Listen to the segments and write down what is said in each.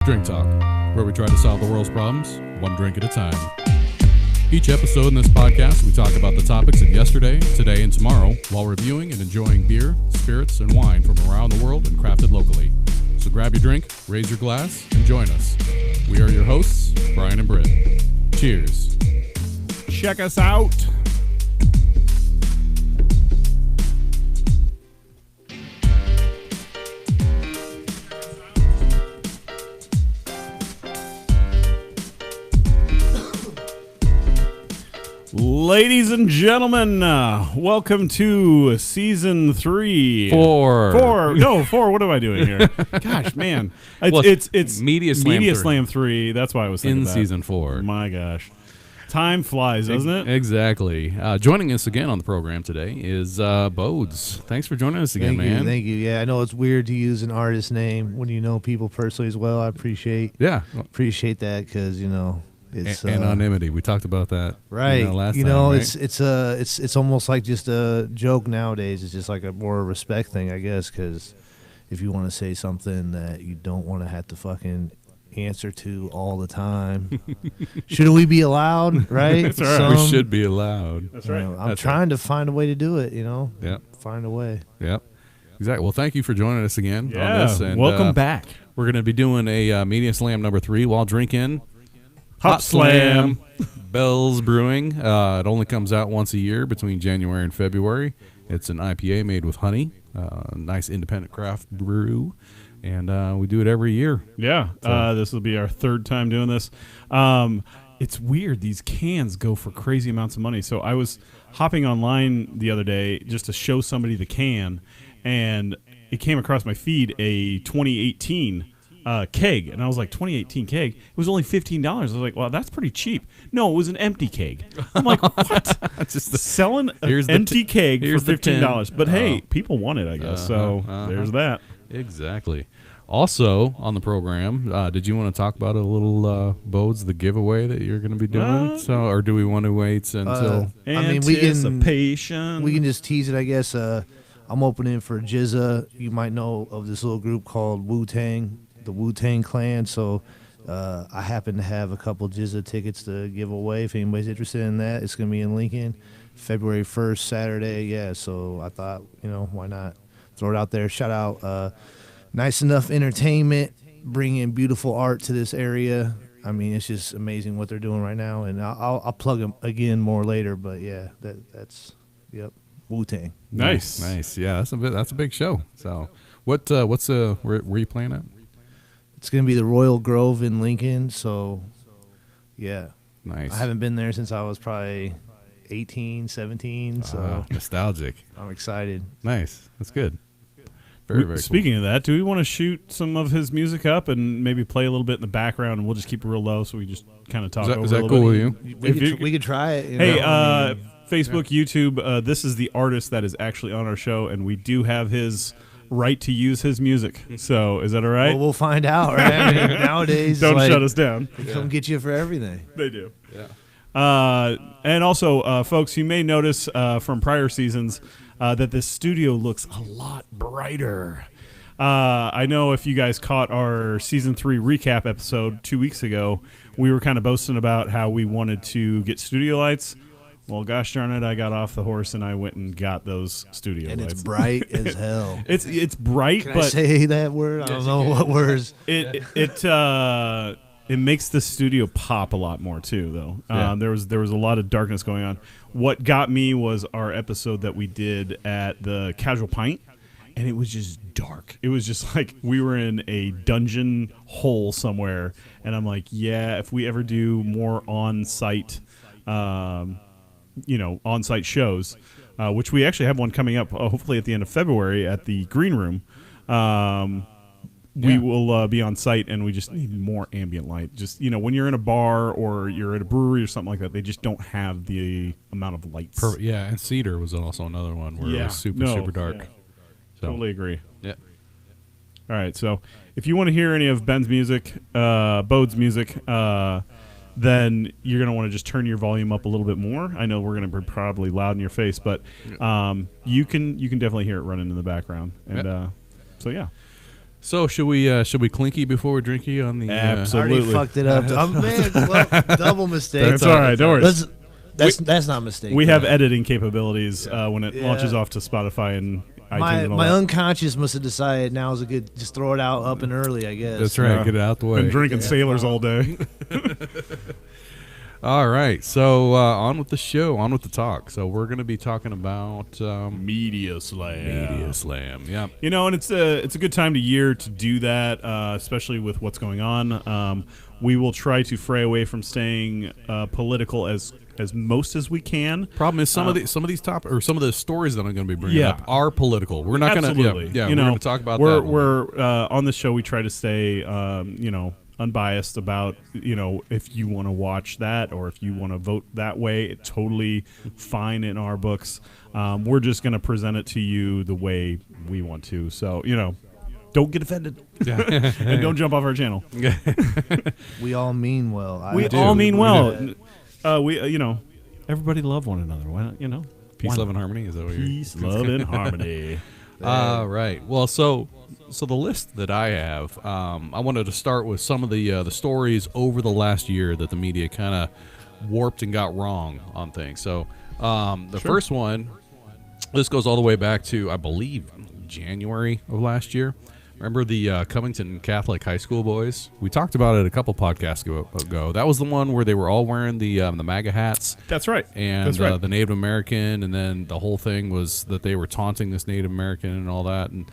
Drink Talk, where we try to solve the world's problems, one drink at a time. Each episode in this podcast, we talk about the topics of yesterday, today, and tomorrow, while reviewing and enjoying beer, spirits, and wine from around the world and crafted locally. So grab your drink, raise your glass, and join us. We are your hosts, Brian and Britt. Cheers. Check us out. Ladies and gentlemen, welcome to season 3. 4. No, 4. What am I doing here? Gosh, man. It's Media Slam 3. That's why I was thinking in that. season 4. My gosh. Time flies, doesn't it? Exactly. Joining us again on the program today is Bodes. Thanks for joining us again, man. Thank you. Yeah, I know it's weird to use an artist name when you know people personally as well. I appreciate that because, you know, it's anonymity. We talked about that, right? Last time, right? It's almost like just a joke nowadays. It's just like a more respect thing, I guess. Because if you want to say something that you don't want to have to fucking answer to all the time, shouldn't we be allowed? Right? That's right. We should be allowed. That's right. I'm trying to find a way to do it. You know. Yep. Find a way. Yep. Exactly. Well, thank you for joining us again on this. And, welcome back. We're going to be doing a Media Slam number 3 while drinking Hopslam. Bell's Brewing. It only comes out once a year between January and February. It's an IPA made with honey, nice independent craft brew, and we do it every year. Yeah, So. this will be our 3rd time doing this. It's weird. These cans go for crazy amounts of money. So I was hopping online the other day just to show somebody the can, and it came across my feed a 2018 keg, and I was like, 2018 keg? It was only $15. I was like, well, that's pretty cheap. No, it was an empty keg. I'm like, what? Just Selling an empty keg for $15. But hey, people want it, I guess. There's that. Exactly. Also on the program, did you want to talk about a little Bodes, the giveaway that you're going to be doing? Or do we want to wait until? Anticipation. We can just tease it, I guess. I'm opening for Jizza. You might know of this little group called Wu-Tang, the Wu-Tang Clan. So I happen to have a couple Jizza tickets to give away. If anybody's interested in that, it's going to be in Lincoln, February 1st, Saturday. Yeah, so I thought, why not throw it out there. Shout out Nice Enough Entertainment, bringing beautiful art to this area. I mean, it's just amazing what they're doing right now. And I'll plug them again more later. But, yeah, that's Wu-Tang. Nice. Yeah, that's a big show. So where are you playing at? It's going to be the Royal Grove in Lincoln, so, yeah. Nice. I haven't been there since I was probably 18, 17, so. Nostalgic. I'm excited. Nice. That's good. Very, very Speaking of that, do we want to shoot some of his music up and maybe play a little bit in the background, and we'll just keep it real low so we just kind of talk over Is a that little cool bit? with you? We could try it. Hey, Facebook, YouTube, this is the artist that is actually on our show, and we do have his right to use his music. So is that all right? Well, we'll find out, right? I mean, nowadays, don't shut us down. They come get you for everything. They do. Yeah. And also, folks, you may notice from prior seasons that this studio looks a lot brighter. I know if you guys caught our season 3 recap episode 2 weeks ago, we were kind of boasting about how we wanted to get studio lights. Well, gosh darn it, I got off the horse and I went and got those studio lights. And it's bright as hell. It's bright, Can but I say that word? I don't know what words. It makes the studio pop a lot more too, though. Yeah. There was a lot of darkness going on. What got me was our episode that we did at the Casual Pint, and it was just dark. It was just like we were in a dungeon hole somewhere, and I'm like, yeah, if we ever do more on-site on-site shows, which we actually have one coming up, hopefully at the end of February at the Green Room. We will be on site, and we just need more ambient light. Just, when you're in a bar or you're at a brewery or something like that, they just don't have the amount of lights. Yeah, and Cedar was also another one where it was super dark. Yeah. So. Totally agree. Yeah. All right, so if you want to hear any of Ben's music, Bode's music, then you're going to want to just turn your volume up a little bit more. I know we're going to be probably loud in your face, but you can definitely hear it running in the background. And so, yeah. So should we clinky before we drinky on the? I Absolutely. already fucked it up. Man, well, double mistake. That's all right. Don't worry. That's not a mistake. We have editing capabilities when it Yeah. launches off to Spotify and iTunes My and all my that. unconscious must have decided now is a good just throw it out up and early. I guess. That's right. Yeah. Get it out the way. Been drinking sailors all day. All right. So on with the show. On with the talk. So we're going to be talking about Media Slam. Media Slam. Yeah. You know, and it's a good time of year to do that, especially with what's going on. We will try to fray away from staying political as most as we can. Problem is some of these some of the stories that I'm going to be bringing Yeah. up are political. We're not going to. Absolutely. Yeah. You We're know, going to talk about we're, that. We're on this show. We try to stay, unbiased about, if you want to watch that or if you want to vote that way, it's totally fine in our books. We're just going to present it to you the way we want to. So, don't get offended and don't jump off our channel. We all mean well. We all mean well. Everybody love one another. Why not, Peace, love, and harmony. Is that what you're? Peace, love, and harmony. Right. Well, so the list that I have, I wanted to start with some of the stories over the last year that the media kind of warped and got wrong on things. So the first one, this goes all the way back to, I believe, January of last year. Remember the Covington Catholic High School boys? We talked about it a couple podcasts ago. That was the one where they were all wearing the MAGA hats. That's right. And That's right. the Native American, and then the whole thing was that they were taunting this Native American and all that. And,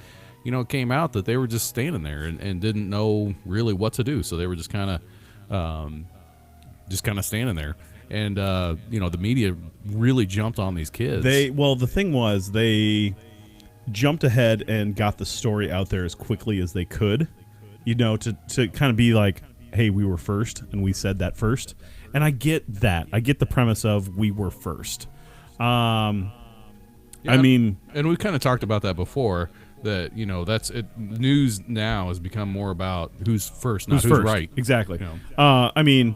it came out that they were just standing there and didn't know really what to do. So they were just kind of standing there. And, the media really jumped on these kids. The thing was they jumped ahead and got the story out there as quickly as they could, to kind of be like, hey, we were first and we said that first. And I get that. I get the premise of we were first. I mean, and we've kind of talked about that before, that, that's it. News now has become more about who's first, not who's right. Exactly. I mean,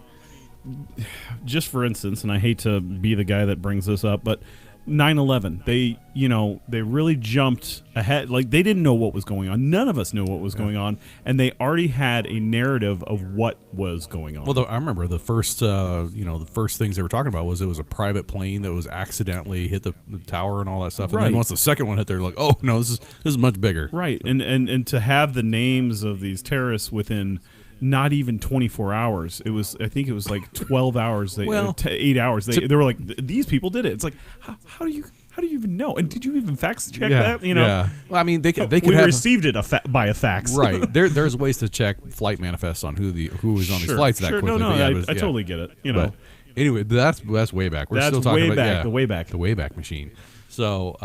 just for instance, and I hate to be the guy that brings this up, but 9/11, they really jumped ahead. Like, they didn't know what was going on. None of us knew what was going on, and they already had a narrative of what was going on. Well, I remember the first, the first things they were talking about was it was a private plane that was accidentally hit the tower and all that stuff. And then once the second one hit, they're like, oh no, this is much bigger. Right, and to have the names of these terrorists within not even 24 hours. I think it was like 12 hours. 8 hours. They were like, these people did it. It's like, how do you even know? And did you even fax check that? Yeah. Well, I mean, they could we have received it by a fax. Right. There's ways to check flight manifests on who was on these flights that quickly. No, but I totally get it. But anyway, that's way back. We're That's still talking way about back, the Wayback Machine. So,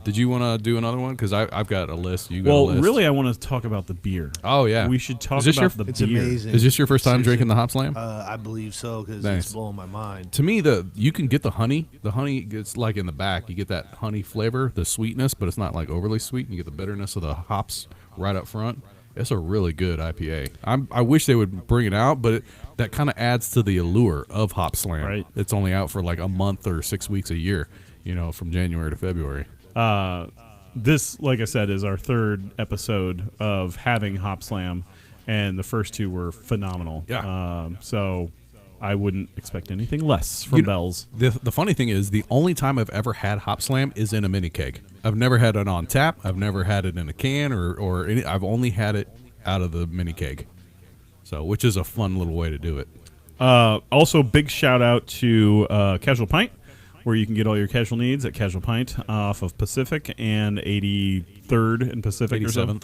did you want to do another one? Because I've got a list. You got a list. Really, I want to talk about the beer. Oh yeah, we should talk about the It's beer. amazing. Is this your first time drinking the Hopslam? I believe so, because Nice. it's blowing my mind. To me, you can get the honey. The honey gets like in the back. You get that honey flavor, the sweetness, but it's not like overly sweet. You get the bitterness of the hops right up front. It's a really good IPA. I wish they would bring it out, but that kind of adds to the allure of Hopslam. Right. It's only out for like a month or 6 weeks a year. From January to February. This, like I said, is our third episode of having Hopslam, and the first two were phenomenal. Yeah. So I wouldn't expect anything less from Bell's. The funny thing is, the only time I've ever had Hopslam is in a mini keg. I've never had it on tap. I've never had it in a can or any. I've only had it out of the mini keg. So, which is a fun little way to do it. Also, big shout out to Casual Pint, where you can get all your casual needs at Casual Pint off of Pacific and 83rd and Pacific. 87th.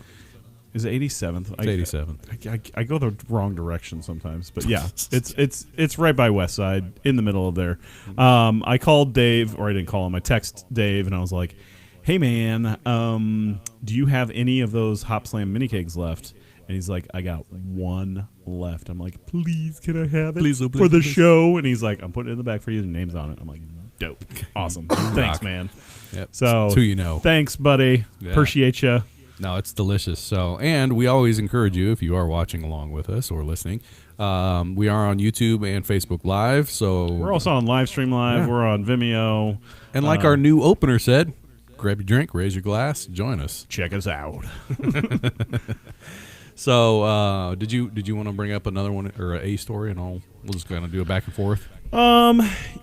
Is it 87th? It's 87th. I go the wrong direction sometimes, but yeah, it's right by West Side, in the middle of there. I called Dave, or I didn't call him. I text Dave, and I was like, "Hey man, do you have any of those Hopslam mini kegs left?" And he's like, "I got one left." I'm like, "Please, can I have it Please, for the show?" And he's like, "I'm putting it in the back for you. The name's on it." I'm like, "Dope, awesome, thanks, man." Yep. So, It's who you know. Thanks, buddy. Yeah. Appreciate you. No, it's delicious. So, and we always encourage you, if you are watching along with us or listening, we are on YouTube and Facebook Live. So We're also on Livestream Live. Yeah. We're on Vimeo. and like our new opener said, grab your drink, raise your glass, join us. Check us out. So, did you want to bring up another one or a story, and we'll just kind of do it back and forth,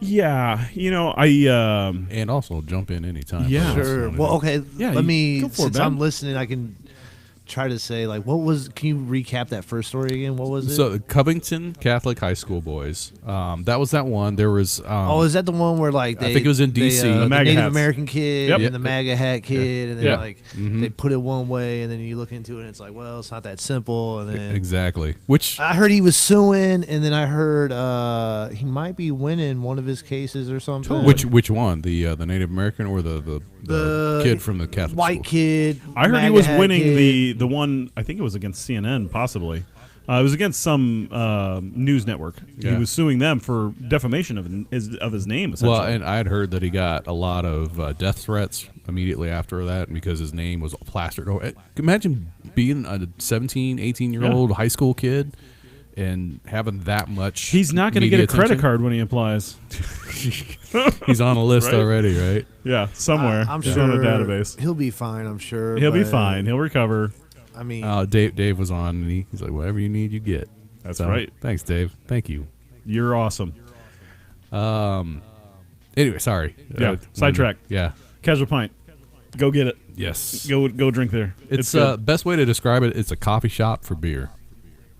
Yeah, and also jump in anytime. Yeah. Sure. Well, okay. Yeah, Let you me. go for it, Since Ben. I'm listening, I can try to say like, what was? Can you recap that first story again? What was it? So, Covington Catholic High School boys. That was that one. There was. is that the one where like I think it was in DC. the The MAGA Native hats. American kid Yep. and the MAGA hat kid, and then Yeah. like Mhm. they put it one way, and then you look into it, and it's like, well, it's not that simple. And then Exactly. Which I heard he was suing, and then I heard he might be winning one of his cases or something. which one? The Native American or the kid from the Catholic white school? kid? I heard he MAGA was hat winning kid. the one. I think it was against CNN, possibly. It was against some news network. Yeah. He was suing them for defamation of his name. Essentially. Well, and I had heard that he got a lot of death threats immediately after that because his name was plastered over. Imagine being a 17, 18-year-old high school kid and having that much. he's not going to get a credit card when he applies. He's on a list Right? already, right? Yeah, somewhere. I'm He's sure on a database. He'll be fine. I'm sure He'll be but, fine. He'll recover. I mean, Dave was on, and he's like, whatever you need, you get. That's So, right. Thanks, Dave. Thank you. You're awesome. Anyway, sorry. Yeah, sidetrack. Yeah. Casual pint. Go get it. Yes. Go drink there. It's good. best way to describe it. It's a coffee shop for beer.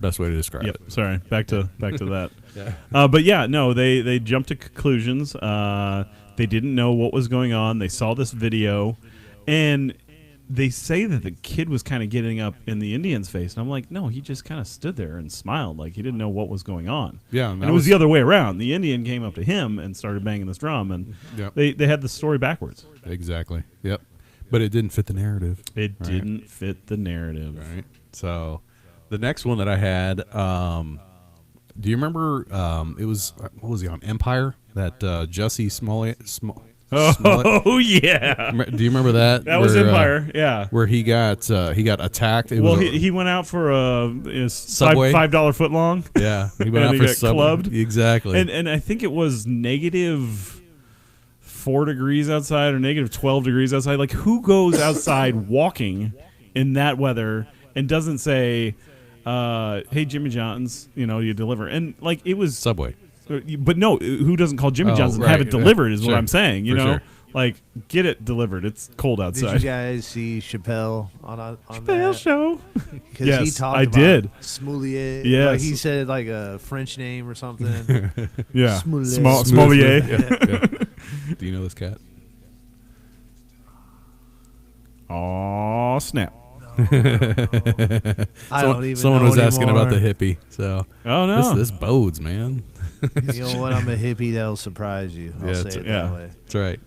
Best way to describe Yep. it. Sorry. Back to that. Yeah. But yeah, no, they jumped to conclusions. They didn't know what was going on. They saw this video, and they say that the kid was kind of getting up in the Indian's face, and I'm like, no, he just kind of stood there and smiled like he didn't know what was going on. Yeah, and it was the other way around. The Indian came up to him and started banging this drum, and Yep. they had the story backwards. Exactly. Yep. But it didn't fit the narrative. It Right. didn't fit the narrative. Right. So the next one that I had, do you remember it was what was he on Empire? That Jussie Smollett. Oh yeah, Do you remember that? that was Where, Empire. Yeah. where he got attacked. It Well, was he went out for a Subway? $5 foot long. yeah, he went and out he for got Subway. clubbed. Exactly. And I think it was negative 4 degrees outside or negative 12 degrees outside. Like, who goes outside walking in that weather and doesn't say, hey, Jimmy John's, you deliver. And, like, it was... Subway. But no, who doesn't call Jimmy Oh, John's and right, have it delivered is sure, what I'm saying, for know? sure. Like, get it delivered. It's cold did outside. you guys see Chappelle on Chappelle that? show. 'Cause Yes, he talked I about did. Smoulier. Yes. Like he said like a French name or something. Yeah. Smoulier. Smollier. Yeah. Do you know this cat? Aw, snap. I don't even Someone know was asking about the anymore. hippie. So Oh, no. this bodes, man. You know what? I'm a hippie that'll surprise you. I'll Yeah, say it yeah. that way. That's right.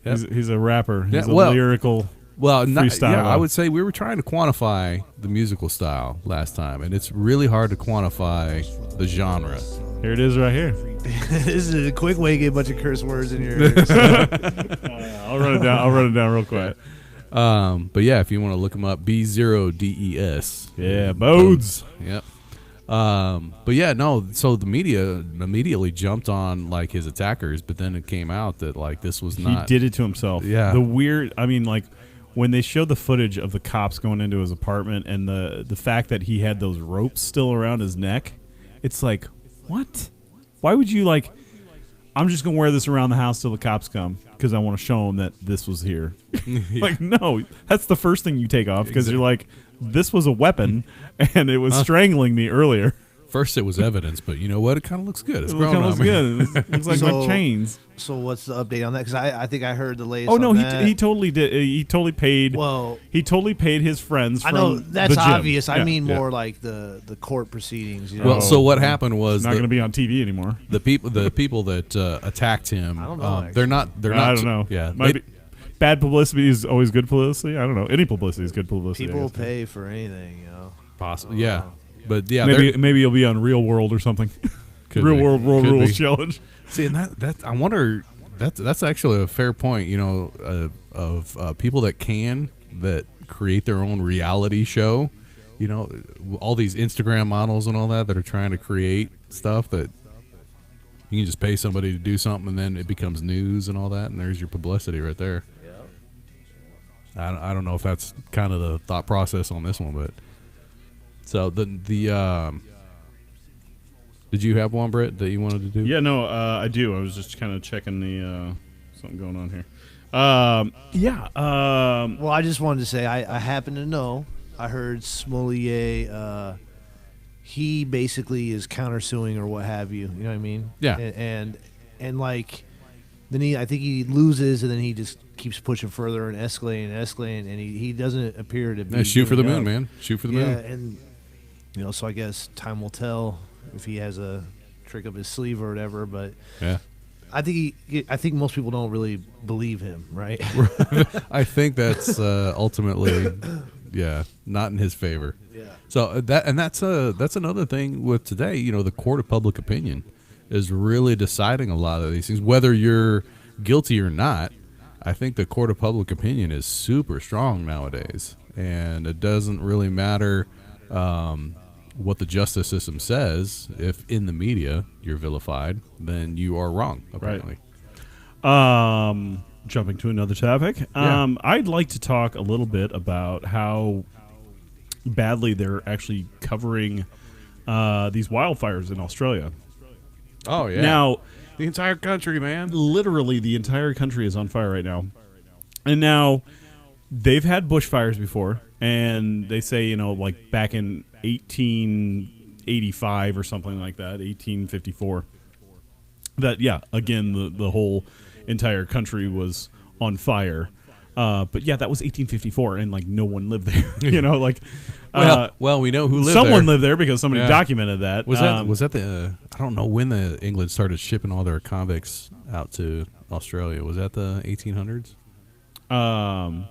Yep. He's a rapper. He's Yeah, a well- lyrical. Well, Freestyle. yeah, I would say we were trying to quantify the musical style last time, and it's really hard to quantify the genre. Here it is right here. This is a quick way to get a bunch of curse words in your ears. I'll run it down real quick. But yeah, if you want to look them up, B0DES. Yeah, Bodes. Yep. But yeah, no. So the media immediately jumped on like his attackers, but then it came out that like this was not. He did it to himself. Yeah. The weird. I mean, like when they showed the footage of the cops going into his apartment and the fact that he had those ropes still around his neck, it's like, what? Why would you like? I'm just gonna wear this around the house till the cops come because I want to show them that this was here. Like, no, that's the first thing you take off because you're like, this was a weapon and it was strangling me earlier. First, it was evidence, but you know what? It kind of looks good. It's It grown kind on of me. looks good. It looks like my So- chains. So what's the update on that? Because I think I heard the latest. Oh no, on he that. he totally did. He totally paid. Well, He totally paid his friends. I From know that's the gym. obvious. I Yeah. mean Yeah. more like the court proceedings. You know? Well, so what happened was It's not going to be on TV anymore. the people that attacked him. I don't know, they're not. They're not. I don't know. Yeah. Might be, bad publicity is always good publicity. I don't know. Any publicity is good publicity. people I will guess. pay for anything. You know. Possible. Yeah. But yeah. Maybe you'll be on Real World or something. Could Real be. World Could Rules be. Challenge. See, and that I wonder. That's actually a fair point. You know, of people that create their own reality show. You know, all these Instagram models and all that are trying to create stuff that you can just pay somebody to do something and then it becomes news and all that, and there's your publicity right there. I don't know if that's kind of the thought process on this one, but so the did you have one, Britt, that you wanted to do? Yeah, no, I do. I was just kind of checking the something going on here. Well, I just wanted to say I happen to know. I heard Smolier. He basically is countersuing or what have you. You know what I mean? Yeah. And like, then I think he loses, and then he just keeps pushing further and escalating, and he doesn't appear to be. Yeah, shoot for the giving moon, up. man. Shoot for the Yeah, moon. and so I guess time will tell if he has a trick up his sleeve or whatever. But Yeah. I think most people don't really believe him, right? I think that's ultimately, not in his favor. Yeah. So that's another thing with today. You know, the court of public opinion is really deciding a lot of these things, whether you're guilty or not. I think the court of public opinion is super strong nowadays, and it doesn't really matter what the justice system says. If in the media you're vilified, then you are wrong, apparently. Jumping to another topic, I'd like to talk a little bit about how badly they're actually covering these wildfires in Australia. Oh, yeah. Now, the entire country, man. literally the entire country is on fire right now. And now they've had bushfires before, and they say, like back in 1885 or something like that, 1854, that, again, the whole entire country was on fire. But yeah, that was 1854, and like no one lived there. Well, we know who lived someone there. lived there because somebody documented that. Was that the? I don't know when the England started shipping all their convicts out to Australia. Was that the 1800s?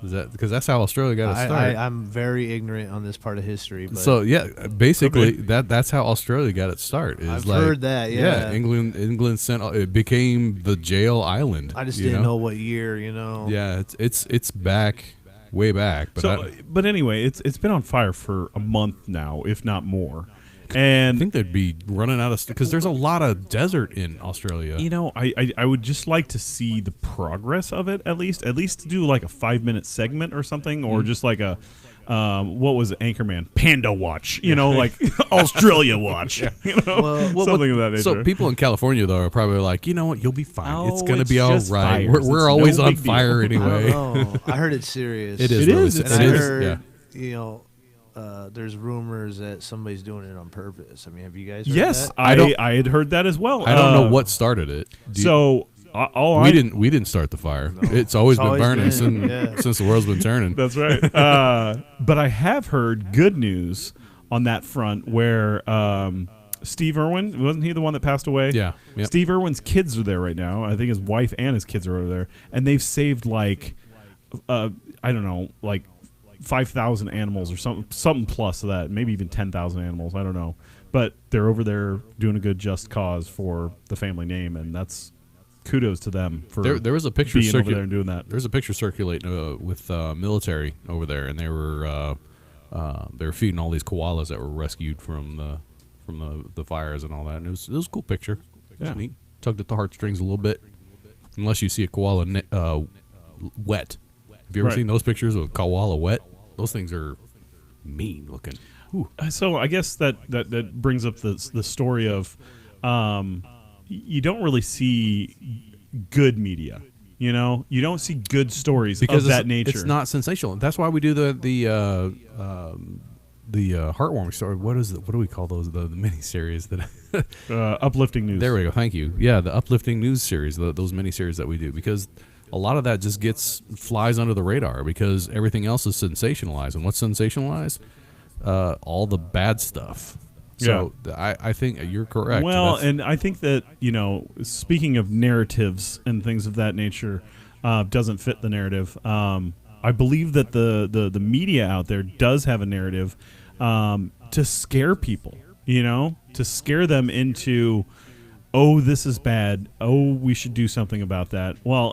Is that because that's how Australia got its start? I'm very ignorant on this part of history. But So basically that's how Australia got its start. I've heard that. Yeah, England sent it became the jail island. I just didn't know what year. Yeah, it's back, way back. But but anyway, it's been on fire for a month now, if not more. I And think they'd be running out of because there's a lot of desert in Australia. I would just like to see the progress of it at least to do like a 5-minute segment or something, or just like a what was it, Anchorman Panda Watch, like Australia Watch, something of that nature. So people in California though are probably like, you know what, you'll be fine. It's gonna be all just right. fires. We're It's always no on big deal. fire I anyway. don't know. I heard it's serious. It is. It really is. serious. It's And I It is. heard, Yeah. there's rumors that somebody's doing it on purpose. I mean, have you guys heard Yes, that? I had heard that as well. I don't know what started it. We didn't start the fire. It's always been burning since the world's been turning. That's right. But I have heard good news on that front where Steve Irwin, wasn't he the one that passed away? Yeah. Yep. Steve Irwin's kids are there right now. I think his wife and his kids are over there. And they've saved like 5,000 animals or something plus of that, maybe even 10,000 animals. I don't know. But they're over there doing a good just cause for the family name, and that's kudos to them for There was a picture being over there and doing that. There's a picture circulating with military over there, and they were feeding all these koalas that were rescued from the fires and all that. And it was a cool picture. It was neat. Tugged at the heartstrings a little bit. Unless you see a koala wet. Have you ever seen those pictures of a koala wet? Those things are mean looking. Ooh. So I guess that brings up the story of you don't really see good media. You don't see good stories Because of that nature. It's not sensational. That's why we do the heartwarming story. What do we call those? The miniseries that uplifting news. There we go. Thank you. Yeah, the uplifting news series, those miniseries that we do, because a lot of that just flies under the radar because everything else is sensationalized. And what's sensationalized? All the bad stuff. So I think you're correct. Well, and I think that, speaking of narratives and things of that nature, doesn't fit the narrative. I believe that the media out there does have a narrative to scare people, to scare them into, oh, this is bad. Oh, we should do something about that. Well,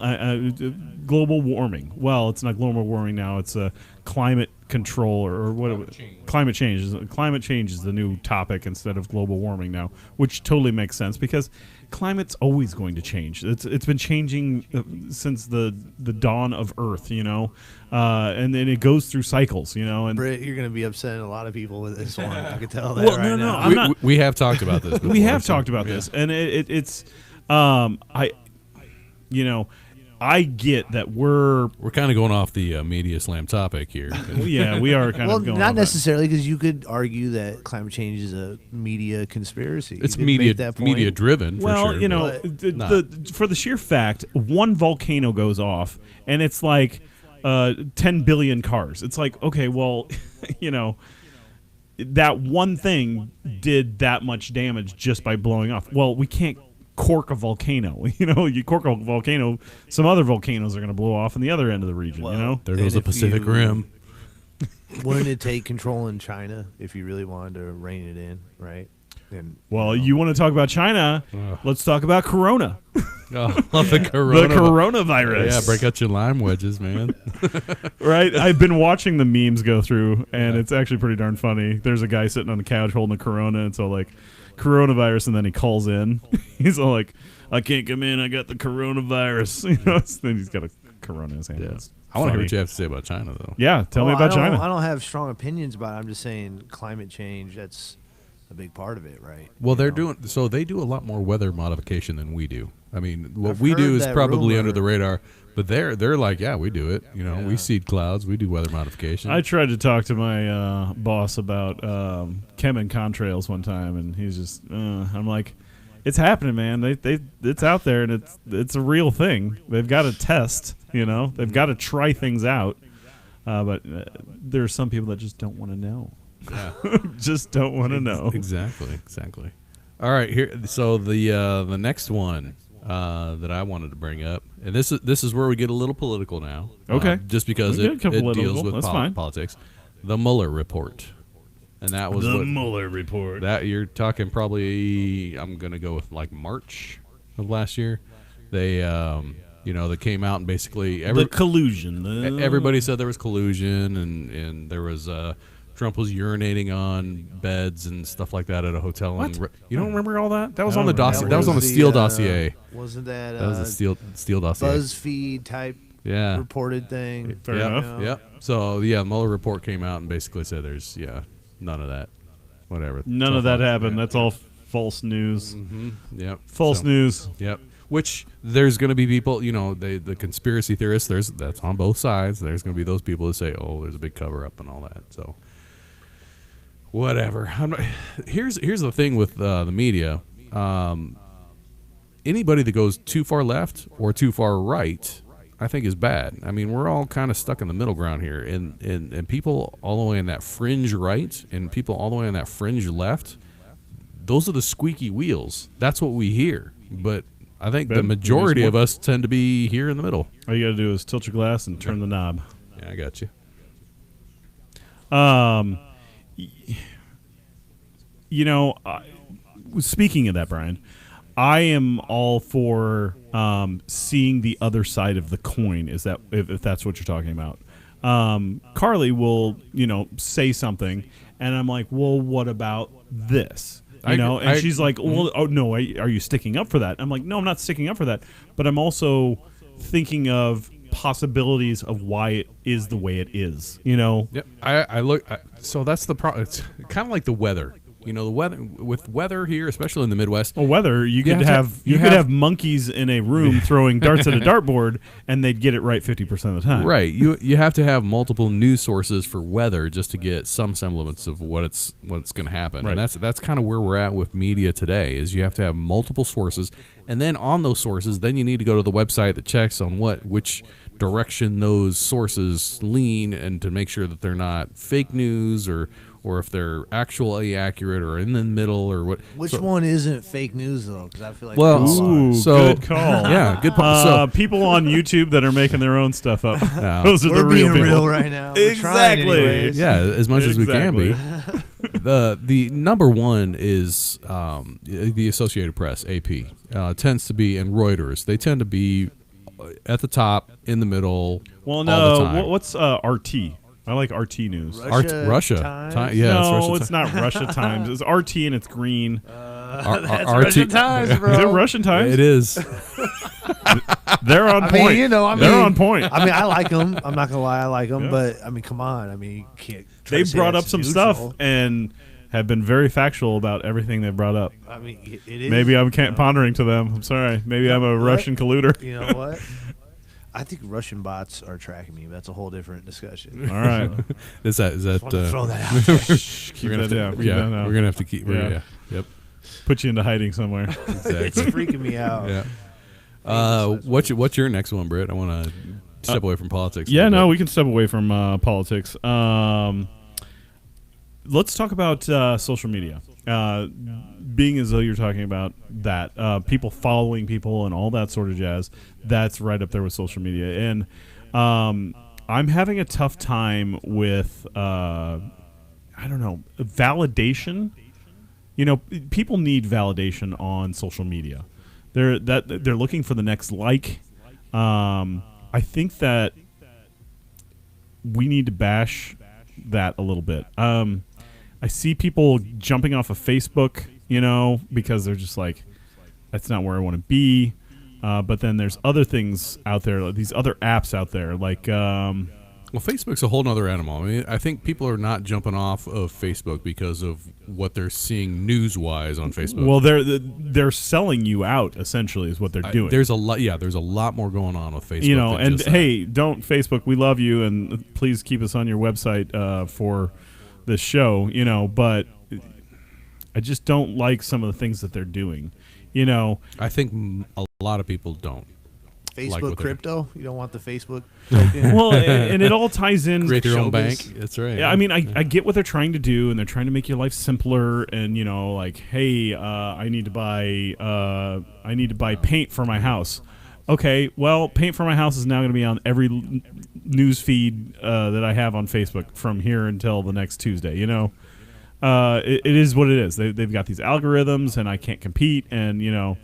global warming. Well, it's not global warming now. It's climate control or what? Climate change. Climate change is the new topic instead of global warming now, which totally makes sense because climate's always going to change. It's been changing since the dawn of Earth, and then it goes through cycles, And Britt, you're going to be upsetting a lot of people with this one. I can tell that Well, right no, now. I'm not. We have talked about this before. We have talked about this, and it's I get that we're kind of going off the media slam topic here. yeah, we are kind of going not off necessarily, because you could argue that climate change is a media conspiration. It's media driven. Well, for sure, for the sheer fact, one volcano goes off, and it's like 10 billion cars. It's like, okay, well, that one thing did that much damage just by blowing off. Well, we can't cork a volcano. You cork a volcano, some other volcanoes are going to blow off in the other end of the region. There goes the Pacific Rim. Wouldn't it take control in China if you really wanted to rein it in, right? And you want to talk about China? Let's talk about Corona. The The coronavirus. Yeah, break out your lime wedges, man. Right? I've been watching the memes go through, and it's actually pretty darn funny. There's a guy sitting on the couch holding a Corona, and so like, coronavirus, and then he calls in. He's all like, I can't come in, I got the coronavirus. Then he's got a Corona in his hand. Yeah. It's I want to hear funny. what you have to say about China, though. Yeah, tell me about China. I don't have strong opinions about it. I'm just saying climate change, that's a big part of it, right? Well, they do a lot more weather modification than we do. I mean, what I've we do heard is that probably rumor. under the radar, but they're like, yeah, we do it. We seed clouds, we do weather modification. I tried to talk to my boss about chem and contrails one time, and he's just, I'm like, it's happening, man. It's out there, and it's a real thing. They've got to test, They've got to try things out. But there are some people that just don't want to know. Yeah. Just don't want to know. Exactly. All right, here. So the next one that I wanted to bring up, and this is where we get a little political now. Okay. Just because We it get political. deals with That's fine. politics. The Mueller report, and that was The Mueller report. That you're talking probably. I'm gonna go with like March of last year. They they came out and basically The collusion. everybody said there was collusion, and there was Trump was urinating on beds and stuff like that at a hotel. What? You don't remember all that? That was I on the don't dossier. remember. That was on the Steele dossier. Wasn't that That was the Steele dossier. BuzzFeed type Yeah. reported thing? Fair enough. Yep. So Mueller report came out and basically said there's none of that. Whatever. None of that happened. That's all false news. Mm-hmm. Yep. False news. Yep. Which there's going to be people, the conspiracy theorists. That's on both sides. There's going to be those people who say, "Oh, there's a big cover up and all that." So, whatever. Here's the thing with the media. Anybody that goes too far left or too far right, I think is bad. I mean, we're all kind of stuck in the middle ground here, and people all the way in that fringe right and people all the way in that fringe left. Those are the squeaky wheels. That's what we hear, but I think the majority of us tend to be here in the middle. All you got to do is tilt your glass and turn the knob. Yeah, I got you. Speaking of that, Brian, I am all for seeing the other side of the coin. Is that if that's what you're talking about? Carly will, say something, and I'm like, well, what about this? She's like, well, oh no, are you sticking up for that? I'm like, no, I'm not sticking up for that, but I'm also thinking of possibilities of why it is the way it is. Yep. I look. So that's the problem. It's kind of like the weather. The weather here, especially in the Midwest. Well, weather you could have monkeys in a room throwing darts at a dartboard, and they'd get it right 50% of the time. Right. You have to have multiple news sources for weather just to get some semblance of what's going to happen. Right. And that's kind of where we're at with media today. Is you have to have multiple sources, and then on those sources, then you need to go to the website that checks on which direction those sources lean, and to make sure that they're not fake news or if they're actually accurate or in the middle or what. Which one isn't fake news though? Because I feel like good call. Yeah, good point. So people on YouTube that are making their own stuff up. Those are we're the real being people. real right now. We're Exactly. trying anyways. yeah, as much as we can be. The number one is the Associated Press, AP, tends to be, and Reuters. They tend to be at the top, in the middle. Well, all the no. time. What's RT? I like RT News. Russia. Times? Yeah, No, it's it's not Russia Times. It's RT and it's green. That's RT Russian Times, bro. Is it Russian Times? It is. They're on I point. mean, you know, They're on point. I mean, I like them. I'm not gonna lie, I like them. Yeah. But I mean, come on. I mean, you can't. try They to say brought up that's some neutral. stuff and have been very factual about everything they brought up. I mean, it is. Maybe I'm pondering to them. I'm sorry. Maybe I'm a What? Russian colluder. You know what? I think Russian bots are tracking me. That's a whole different discussion. All right. Is that? Want to throw that out there. Keep that down. Keep Yeah, that down. we're gonna have to keep. Yeah. Yeah. Yep. Put you into hiding somewhere. It's Exactly. freaking me out. Yeah. What's your next one, Britt? I want to step away from politics. a Yeah, little no, bit. we can step away from politics. Let's talk about social media. Being as though you're talking about that, people following people and all that sort of jazz, that's right up there with social media. And I'm having a tough time with, I don't know, validation. You know, people need validation on social media. They're looking for the next like. I think that we need to bash that a little bit. I see people jumping off of Facebook, you know, because they're just like, that's not where I want to be. But then there's other things out there, like these other apps out there, like Well, Facebook's a whole nother animal. I mean, I think people are not jumping off of Facebook because of what they're seeing news-wise on Facebook. well, they're selling you out essentially is what they're doing. There's a lot. Yeah, there's a lot more going on with Facebook. You know, than and just that. hey, don't Facebook. We love you, and please keep us on your website for this show. You know, but I just don't like some of the things that they're doing. You know, I think a lot of people don't. Facebook Like what they're- crypto. You don't want the Facebook token. well, and it all ties in. Create your own Showbiz. bank. That's right. Yeah, I mean, I get what they're trying to do, and they're trying to make your life simpler. And you know, like, hey, I need to buy paint for my house. Okay, well, paint for my house is now going to be on every news feed that I have on Facebook from here until the next Tuesday. You know, it is what it is. They've got these algorithms, and I can't compete. And you know,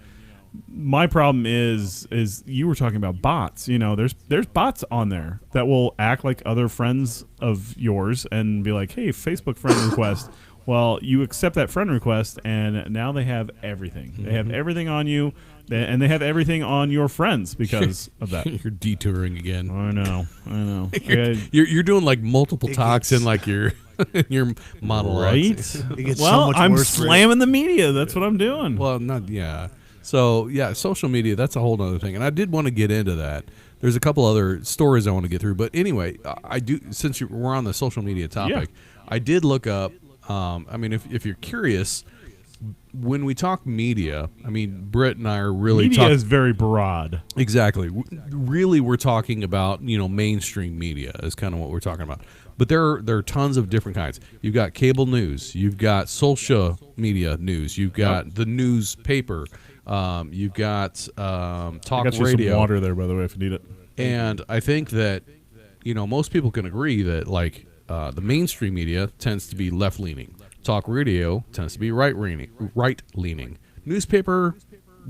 my problem is you were talking about bots. You know, there's bots on there that will act like other friends of yours and be like, hey, Facebook friend request. Well, you accept that friend request, and now they have everything. They have everything on you, and they have everything on your friends because of that. You're detouring again. I know. You're doing like multiple talks gets- in like your monologue. Right? It gets Well, so much I'm worse for it. slamming the media. That's what I'm doing. Well, not yeah. So yeah, social media, that's a whole other thing, and I did want to get into that. There's a couple other stories I want to get through, but anyway, I do. Since we're on the social media topic, I did look up. I mean, if you're curious, when we talk media, I mean, Britt and I are really media talking. is very broad. Exactly. Really, we're talking about, you know, mainstream media is kind of what we're talking about. But there are tons of different kinds. You've got cable news. You've got social media news. You've got the newspaper. You've got talk I got you radio. some water there, by the way, if you need it. And I think that, you know, most people can agree that, like, the mainstream media tends to be left-leaning. Talk radio tends to be right-leaning. Newspaper,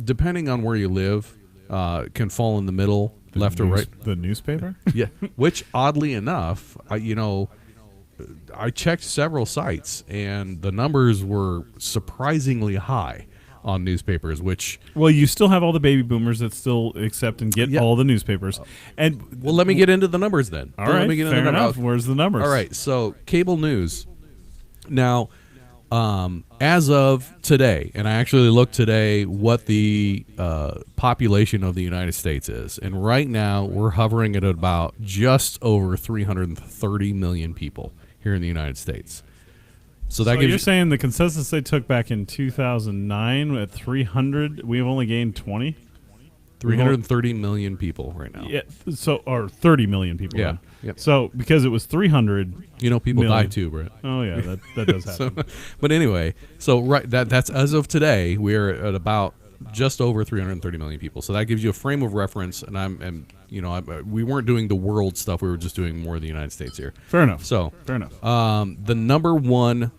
depending on where you live, can fall in the middle, left or right. The newspaper? Yeah, which oddly enough, I checked several sites, and the numbers were surprisingly high on newspapers, which... Well, you still have all the baby boomers that still accept and get Yeah. all the newspapers. And Well, let me get into the numbers then. all Let right, me get into fair the numbers. enough. Where's the numbers? All right, so cable news. Now, as of today, and I actually looked today what the population of the United States is, and right now we're hovering at about just over 330 million people here in the United States. So that So gives you're you, saying the consensus they took back in 2009 at 300, we've only gained 20? 330 million people right now. Yeah, so or 30 million people. Yeah, then. yep. So because it was 300. You know, people Million. die too, Brett. Oh yeah, that does happen. But anyway, so that's as of today, we're at about just over 330 million people. So that gives you a frame of reference. And we weren't doing the world stuff. We were just doing more of the United States here. Fair enough. So Fair enough. the number one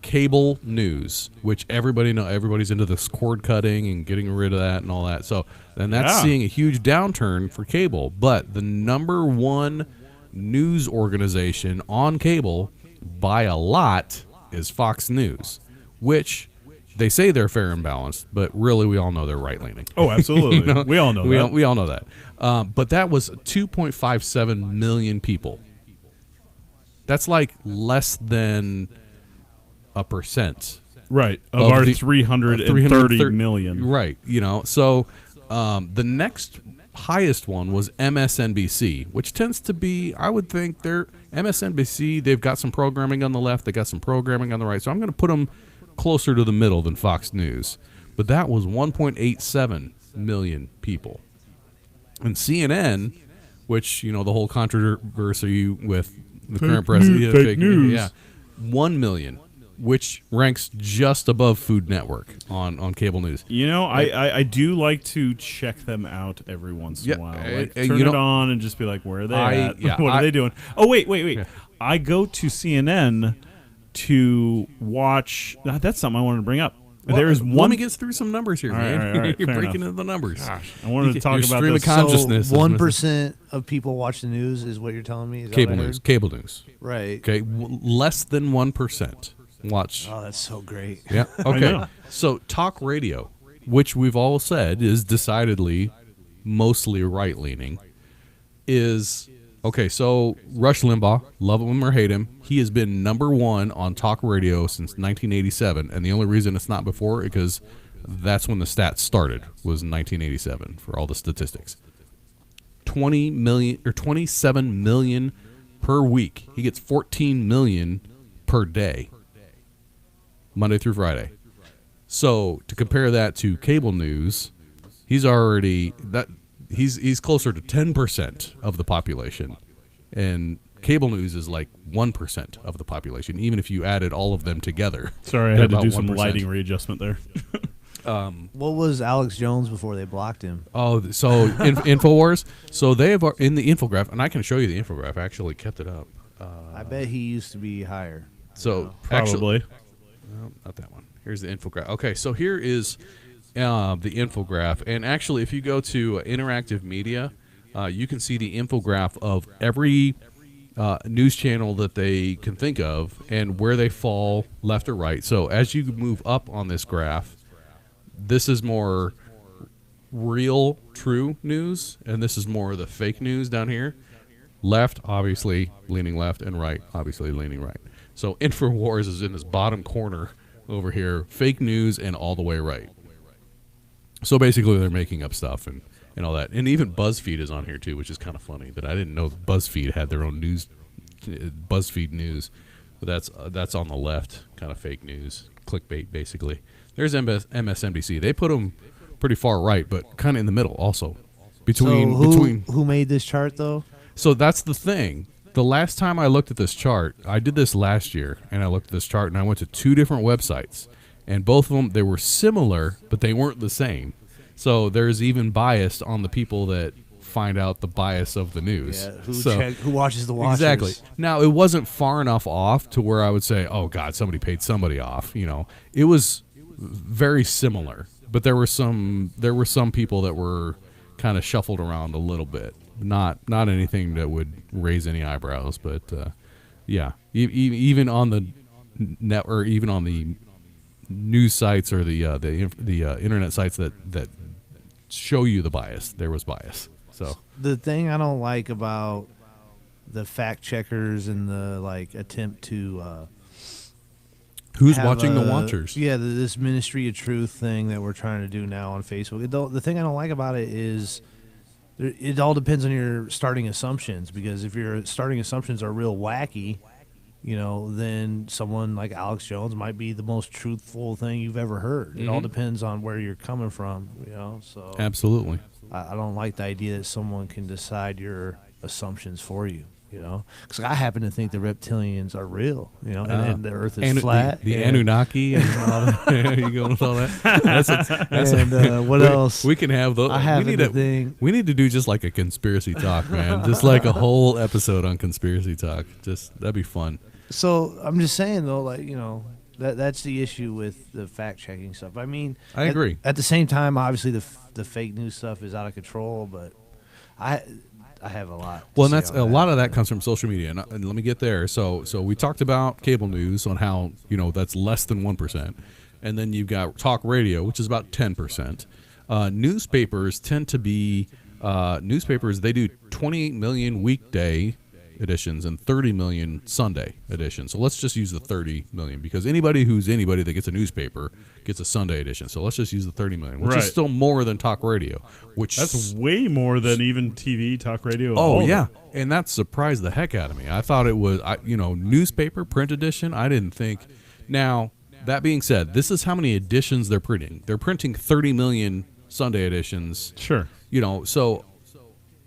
cable news, which everybody's into this cord cutting and getting rid of that and all that. So then that's Yeah. seeing a huge downturn for cable. But the number one news organization on cable by a lot is Fox News, which they say they're fair and balanced, but really we all know they're right-leaning. Oh, absolutely. You know? We all know that. We all know that. But that was 2.57 million people. That's like less than a percent. Right. Of our the 330 million. Right. So the next highest one was MSNBC, which tends to be, I would think, MSNBC, they've got some programming on the left, they got some programming on the right. So I'm going to put them closer to the middle than Fox News. But that was 1.87 million people. And CNN, which, the whole controversy with the current president. Fake news. Yeah. 1 million, which ranks just above Food Network on cable news. I do like to check them out every once in a while. Like, turn it on and just be like, where are they at? Yeah, what are they doing? Oh, wait. Yeah. I go to CNN to watch. That's something I wanted to bring up. Well, there is one. Let me get through some numbers here, man. All right, You're fair breaking enough. into the numbers. Gosh, I wanted to talk Your about stream this. of consciousness. So 1% of people watch the news is what you're telling me? Is that Cable what I news. heard? Cable news. Right. Okay, less than 1% watch. Oh, that's so great. Yeah. I Okay. know. So talk radio, which we've all said is decidedly mostly right-leaning, is okay. So Rush Limbaugh, love him or hate him, he has been number one on talk radio since 1987, and the only reason it's not before is because that's when the stats started, was 1987 for all the statistics. 20 million or 27 million per week. He gets 14 million per day, Monday through Friday. So to compare that to cable news, he's closer to 10% of the population, and cable news is like 1% of the population, even if you added all of them together. Sorry, I they're had to about do some 1%. lighting readjustment there. What was Alex Jones before they blocked him? Oh, so InfoWars. So they have in the infograph, and I can show you the infograph. I actually kept it up. I bet he used to be higher. So Probably. no, not that one. Here's the infograph. Okay, so here is the infograph, and actually, if you go to interactive media, you can see the infograph of every news channel that they can think of and where they fall left or right. So as you move up on this graph, this is more real, true news, and this is more the fake news down here. Left, obviously leaning left, and right, obviously leaning right. So InfoWars is in this bottom corner over here, fake news and all the way right. So basically they're making up stuff and all that. And even BuzzFeed is on here too, which is kind of funny that I didn't know BuzzFeed had their own news, BuzzFeed News. But that's on the left, kind of fake news, clickbait basically. There's MSNBC. They put them pretty far right, but kind of in the middle also. Who made this chart though? So that's the thing. The last time I looked at this chart, I did this last year, and I looked at this chart, and I went to two different websites, and both of them, they were similar, but they weren't the same. So there's even bias on the people that find out the bias of the news. Yeah, who watches the watchers. Exactly. Now, it wasn't far enough off to where I would say, oh, God, somebody paid somebody off. It was very similar, but there were some people that were kind of shuffled around a little bit. Not anything that would raise any eyebrows, but yeah, even on the net or even on the news sites or the internet sites that show you the bias, there was bias. So the thing I don't like about the fact checkers and the attempt to who's watching the watchers? Yeah, this Ministry of Truth thing that we're trying to do now on Facebook. The thing I don't like about it is it all depends on your starting assumptions, because if your starting assumptions are real wacky, then someone like Alex Jones might be the most truthful thing you've ever heard. It all depends on where you're coming from, so Absolutely. I don't like the idea that someone can decide your assumptions for you. Because I happen to think the reptilians are real, and the Earth is flat. The Anunnaki and all that. You going with all that? What else? We can have those. I happen to think. We need to do just like a conspiracy talk, man. Just like a whole episode on conspiracy talk. That'd be fun. So I'm just saying though, that's the issue with the fact checking stuff. I mean, I agree. At the same time, obviously the fake news stuff is out of control, but I have a lot. Well, and that's a lot of that comes from social media, and let me get there. So we talked about cable news on how that's less than 1%, and then you've got talk radio, which is about 10%. Newspapers tend to be newspapers. They do 28 million weekday editions and 30 million Sunday editions. So let's just use the 30 million because anybody that gets a newspaper gets a Sunday edition. So let's just use the 30 million, which is still more than talk radio. That's way more than even TV, talk radio. Oh yeah, and that surprised the heck out of me. I thought it was, newspaper print edition. I didn't think. Now that being said, this is how many editions they're printing. They're printing 30 million Sunday editions. Sure. So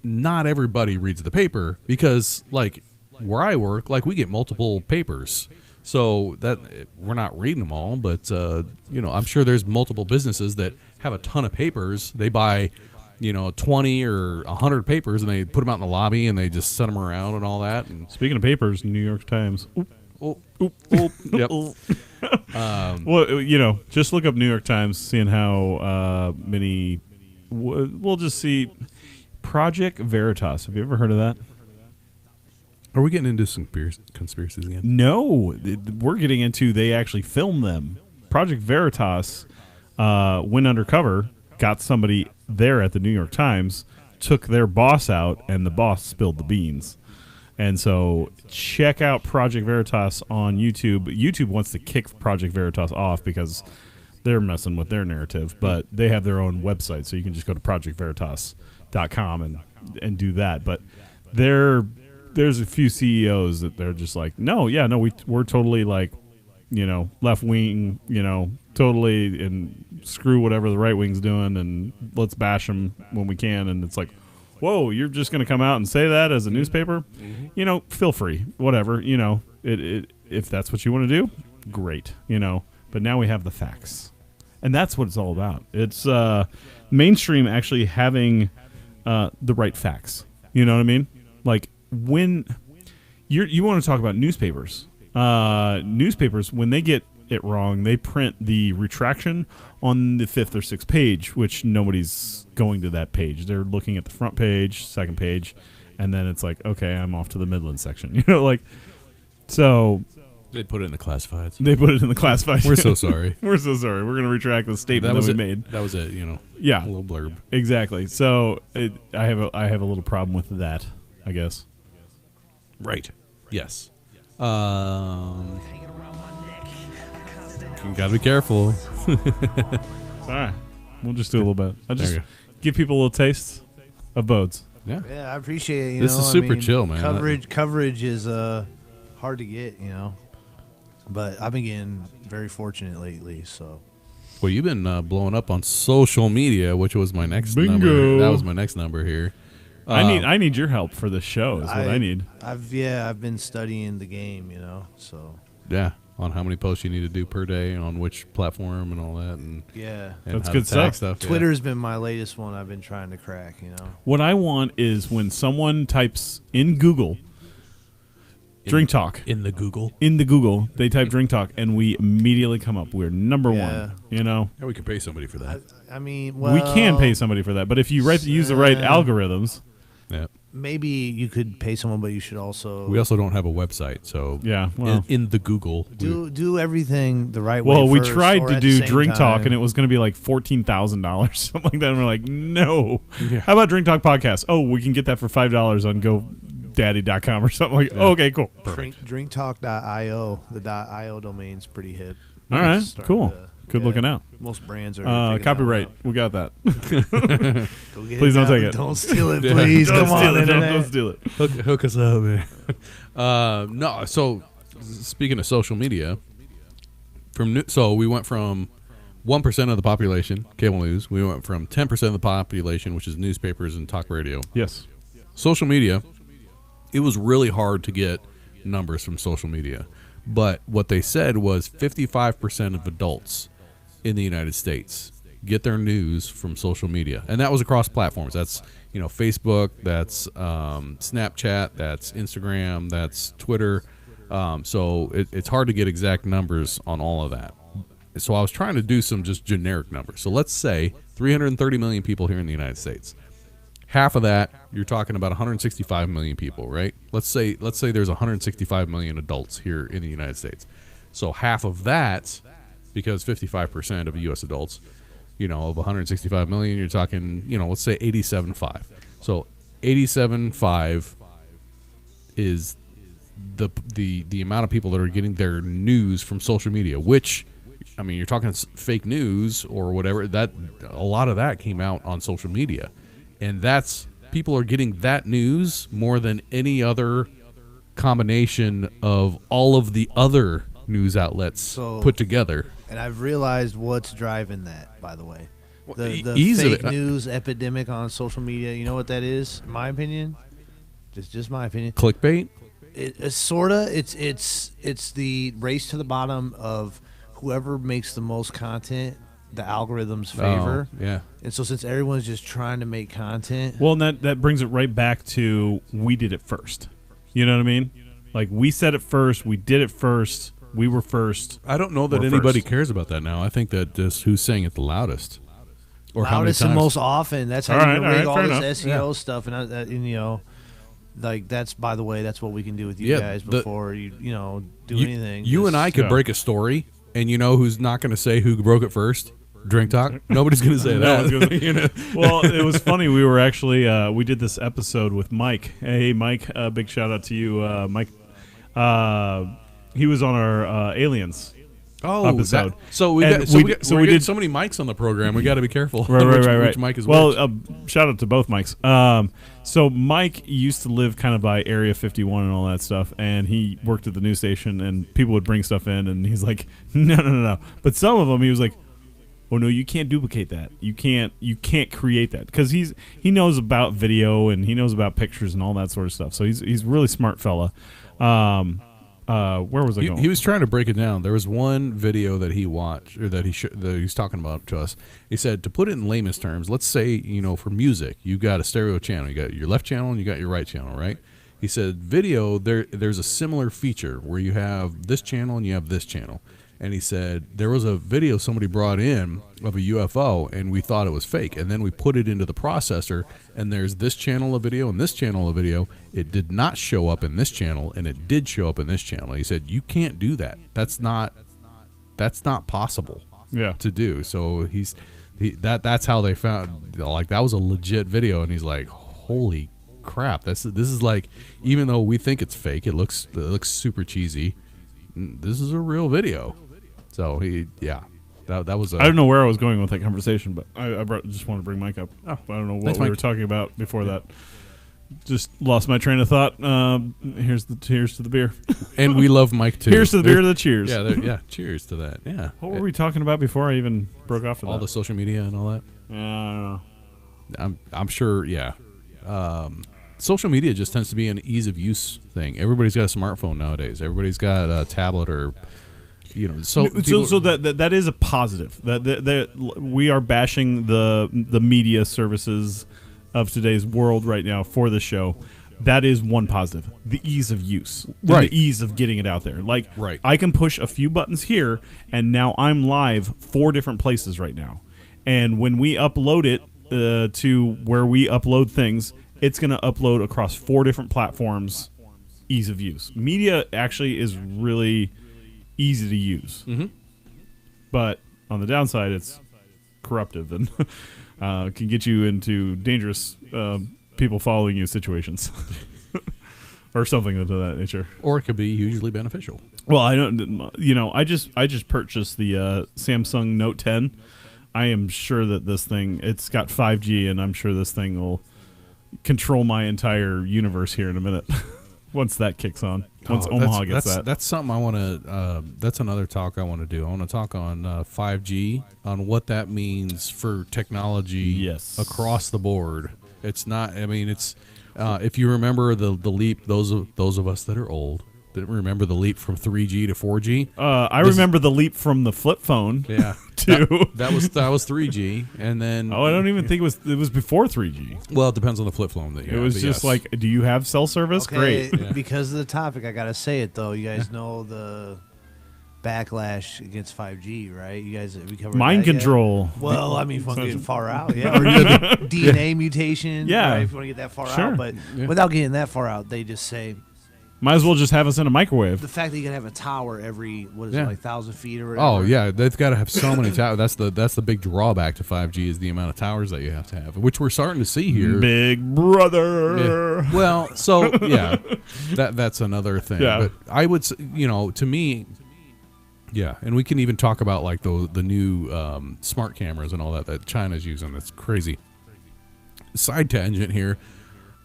not everybody reads the paper because, like, where I work, like, we get multiple papers. So that we're not reading them all, but, I'm sure there's multiple businesses that have a ton of papers. They buy, 20 or 100 papers, and they put them out in the lobby, and they just set them around and all that. And speaking of papers, New York Times. Yep. Well, just look up New York Times, seeing how many. We'll just see. Project Veritas. Have you ever heard of that? Are we getting into some conspiracies again? No, we're getting into they actually filmed them. Project Veritas went undercover, got somebody there at the New York Times, took their boss out, and the boss spilled the beans. And so check out Project Veritas on YouTube. YouTube wants to kick Project Veritas off because they're messing with their narrative, but they have their own website, so you can just go to projectveritas.com and do that. But there's a few CEOs that they're just like, we're totally like, left wing, totally, and screw whatever the right wing's doing, and let's bash them when we can. And it's like, whoa, you're just going to come out and say that as a newspaper? Mm-hmm. Feel free, whatever. If that's what you want to do, great. But now we have the facts. And that's what it's all about. It's mainstream actually having the right facts. You know what I mean? Like when you want to talk about newspapers. Newspapers, when they get it wrong, they print the retraction on the 5th or 6th page, which nobody's going to that page. They're looking at the front page, second page, and then it's like, okay, I'm off to the Midland section. So... They put it in the classifieds. We're so sorry. We're so sorry. We're going to retract the statement that we made. That was it, Yeah. A little blurb. Exactly. So I have a little problem with that, I guess. Right. Yes. You got to be careful. All right. We'll just do a little bit. I'll just give people a little taste of Bodes. Yeah. Yeah, I appreciate it. This is super chill, man. Coverage is hard to get, But I've been getting very fortunate lately, so. Well, you've been blowing up on social media, which was my next Bingo. number. That was my next number here. I need your help for this show. Is what I need. I've been studying the game, So. Yeah, on how many posts you need to do per day, and on which platform, and all that, and that's good stuff. Twitter's been my latest one. I've been trying to crack. What I want is when someone types in Google. Drink Talk. In the Google, they type Drink Talk, and we immediately come up. We're number one, Yeah, we can pay somebody for that. We can pay somebody for that, but if you use the right algorithms, maybe you could pay someone, but you should also. We also don't have a website, so in the Google, do everything the right way. Well, we first, tried to do Drink time. Talk, and it was going to be like $14,000, something like that. And we're like, no. Yeah. How about Drink Talk Podcast? Oh, we can get that for $5 on GoDaddy.com or something like. Oh, okay, cool. Drinktalk.io. The .io domain's pretty hip. All right, cool. Good looking out. Most brands are copyright. We got that. Please don't take it. Don't steal it, please. Come on, don't steal it. Hook us up, man. No, so speaking of social media, we went from 1% of the population, cable news. We went from 10% of the population, which is newspapers and talk radio. Yes. Social media, it was really hard to get numbers from social media. But what they said was 55% of adults in the United States get their news from social media. And that was across platforms. That's, Facebook, that's Snapchat, that's Instagram, that's Twitter. So it's hard to get exact numbers on all of that. So I was trying to do some just generic numbers. So let's say 330 million people here in the United States. half of that, you're talking about 165 million people, right? Let's say there's 165 million adults here in the United States. So half of that, because 55% of U.S. adults, of 165 million, you're talking, let's say 87.5. So 87.5 is the amount of people that are getting their news from social media, which, I mean, you're talking fake news or whatever, that a lot of that came out on social media. And people are getting that news more than any other combination of all of the other news outlets put together. And I've realized what's driving that, by the way. The Easily. fake news epidemic on social media, you know what that is, in my opinion? Just my opinion. Clickbait? It's sort of. It's the race to the bottom of whoever makes the most content, the algorithm's favor. Oh, yeah. And so since everyone's just trying to make content. Well, and that brings it right back to we did it first. You know what I mean? Like, we said it first. We did it first. We were first. I don't know that anybody cares about that now. I think that just who's saying it the loudest. Or loudest how many and times. most often. That's how you rig all this SEO stuff. And, like, that's, by the way, that's what we can do with you guys before you do anything. You and I could break a story, and you know who's not going to say who broke it first? Drink Talk. Nobody's going to say that. Well, it was funny. We were actually we did this episode with Mike. Hey, Mike, big shout out to you, Mike. He was on our aliens. Episode. We get so many mics on the program. We got to be careful. Right. Which mic is well, shout out to both mics. So Mike used to live kind of by Area 51 and all that stuff, and he worked at the news station, and people would bring stuff in, and he's like, no. But some of them, he was like, oh no, you can't duplicate that. You can't create that, because he knows about video and he knows about pictures and all that sort of stuff. So he's a really smart fella. Where was I going? He was trying to break it down. There was one video that he watched, or that he's talking about to us. He said, to put it in layman's terms, let's say, for music, you got a stereo channel. You got your left channel and you got your right channel, right? He said, video, there's a similar feature where you have this channel and you have this channel. And he said, there was a video somebody brought in of a UFO, and we thought it was fake. And then we put it into the processor, and there's this channel of video and this channel of video. It did not show up in this channel, and it did show up in this channel. He said, you can't do that. That's not possible to do. So that's how they found, like, that was a legit video. And he's like, holy crap. This is like, even though we think it's fake, it looks super cheesy. This is a real video. So that was. I don't know where I was going with that conversation, but I just want to bring Mike up. I don't know what we were talking about before that. Just lost my train of thought. Here's to the beer, and we love Mike too. Here's to the beer. The cheers. Yeah, cheers to that. Yeah. What were we talking about before I even broke off of all the social media and all that? Yeah, I don't know. I'm sure. Yeah. Social media just tends to be an ease of use thing. Everybody's got a smartphone nowadays. Everybody's got a tablet, or So that is a positive. That we are bashing the media services of today's world right now for the show. That is one positive: the ease of use, right? The ease of getting it out there. Like, right. I can push a few buttons here, and now I'm live 4 different places right now. And when we upload it to where we upload things, it's going to upload across 4 different platforms. Ease of use. Media actually is really easy to use. Mm-hmm. But on the downside, it's corruptive and can get you into dangerous people following you situations. Or something of that nature. Or it could be hugely beneficial. Well, I don't. I just purchased the Samsung Note 10. I am sure that this thing, it's got 5G, and I'm sure this thing will control my entire universe here in a minute. Once that kicks on, once Omaha gets that. That's something I want to. That's another talk I want to do. I want to talk on 5G, on what that means for technology across the board. It's not. I mean, it's. If you remember the leap, those of us that are old didn't remember the leap from 3G to 4G. I remember the leap from the flip phone. Yeah, to that was 3G, and then I don't even think it was before 3G. Well, it depends on the flip phone that you have. It was just like, do you have cell service? Okay, Great. Because of the topic, I gotta say it though. You guys know the backlash against 5G, right? You guys, have we covered Mind that yet? control. Well, I mean, if you want to get far out, yeah. Or the DNA mutation, Yeah. right, if you want to get that far Sure. out. But without getting that far out, they just say Might as well just have us in a microwave. the fact that you can have a tower every, what is Yeah. it, like 1,000 feet or whatever. Oh yeah, they've got to have so many towers. That's the big drawback to 5G is the amount of towers that you have to have, which we're starting to see here. Big brother. Yeah. Well, so yeah, that's another thing. Yeah. But I would, to me, yeah, and we can even talk about like the new smart cameras and all that China's using. That's crazy. Side tangent here.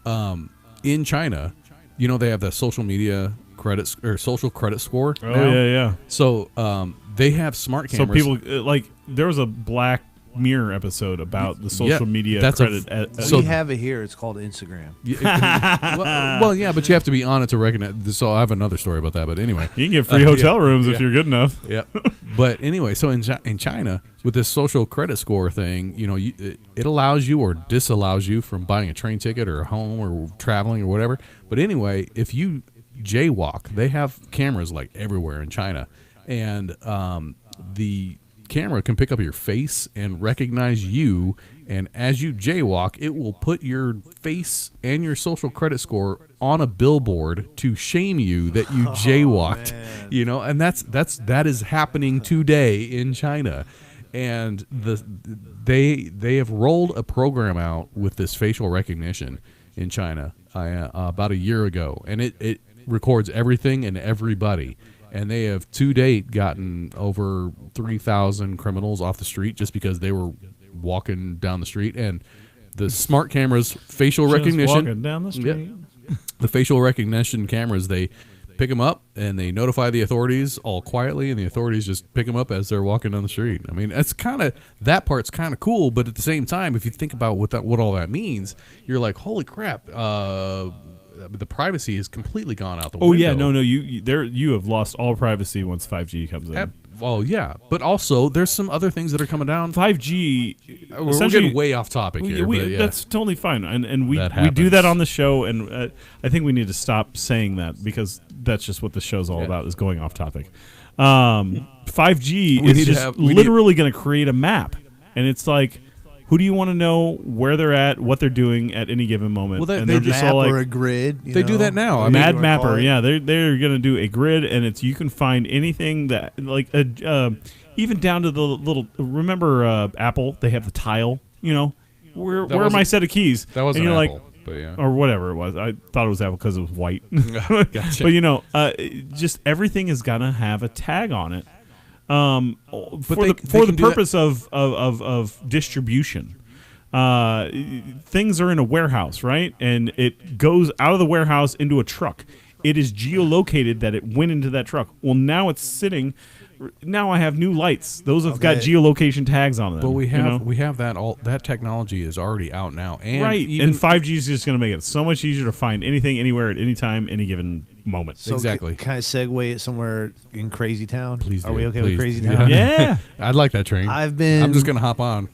In China, they have the social media credit or social credit score. Oh now. yeah. So they have smart So cameras. people there was a Black Mirror episode about the social media that's credit. We So- have it here. It's called Instagram. well, yeah, but you have to be on it to recognize. So I have another story about that. But anyway, you can get free hotel rooms if you're good enough. yeah. But anyway, so in China with this social credit score thing, it allows you or disallows you from buying a train ticket or a home or traveling or whatever. But anyway, if you jaywalk, they have cameras like everywhere in China, and the camera can pick up your face and recognize you, and as you jaywalk, it will put your face and your social credit score on a billboard to shame you that you jaywalked. And that is happening today in China. And they have rolled a program out with this facial recognition in China about a year ago, and it records everything and everybody. And they have to date gotten over 3,000 criminals off the street just because they were walking down the street. And the smart cameras, facial recognition, walking down the street. the facial recognition cameras, they pick them up and they notify the authorities all quietly, and the authorities just pick them up as they're walking down the street. I mean, that part's kind of cool, but at the same time, if you think about what all that means, you're like, holy crap. The privacy is completely gone out the window. Oh yeah, no, you have lost all privacy once 5G comes in. Well, yeah, but also there's some other things that are coming down. 5G, We're getting way off topic here. But yeah. That's totally fine, and we That do that happens. on the show, and I think we need to stop saying that because that's just what the show's all about, is going off topic. 5G is just literally going to create a map, and it's like, who do you want to know where they're at, what they're doing at any given moment? Well, and they're just map all like, or a grid. They do that now. I mean, Mad you wanna call Mapper, it. yeah, they're gonna do a grid, and you can find anything that even down to the little. Remember Apple? They have the tile. Where are my set of keys? that wasn't and you're Apple, like, but yeah. or whatever it was. I thought it was Apple because it was white. Gotcha. But just everything is gonna have a tag on it, for they the can do purpose of distribution. Things are in a warehouse, right? And it goes out of the warehouse into a truck. It is geolocated that it went into that truck. Well, now it's sitting. Now I have new lights. Those have got geolocation tags on them. But we have that technology is already out now, and right. even, And 5G is just going to make it so much easier to find anything, anywhere, at any time, any given moment. So Exactly. Can I segue it somewhere in Crazy Town? Please Are do, we okay please. with Crazy Yeah. Town? Yeah. I'd like that train. I'm just gonna hop on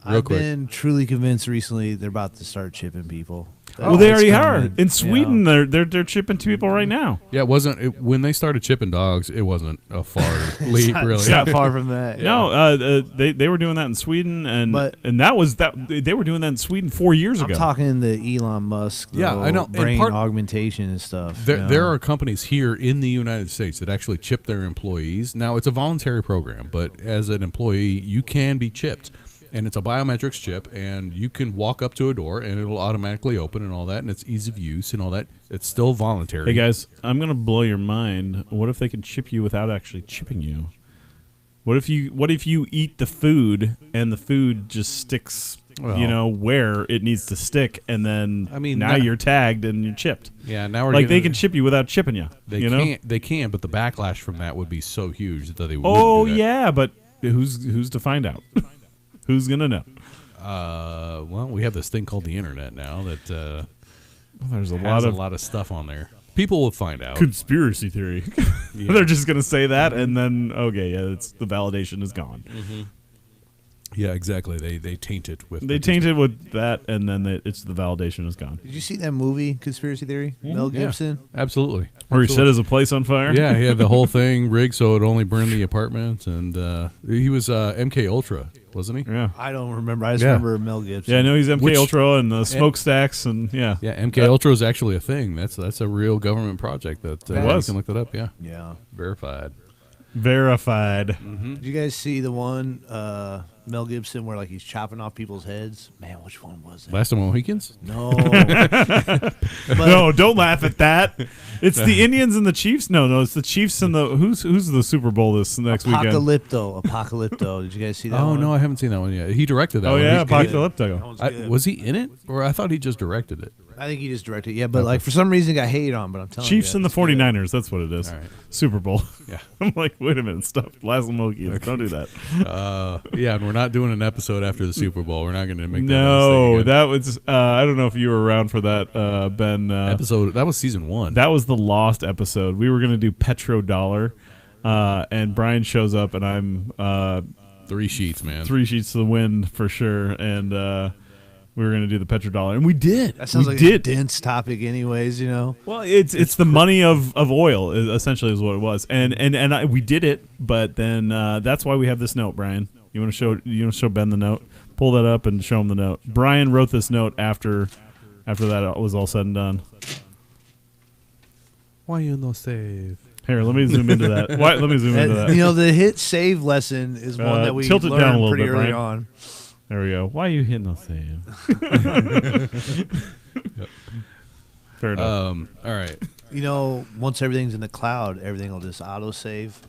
real I've quick. been truly convinced recently they're about to start chipping people. Well, they It's already are. coming, In you Sweden, know. they're chipping to people right now. Yeah, when they started chipping dogs, it wasn't a far leap, really. It's not far from that. No, they were doing that in Sweden, and that was they were doing that in Sweden 4 years I'm ago. talking the Elon Musk, Yeah, I know. And brain augmentation and stuff. There are companies here in the United States that actually chip their employees. Now, it's a voluntary program, but as an employee, you can be chipped. And it's a biometrics chip, and you can walk up to a door, and it'll automatically open and all that, and it's ease of use and all that. It's still voluntary. Hey, guys, I'm going to blow your mind. What if they can chip you without actually chipping you? What if you eat the food, and the food just sticks, where it needs to stick, and then now you're tagged and you're chipped. Yeah, now we're like they can chip you without chipping you. They can, but the backlash from that would be so huge that they wouldn't do that. Yeah, but who's to find out? Who's gonna know? Well, we have this thing called the internet now that there's a lot of stuff on there. People will find out. Conspiracy theory. They're just gonna say that, and then the validation is gone. Mm-hmm. Yeah, exactly. They taint it with. They taint it with that, and then it's the validation is gone. Did you see that movie, Conspiracy Theory? Mel Gibson? Yeah, absolutely. Where he set his place on fire? Yeah, he had the whole thing rigged so it only burned the apartment, and he was MK Ultra, wasn't he? Yeah. I don't remember. I just remember Mel Gibson. Yeah, I know he's MK Ultra and the smokestacks, and yeah. Yeah, MK Ultra is actually a thing. That's a real government project that It was. you can look that up. Yeah. Yeah. Verified. Did you guys see the one Mel Gibson where like he's chopping off people's heads? Man, which one was it? Last of Mohicans? No. No, don't laugh at that. It's the Indians and the Chiefs. No, it's the Chiefs and the who's the Super Bowl this next weekend. Apocalypto. Did you guys see that? Oh one? no, I haven't seen that one yet. He directed that Oh one. yeah, He's- Apocalypto. was he in it, or I thought he just directed it? I think he just directed. Yeah, but like for some reason got hated on. But I'm telling Chiefs you, and the it's good. 49ers. That's what it is. All right. Super Bowl. Yeah. I'm like, wait a minute, stop. Last Mohicans. Don't do that. Yeah, and we're not doing an episode after the Super Bowl. We're not going to make that No, mistake again. that was. I don't know if you were around for that, Ben. Episode. That was season 1. That was the lost episode. We were going to do petrodollar, and Brian shows up, and I'm 3 sheets, man. 3 sheets to the wind for sure, and we were going to do the petrodollar, and we did. That sounds we like did. a dense topic, anyways. You know. Well, it's the money of oil, essentially, is what it was, and we did it, but then that's why we have this note, Brian. You want to show Ben the note? Pull that up and show him the note. Brian wrote this note after that was all said and done. Why you no save? Here, let me zoom into that. Let me zoom into that. You know, the hit save lesson is one that we tilt it down a learned little pretty bit, early Brian. on. There we go. Why are you hitting the save? Fair enough. All right. You know, once everything's in the cloud, everything will just auto save.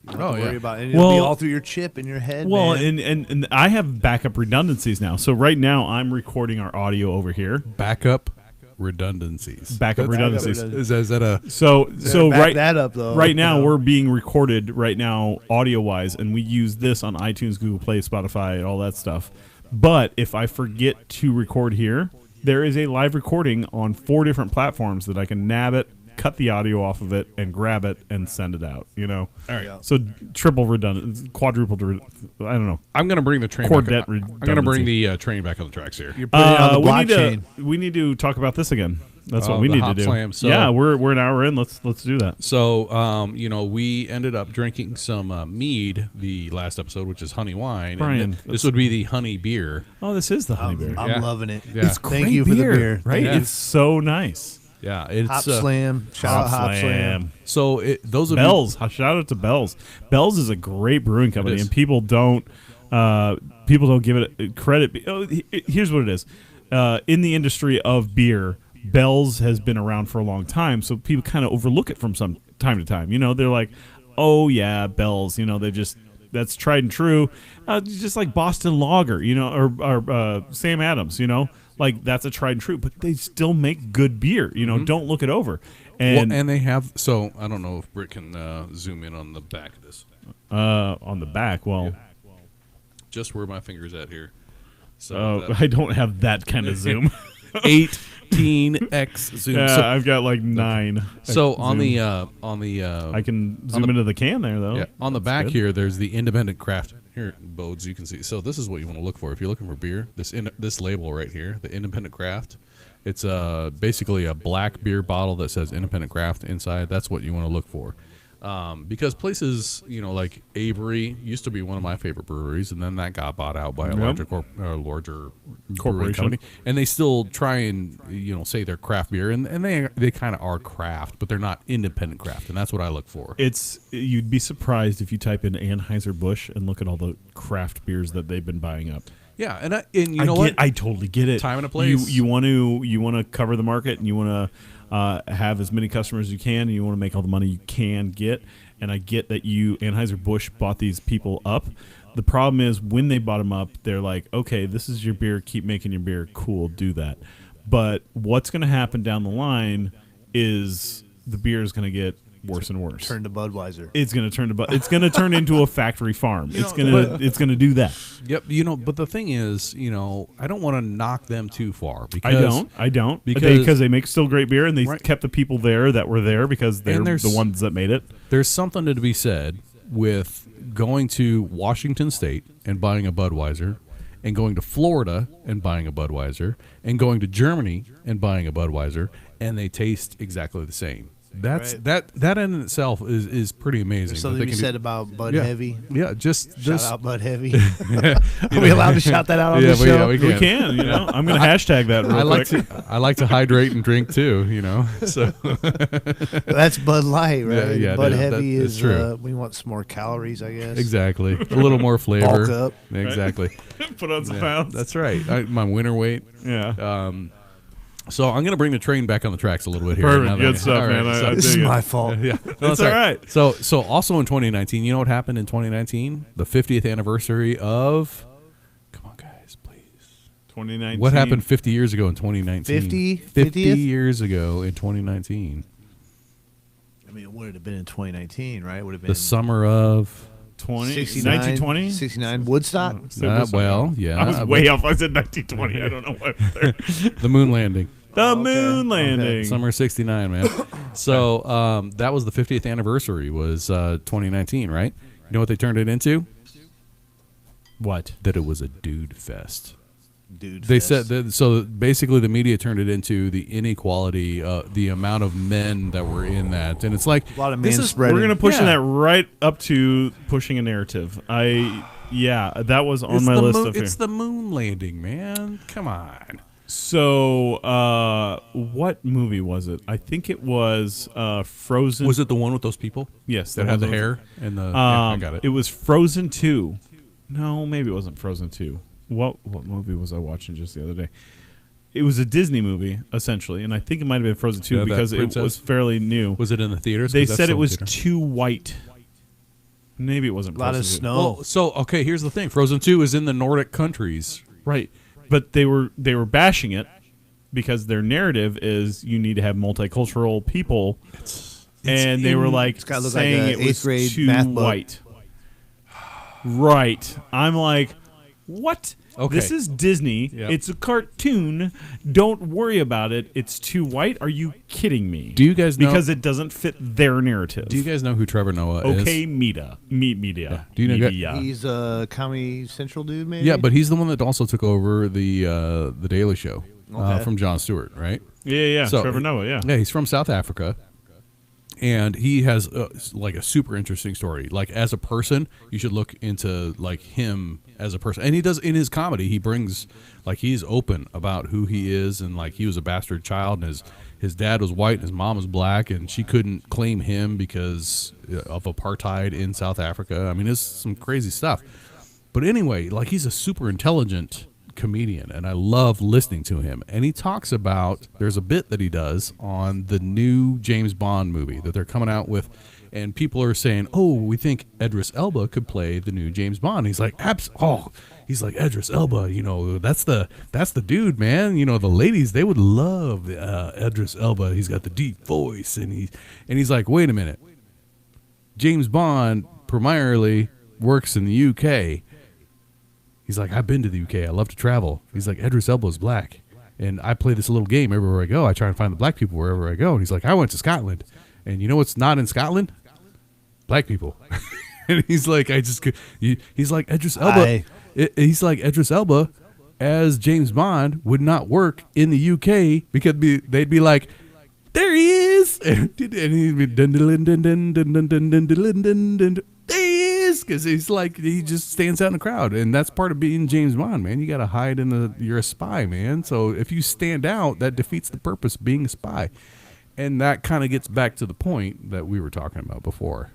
You don't have to worry about it. It'll be all through your chip in your head. Well, man. and I have backup redundancies now. So right now I'm recording our audio over here. Backup redundancies. Backup redundancies. Is that a? So back right that up though. right now you know? we're being recorded right now audio wise, and we use this on iTunes, Google Play, Spotify, all that stuff. But if I forget to record here, there is a live recording on 4 different platforms that I can nab it, cut the audio off of it, and grab it and send it out. You know. All right. Yeah. So triple redundant, quadruple. I don't know. I'm going to bring the train. Cordet I'm going to bring the train back on the tracks here. You're putting it on the blockchain. We need to talk about this again. That's what we the need to do. Hopslam. So- yeah, we're an hour in. Let's do that. So, we ended up drinking some mead the last episode, which is honey wine. Brian, and this would be the honey beer. Oh, this is the honey beer. I'm Yeah. loving it. Yeah. It's Thank you for the beer. right? Yeah. It's so nice. Yeah, it's Hopslam. Shout out Hopslam. So those of Bells. Shout out to Bells. Bells is a great brewing company, is. and people don't give it credit. Here's what it is. In the industry of beer, Bell's has been around for a long time, so people kind of overlook it from some time to time. You know, they're like, "Oh yeah, Bell's." You know, that's tried and true. Just like Boston Lager, you know, or Sam Adams. You know, like that's a tried and true. But they still make good beer. You know, don't look it over. And and they have. So I don't know if Britt can zoom in on the back of this. on the back, well, Just where my finger's at here. So I don't have that kind of zoom. 18x zoom. Yeah, So, I've got like 9. so on zoom. the I can zoom into the can there though. yeah, on the That's back good. here, there's the independent craft. Here, Bodes, you can see. So this is what you want to look for if you're looking for beer. This label right here, the independent craft. It's basically a black beer bottle that says independent craft inside. That's what you want to look for. Because places, like Avery used to be one of my favorite breweries, and then that got bought out by a larger brewing Corporation. company, and they still try and say they're craft beer, and they kind of are craft, but they're not independent craft, and that's what I look for. You'd be surprised if you type in Anheuser-Busch and look at all the craft beers that they've been buying up. Yeah, and you know what? I totally get it. Time and a place. You want to cover the market, and you want to have as many customers as you can, and you want to make all the money you can get. And I get that Anheuser-Busch bought these people up. The problem is when they bought them up, they're like, okay, this is your beer. Keep making your beer. Cool, do that. But what's going to happen down the line is the beer is going to get worse and worse. Turn to Budweiser. It's going to turn into a factory farm. It's going to do that. Yep, but the thing is, I don't want to knock them too far because I don't because they make still great beer, and they Right. kept the people there that were there because they're And the ones that made it. there's something to be said with going to Washington State and buying a Budweiser, and going to Florida and buying a Budweiser, and going to Germany and buying a Budweiser, and they taste exactly the same. That's Right. that in itself is pretty amazing. There's that something they you can said do. about Bud Yeah. Heavy. Yeah, just Shout this. out Bud Heavy. Are we allowed to shout that out on the show? Yeah, we We can, you know. I'm going to hashtag that real quick. I like to hydrate and drink too, you know. So That's Bud Light, right? Yeah, Bud that- Heavy that's is, true. we want some more calories, I guess. exactly, a little more flavor. Bulk up. Exactly. Put on some Yeah, pounds. that's right. My winter weight. Yeah. So I'm going to bring the train back on the tracks a little bit here. Perfect. now that- Good stuff, all man. so- I This is dig it. my fault. yeah, It's all right. So also in 2019, you know what happened in 2019? The 50th anniversary of. Come on, guys, please. 2019. What happened 50 years ago in 2019? 50? 50 50th? years ago in 2019. I mean, it would have been in 2019, right? Would have been The summer of. 1920? 69 Woodstock. Well, yeah. I was way off. I said 1920. I don't know why. The moon landing. The moon landing. Summer of 69, man. So that was the 50th anniversary, was 2019, right? You know what they turned it into? What? That it was a dude fest. Dude, They fest. said that, so basically the media turned it into the inequality, the amount of men that were in that. And it's like, a lot of this man is- spreading. We're going to push Yeah. that right up to pushing a narrative. That was on it's my the list moon, of here. it's the moon landing, man. Come on. So, what movie was it? I think it was Frozen. Was it the one with those people Yes, that had the one. hair and the? Yeah, I got it. It was Frozen 2. No, maybe it wasn't Frozen 2. What movie was I watching just the other day? It was a Disney movie, essentially, and I think it might have been Frozen 2 Yeah, that because it princess? was fairly new. Was it in the theaters? They 'Cause that's said it still in was theater. too white. Maybe it wasn't a lot of Frozen 2. snow. Well, so okay, here's the thing: Frozen 2 is in the Nordic countries. Right. But they were bashing it because their narrative is you need to have multicultural people, and they were like It's gotta look like saying a it was eighth grade too math book. white. Right. I'm like, what? Okay. This is Disney. Yep. It's a cartoon. Don't worry about it. It's too white. Are you kidding me? Do you guys know? Because it doesn't fit their narrative. Do you guys know who Trevor Noah is? Okay, media. Media. Do you know- Media. He's a Comedy Central dude, maybe? Yeah, but he's the one that also took over the Daily Show Okay. from Jon Stewart, right? Yeah. So- Trevor Noah, yeah. Yeah, he's from South Africa, and he has like a super interesting story. Like as a person, you should look into like him as a person. And he does in his comedy. He brings like he's open about who he is, and like he was a bastard child, and his dad was white, and his mom was black, and she couldn't claim him because of apartheid in South Africa. I mean, it's some crazy stuff. But anyway, like he's a super intelligent comedian, and I love listening to him. And he talks about, there's a bit that he does on the new James Bond movie that they're coming out with, and people are saying, oh, we think Idris Elba could play the new James Bond. He's like, he's like, Idris Elba, you know, that's the dude, man. You know, the ladies, they would love Idris Elba. He's got the deep voice, and he's like, wait a minute, James Bond primarily works in the UK. He's like, I've been to the UK. I love to travel. He's like, Idris Elba is black, and I play this little game everywhere I go. I try and find the black people wherever I go. And he's like, I went to Scotland, and you know what's not in Scotland? Black people. And he's like, he's like, Idris Elba. He's like, Idris Elba as James Bond would not work in the UK because they'd be like, there he is, and he'd be dun dun dun dun dun dun dun dun dun dun dun. There he is, because he's like, he just stands out in the crowd, and that's part of being James Bond, man. You got to hide you're a spy, man. So if you stand out, that defeats the purpose of being a spy, and that kind of gets back to the point that we were talking about before,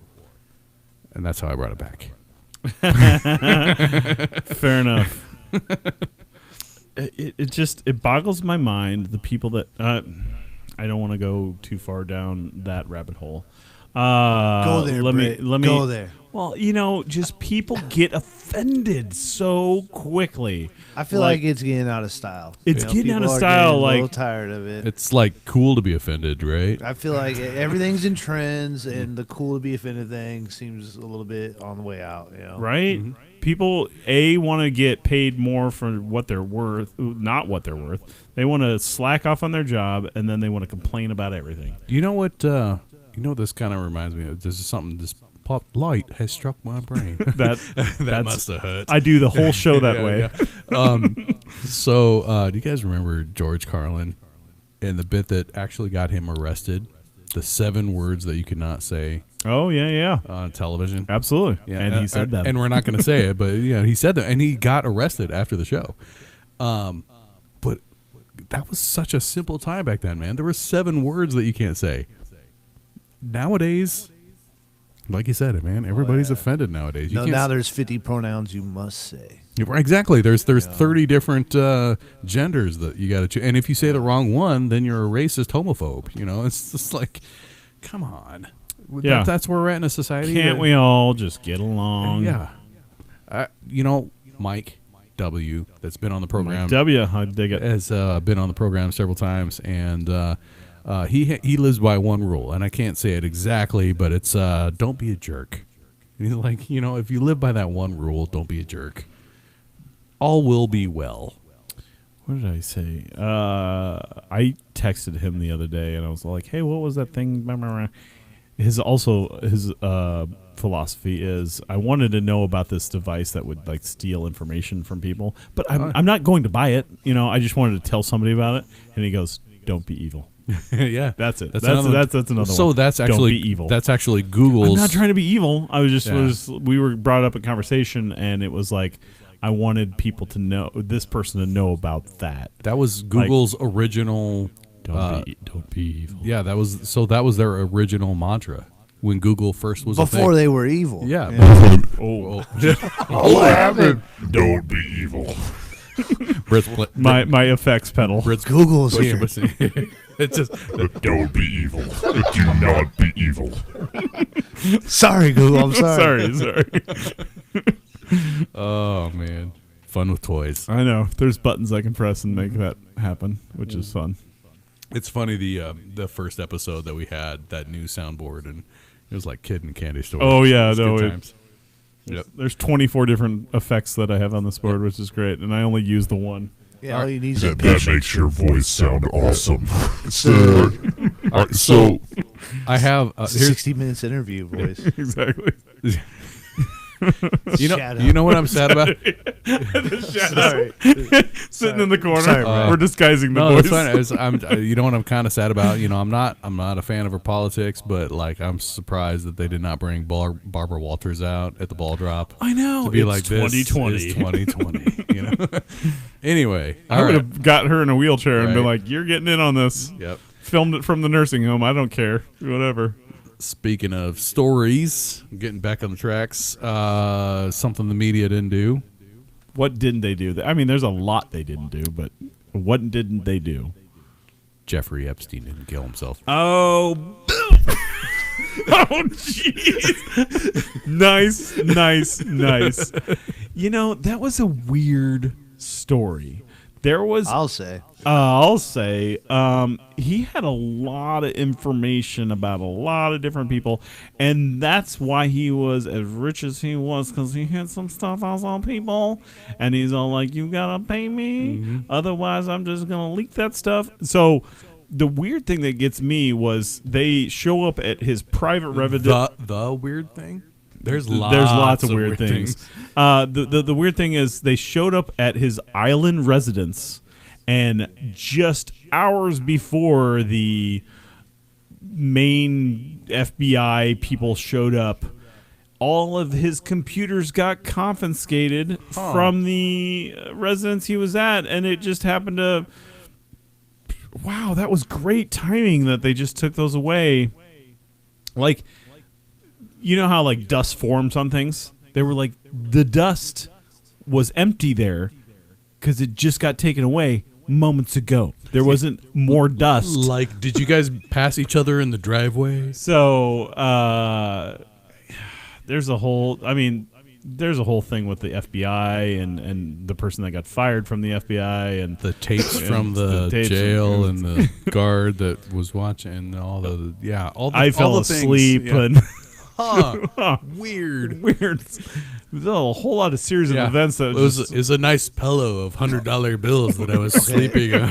and that's how I brought it back. Fair enough. It boggles my mind, the people that I don't want to go too far down that rabbit hole. Go there, let Britt. me Go there. Well, you know, just people get offended so quickly. I feel like it's getting out of style. It's getting people out of are style, getting a little like- tired of it. It's like cool to be offended, right? I feel like everything's in trends, and the cool to be offended thing seems a little bit on the way out. You know, Right? People want to get paid more for what they're worth, not what they're worth. They want to slack off on their job, and then they want to complain about everything. You know what? You know what this kind of reminds me of? This is something just pop light has struck my brain. that must have hurt. I do the whole show that way. Yeah. So, do you guys remember George Carlin and the bit that actually got him arrested? The 7 words that you could not say. Oh, yeah. On television. Absolutely. Yeah, and he said that. And we're not going to say it, but he said that. And he got arrested after the show. But that was such a simple time back then, man. There were 7 words that you can't say. Nowadays, like you said, man, everybody's offended nowadays. No, now there's 50 pronouns you must say. Exactly. There's 30 different genders that you got to choose. And if you say the wrong one, then you're a racist homophobe. It's just like, come on. Yeah. That's where we're at in a society. Can't we all just get along? Yeah. Mike W. that's been on the program. Mike W. I dig it. Has been on the program several times, and he lives by one rule, and I can't say it exactly, but it's don't be a jerk. And he's like, if you live by that one rule, don't be a jerk. All will be well. What did I say? I texted him the other day, and I was like, hey, what was that thing? His philosophy is, I wanted to know about this device that would like steal information from people, but I'm not going to buy it. I just wanted to tell somebody about it. And he goes, don't be evil. Yeah, that's it. That's another one. So that's actually don't be evil. That's actually Google's. I'm not trying to be evil. I was just we were brought up in conversation, and it was like, I wanted people to know, this person to know about that. That was Google's original. Don't be evil. Yeah, that was their original mantra when Google first was before they were evil. Yeah. All happened. Don't be evil. My effects pedal. Google's here. It's just don't be evil. Do not be evil. Sorry, Google. I'm sorry. Sorry. Oh man, fun with toys. I know. There's buttons I can press and make that happen, which is fun. It's funny, the first episode that we had, that new soundboard, and it was like kid in a candy store. Oh yeah, Yep. There's 24 different effects that I have on this board, which is great, and I only use the one. Yeah, all you need is that makes your voice sound awesome. So I have 60 minutes interview voice. Exactly. You know what I'm sad about? Sorry. Sitting in the corner. Sorry, we're disguising the voice. That's fine. You know what I'm kind of sad about? I'm not a fan of her politics, but like I'm surprised that they did not bring Barbara Walters out at the ball drop. I know. To be it's like, 2020. This is 2020. Anyway, I would have got her in a wheelchair and been Right. like, "You're getting in on this." Yep. Filmed it from the nursing home. I don't care. Whatever. Speaking of stories, getting back on the tracks, something the media didn't do. What didn't they do? I mean, there's a lot they didn't do, but what didn't they do? Jeffrey Epstein didn't kill himself. Oh, oh, jeez. Nice. That was a weird story. There was. I'll say he had a lot of information about a lot of different people, and that's why he was as rich as he was, because he had some stuff else on people, and he's all like, "You gotta pay me, otherwise I'm just gonna leak that stuff." So the weird thing that gets me was they show up at his private residence. The weird thing. There's lots of weird things. The weird thing is they showed up at his island residence, and just hours before the main FBI people showed up, all of his computers got confiscated from the residence he was at, and it just happened to... Wow, that was great timing that they just took those away. Like... You know how like dust forms on things? They were like, the dust was empty there because it just got taken away moments ago. There wasn't more dust. Like, did you guys pass each other in the driveway? So there's a whole thing with the FBI and the person that got fired from the FBI and the tapes from the jail and the guard that was watching and all the I fell asleep and. Weird. There's a whole lot of series of events that it was a nice pillow of $100 bills that I was sleeping on.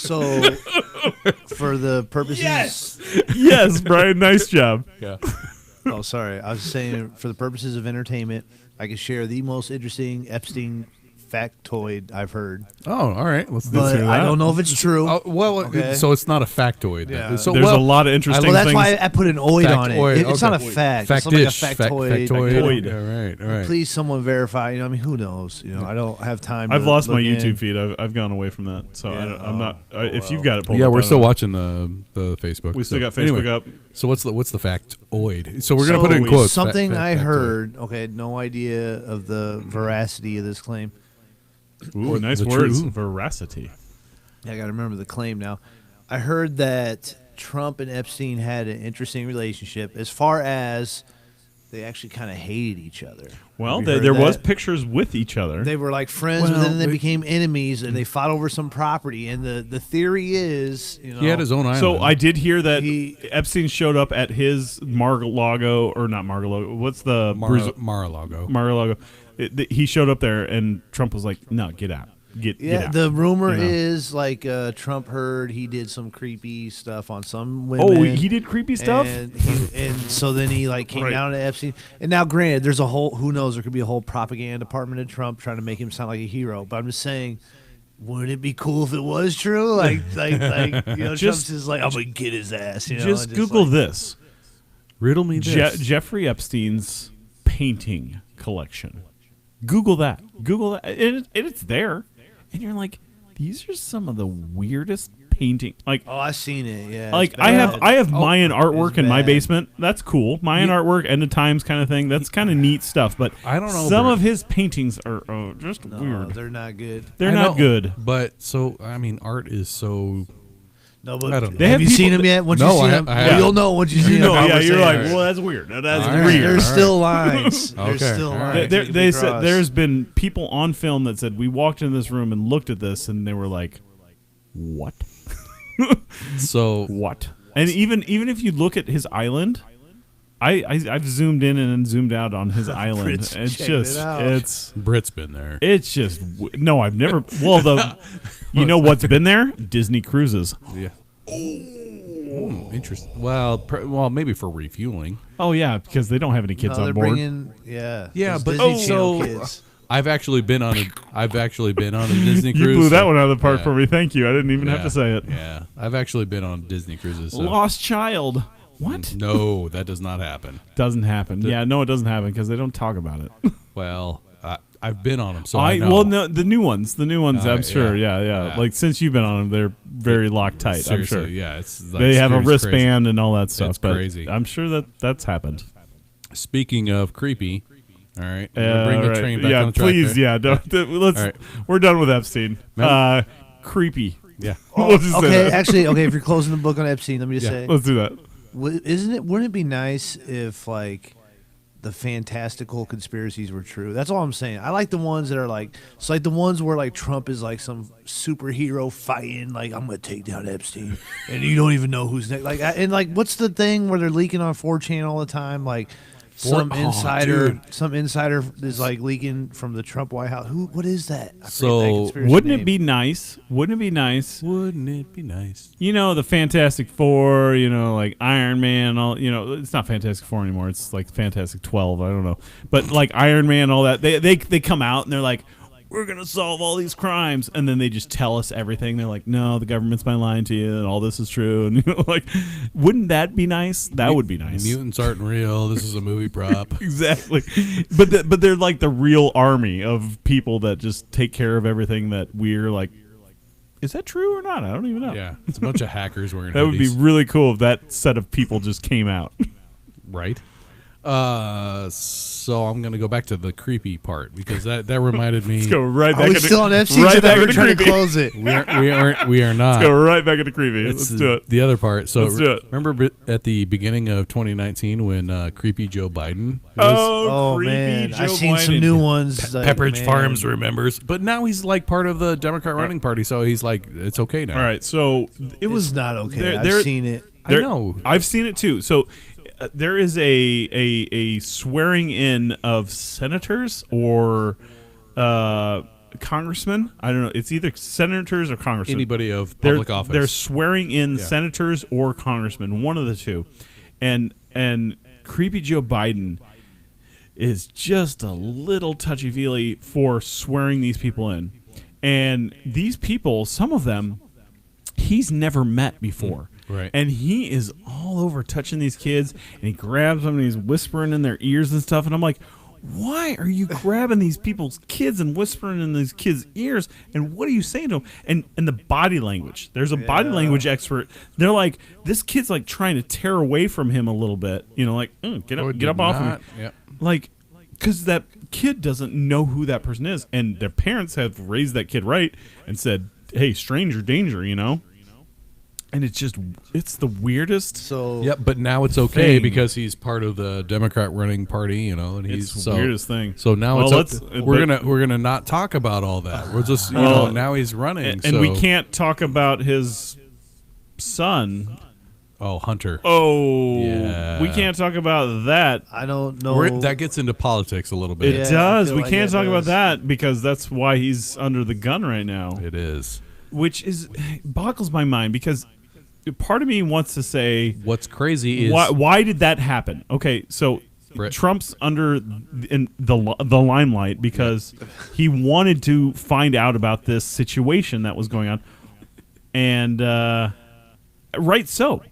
So, for the purposes, Yes, Brian, nice job. Yeah. oh, sorry, I was saying for the purposes of entertainment, I can share the most interesting Epstein factoid I've heard, Oh, all right. Let's do but hear I that. don't know if it's true. Oh, well, Okay. so it's not a factoid. Yeah. So, There's well, a lot of interesting Well, that's things. why I put an oid on it. Factoid, It's okay. not a fact. It's not like a factoid. Factoid. Yeah, right, all right. Please, someone verify. I mean, who knows? I don't have time. I've to lost my look YouTube in. feed. I've gone away from that, so Yeah, I'm not. If well. you've got it pulled Yeah, up, we're I still don't know. watching the Facebook. We still so got Facebook anyway, up. So what's the factoid? So we're gonna put it in So quotes. Something I factoid. heard. Okay, no idea of the veracity of this claim. Ooh, Or nice the words. true- Veracity. I got to remember the claim now. I heard that Trump and Epstein had an interesting relationship as far as they actually kind of hated each other. Well, Have you heard there was that? pictures with each other. They were like friends, Well, but then they we- became enemies, and they fought over some property. And the theory is, He had his own island. So I did hear that He- Epstein showed up at his Mar-a-Lago, or not Mar-a-Lago. What's the Mar-a-Lago. Mar-a-Lago? He showed up there, and Trump was like, "No, get out, get out." the rumor You know. is like Trump heard he did some creepy stuff on some women. Oh, he did creepy stuff. and so then he like came Right. down to Epstein. And now, granted, there's a whole who knows, there could be a whole propaganda department of Trump trying to make him sound like a hero. But I'm just saying, wouldn't it be cool if it was true? Like Trump's just like, I'm gonna get his ass. Just and Google like, this: Riddle me this. Jeffrey Epstein's painting collection. Google that. And it's there. And you're like, these are some of the weirdest painting. Like, Oh, I've seen it. Yeah, like it's I have bad. Mayan artwork it's in my bad. basement. That's cool. Mayan artwork, end of times kind of thing. That's kind of neat stuff. But I don't know, some Bert. of his paintings are just No, weird. they're not good. They're I not know, good. But so I mean, art is so. No, but I don't know. They have have you seen people them yet? Once No, you see I them, ha- I haven't. you'll know once you see them. Yeah, you're like, Conversations. well, that's weird. That's All right. weird. There's All still lines. Okay, There's still all lines. right. They, you can they said cross. there's been people on film that said we walked in this room and looked at this and they were like, "What? So What?" And even if you look at his island, I've zoomed in and then zoomed out on his island. Brits It's checking just it out. Brit's been there. it's just no. I've never. Well, you know what's been there? Disney cruises. Yeah. Interesting. Well, maybe for refueling. Oh yeah, because they don't have any kids No, on they're board. bringing, yeah. Yeah, those but Disney Channel so kids. I've actually been on a Disney You cruise. blew that one out of the park Yeah. for me. Thank you. I didn't even have Yeah. to say it. Yeah, I've actually been on Disney cruises. So. Lost child. What? No, that does not happen. Doesn't happen. Yeah, no, it doesn't happen because they don't talk about it. Well, I've been on them, so I know. well, no, the new ones. I'm sure. yeah. Yeah. Yeah. Like since you've been on them, they're very locked tight. Seriously, I'm sure. yeah, it's like, They have a security's wristband and all that stuff. It's but crazy. I'm sure that's happened. Crazy. Speaking of creepy, all right, we're gonna bring the right. train back yeah, on the track. please. there. Yeah, let's. All right. We're done with Epstein. Man. Creepy. Yeah. We'll just say Okay, that. actually, if you're closing the book on Epstein, let me just Yeah. say, Let's do that. wouldn't it be nice if like the fantastical conspiracies were true? That's all I'm saying. I like the ones that are like, it's like the ones where like Trump is like some superhero fighting, like I'm gonna take down Epstein, and you don't even know who's next. Like, and like, what's the thing where they're leaking on 4chan all the time? Like, some insider is like leaking from the Trump White House. What is that? I forget So, that conspiracy Wouldn't name. it be nice? Wouldn't it be nice? Wouldn't it be nice? You know, the Fantastic Four, you know, like Iron Man, all, you know, it's not Fantastic Four anymore. It's like Fantastic 12. I don't know. But like Iron Man, all that, they come out and they're like, we're going to solve all these crimes. And then they just tell us everything. They're like, no, the government's been lying to you and all this is true. And, you know, like, wouldn't that be nice? That would be nice. Mutants aren't real. This is a movie prop. Exactly. But they're like the real army of people that just take care of everything that we're like, is that true or not? I don't even know. Yeah, it's a bunch of hackers wearing That would be hoodies. really cool if that set of people just came out. Right. So I'm gonna go back to the creepy part because that reminded me. Let's go right Are back we into still on Epstein? right I thought back we were into trying to creepy. close it. We are not. Let's go right back into creepy. It's Let's do it. the other part. So Let's do it. remember at the beginning of 2019 when creepy Joe Biden was Oh creepy man, Joe I've seen some Biden. new ones. like, Pepperidge man. Farms remembers, but now he's like part of the Democrat running party, so he's like it's okay now. All right, so it was It's not okay. there- I've there- seen it. I know. I've seen it too. So there is a swearing in of senators or congressmen. I don't know. It's either senators or congressmen. Anybody of public office. They're swearing in senators or congressmen, one of the two. And creepy Joe Biden is just a little touchy-feely for swearing these people in. And these people, some of them, he's never met before. Right. And he is all over touching these kids, and he grabs them and he's whispering in their ears and stuff. And I'm like, why are you grabbing these people's kids and whispering in these kids' ears? And what are you saying to them? And the body language. There's a body language expert. They're like, this kid's like trying to tear away from him a little bit. You know, like, get up off of me. Yep. Like, because that kid doesn't know who that person is. And their parents have raised that kid right and said, hey, stranger danger, you know? And it's the weirdest. So Yep, but now it's okay thing. because he's part of the Democrat running party, you know, and he's It's the weirdest thing. So now Well, we're gonna not talk about all that. We're just now he's running, and we can't talk about his son. Oh, Hunter. Oh, Yeah. we can't talk about that. I don't know. That gets into politics a little bit. It Yeah, I does. feel We like can't it talk about does. that because that's why he's under the gun right now. It is. Which boggles my mind because part of me wants to say, What's crazy is why did that happen? Okay, so Brett. Trump's under the limelight because he wanted to find out about this situation that was going on, and right so.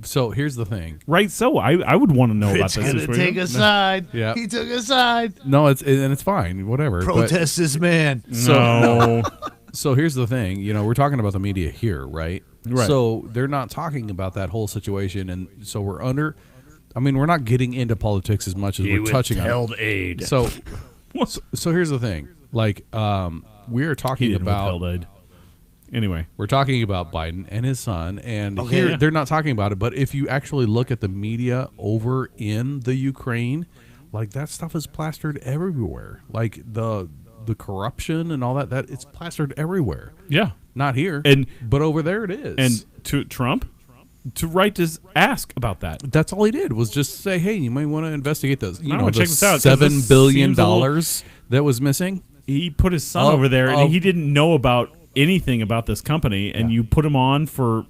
So here's the thing. Right, so I would want to know about Rich this had to situation. take a side. Yeah. He took a side. No, it's fine. Whatever. but- Protest this man. No, So here's the thing, we're talking about the media here, right? Right. So they're not talking about that whole situation, and so we're not getting into politics as much as we're touching on. aid. So here's the thing, like we're he talking didn't about withhold aid. Anyway, we're talking about Biden and his son, and Okay. here Yeah. they're not talking about it. But if you actually look at the media over in the Ukraine, like that stuff is plastered everywhere, like the corruption and all that it's plastered everywhere. yeah, Not here, but over there it is. and to Trump to write to ask about that. that's all he did was just say, "Hey, you might want to investigate this." I wanna check this out, 'cause $7 this billion seems a little- that was missing. He put his son over there, and he didn't know about anything about this company. And you put him on for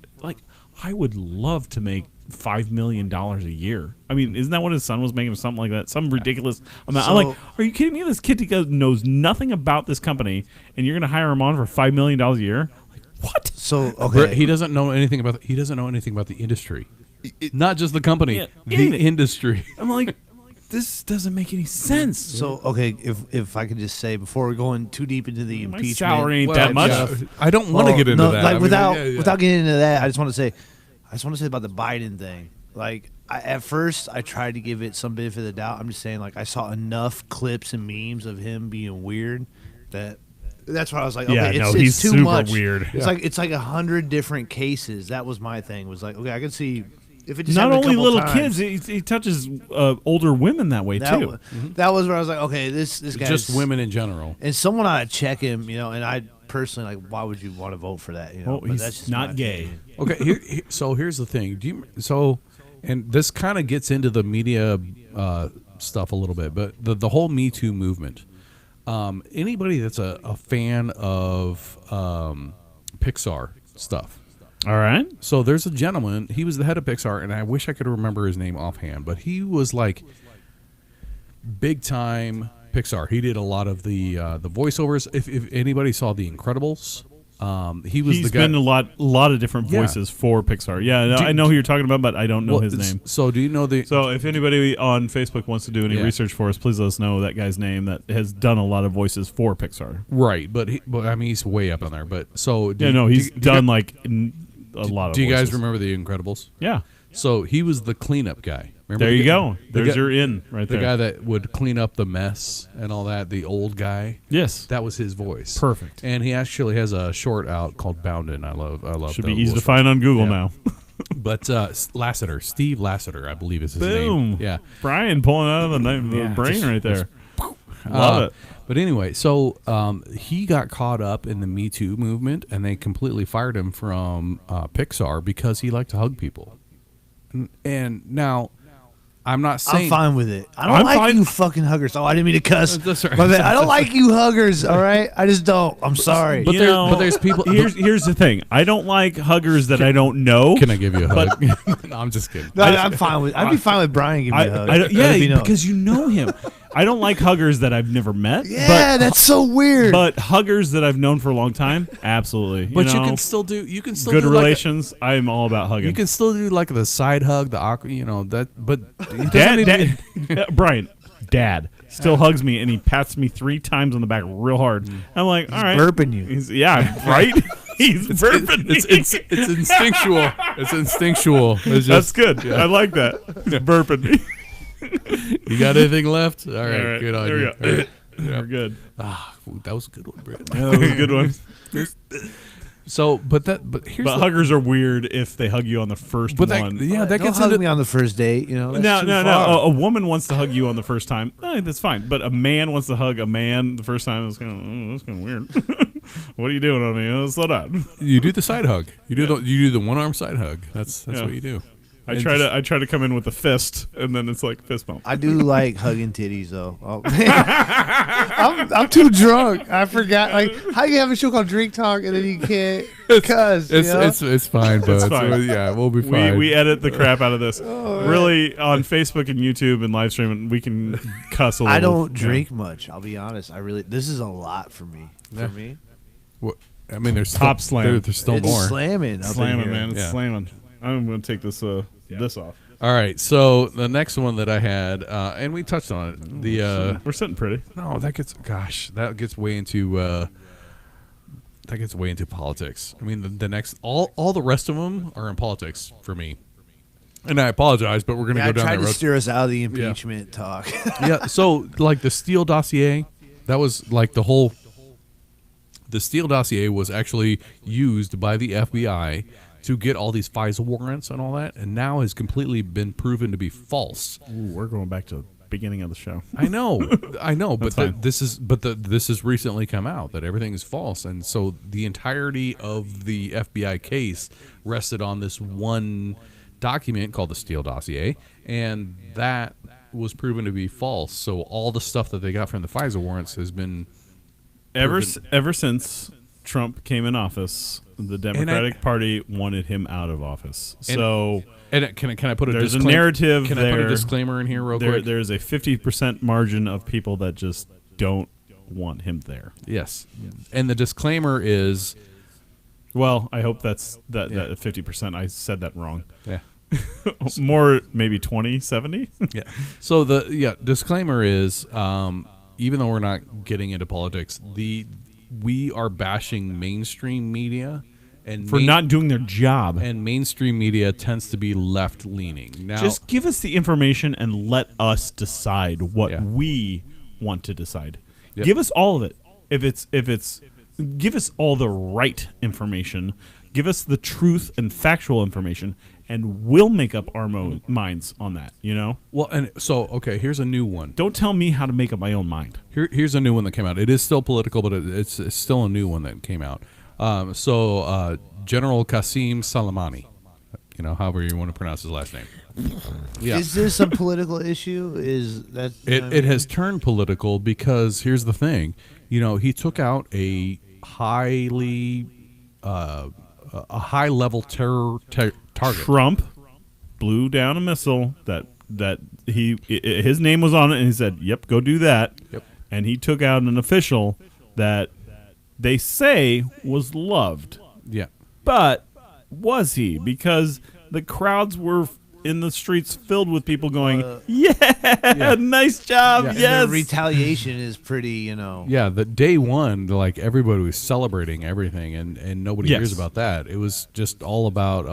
I would love to make $5 million a year. I mean, isn't that what his son was making, or something like that? Some ridiculous amount. I'm like, are you kidding me? This kid knows nothing about this company, and you're going to hire him on for $5 million a year? Like, what? So okay. He doesn't know anything about. He doesn't know anything about the industry, not just the company, Yeah, the anything. industry. I'm like, this doesn't make any sense. So okay, if I could just say before we're going too deep into the My impeachment, salary ain't Well, that much. yeah, I don't want to Well, get into no, that. Like I mean, without yeah. without getting into that, I just want to say about the Biden thing. Like at first, I tried to give it some benefit of the doubt. I'm just saying, like I saw enough clips and memes of him being weird that's why I was like, okay, Yeah, it's, no, it's he's too super much. weird. It's like 100 different cases. That was my thing. Was like, okay, I could see if it just Not happened a only couple little times, kids, he touches older women that way, That, too. that was where I was like, okay, this guy Just women in general. and someone ought to check him, and I personally like, why would you want to vote for that? Well, But he's that's just not my gay. opinion. Okay, so here's the thing. And this kind of gets into the media stuff a little bit, but the whole Me Too movement. Anybody that's a fan of Pixar stuff. All right. So there's a gentleman. He was the head of Pixar, and I wish I could remember his name offhand, but he was like big time Pixar. He did a lot of the voiceovers. If anybody saw The Incredibles, he was He's the guy. been a lot of different Yeah. voices for Pixar. Yeah, I know who you're talking about, but I don't know his name. So do you know the? So if anybody on Facebook wants to do any Yeah. research for us, please let us know that guy's name that has done a lot of voices for Pixar. Right, but I mean he's way up on there. But so He's do you- done a lot of Do you guys voices. remember The Incredibles? Yeah. So he was the cleanup guy. Remember There the you guy- go. the There's guy- your in right The there. guy that would clean up the mess and all that. The old guy. Yes. That was his voice. Perfect. And he actually has a short out called Boundin'. I love. Should the be easy to little find on Google Yeah. now. But Lassiter, Steve Lassiter, I believe is his Boom. name. Yeah. Brian pulling out of the Yeah, brain just- right there. Love it. But anyway, so he got caught up in the Me Too movement, and they completely fired him from Pixar because he liked to hug people. And now, I'm not I'm saying. fine with it. I don't I'm like fine. you fucking huggers. Oh, I didn't mean to cuss. That's right. My bad. I don't like you huggers. All right, I just don't. I'm sorry. But You there- know, but there's people- Here's the thing. I don't like huggers that I don't know. Can I give you a hug? No, I'm just kidding. No, I'm fine with. I'd be fine with Brian giving me a hug. I don't- Let it be yeah, known. because you know him. I don't like huggers that I've never met. yeah, that's so weird. But huggers that I've known for a long time, absolutely. But you know, can still do. You can still good do like a- relations. I'm all about hugging. you can still do like the side hug, the awkward. You know that. But it doesn't Dad, need to be- Brian, Dad still hugs me and he pats me 3 times on the back real hard. I'm like, all right, burping you. Yeah, right. He's burping me. It's instinctual. It's instinctual. It's That's just, good. I like that. He's burping me. You got anything left? All right, All right, good on there we you. go. All right. We're good. Ah, that was a good one, Brett. That was a good one. So, but here's But the, huggers are weird if they hug you on the first but that, one. yeah, that Don't gets hug into me on the first date. You know. That's No, too no, far. no. A woman wants to hug you on the first time. That's fine. But a man wants to hug a man the first time. It's kind of weird. What are you doing on me? Slow down. you do the side hug. You do the one arm side hug. That's Yeah. what you do. I try to come in with a fist, and then it's like fist bump. I do like hugging titties though. Oh, I'm too drunk. I forgot. Like, how you have a show called Drink Talk and then you can't cuss? It's you know? it's fine, but fine. yeah, we'll be fine. We edit the crap out of this. Really, on Facebook and YouTube and live streaming, we can cuss a little. I don't Yeah. drink much. I'll be honest. This is a lot for me. Yeah. For me, I mean, there's Hopslam. There's still it's more. slamming. Up in Slamming, here. man. It's Yeah. slamming. I'm going to take this off. All right, so the next one that I had, and we touched on it. We're sitting pretty. No, that gets way into politics. I mean, the next all the rest of them are in politics for me. And I apologize, but we're going to Yeah, go I down tried that to road. steer us out of the impeachment talk. Yeah, so like the Steele dossier, that was like the Steele dossier was actually used by the FBI to get all these FISA warrants and all that, and now has completely been proven to be false. Ooh, we're going back to the beginning of the show. I know, but fine. this has recently come out that everything is false, and so the entirety of the FBI case rested on this one document called the Steele dossier, and that was proven to be false. So all the stuff that they got from the FISA warrants has been Ever since Trump came in office, the Democratic Party wanted him out of office. So And can I put a there's a disclaimer? narrative Can there. I put a disclaimer in here real quick? There's a 50% margin of people that just don't want him there. Yes, and the disclaimer is Well, I hope that's that Yeah. 50%. I said that wrong. yeah. More maybe 20, 70? Yeah. So the disclaimer is, even though we're not getting into politics, we are bashing mainstream media and For not doing their job. and mainstream media tends to be left leaning. Now, Just give us the information and let us decide what Yeah. we want to decide. Yep. Give us all of it. If it's give us all the right information. Give us the truth and factual information, and we'll make up our minds on that. You know, well, and so okay, here's a new one. don't tell me how to make up my own mind. Here's a new one that came out. It is still political, but it's still a new one that came out. General Qasem Soleimani, however you want to pronounce his last name. Yeah. Is this a political issue? Is that It has turned political because here's the thing, he took out a high level terror target. Trump blew down a missile that his name was on it, and he said, "Yep, go do that." Yep. And he took out an official that they say was loved, Yeah. but was he? Because the crowds were in the streets filled with people going, "Yeah, nice job, Yeah. And yes." the retaliation is pretty, Yeah, the day one, like everybody was celebrating everything, and nobody Yes. hears about that. It was just all about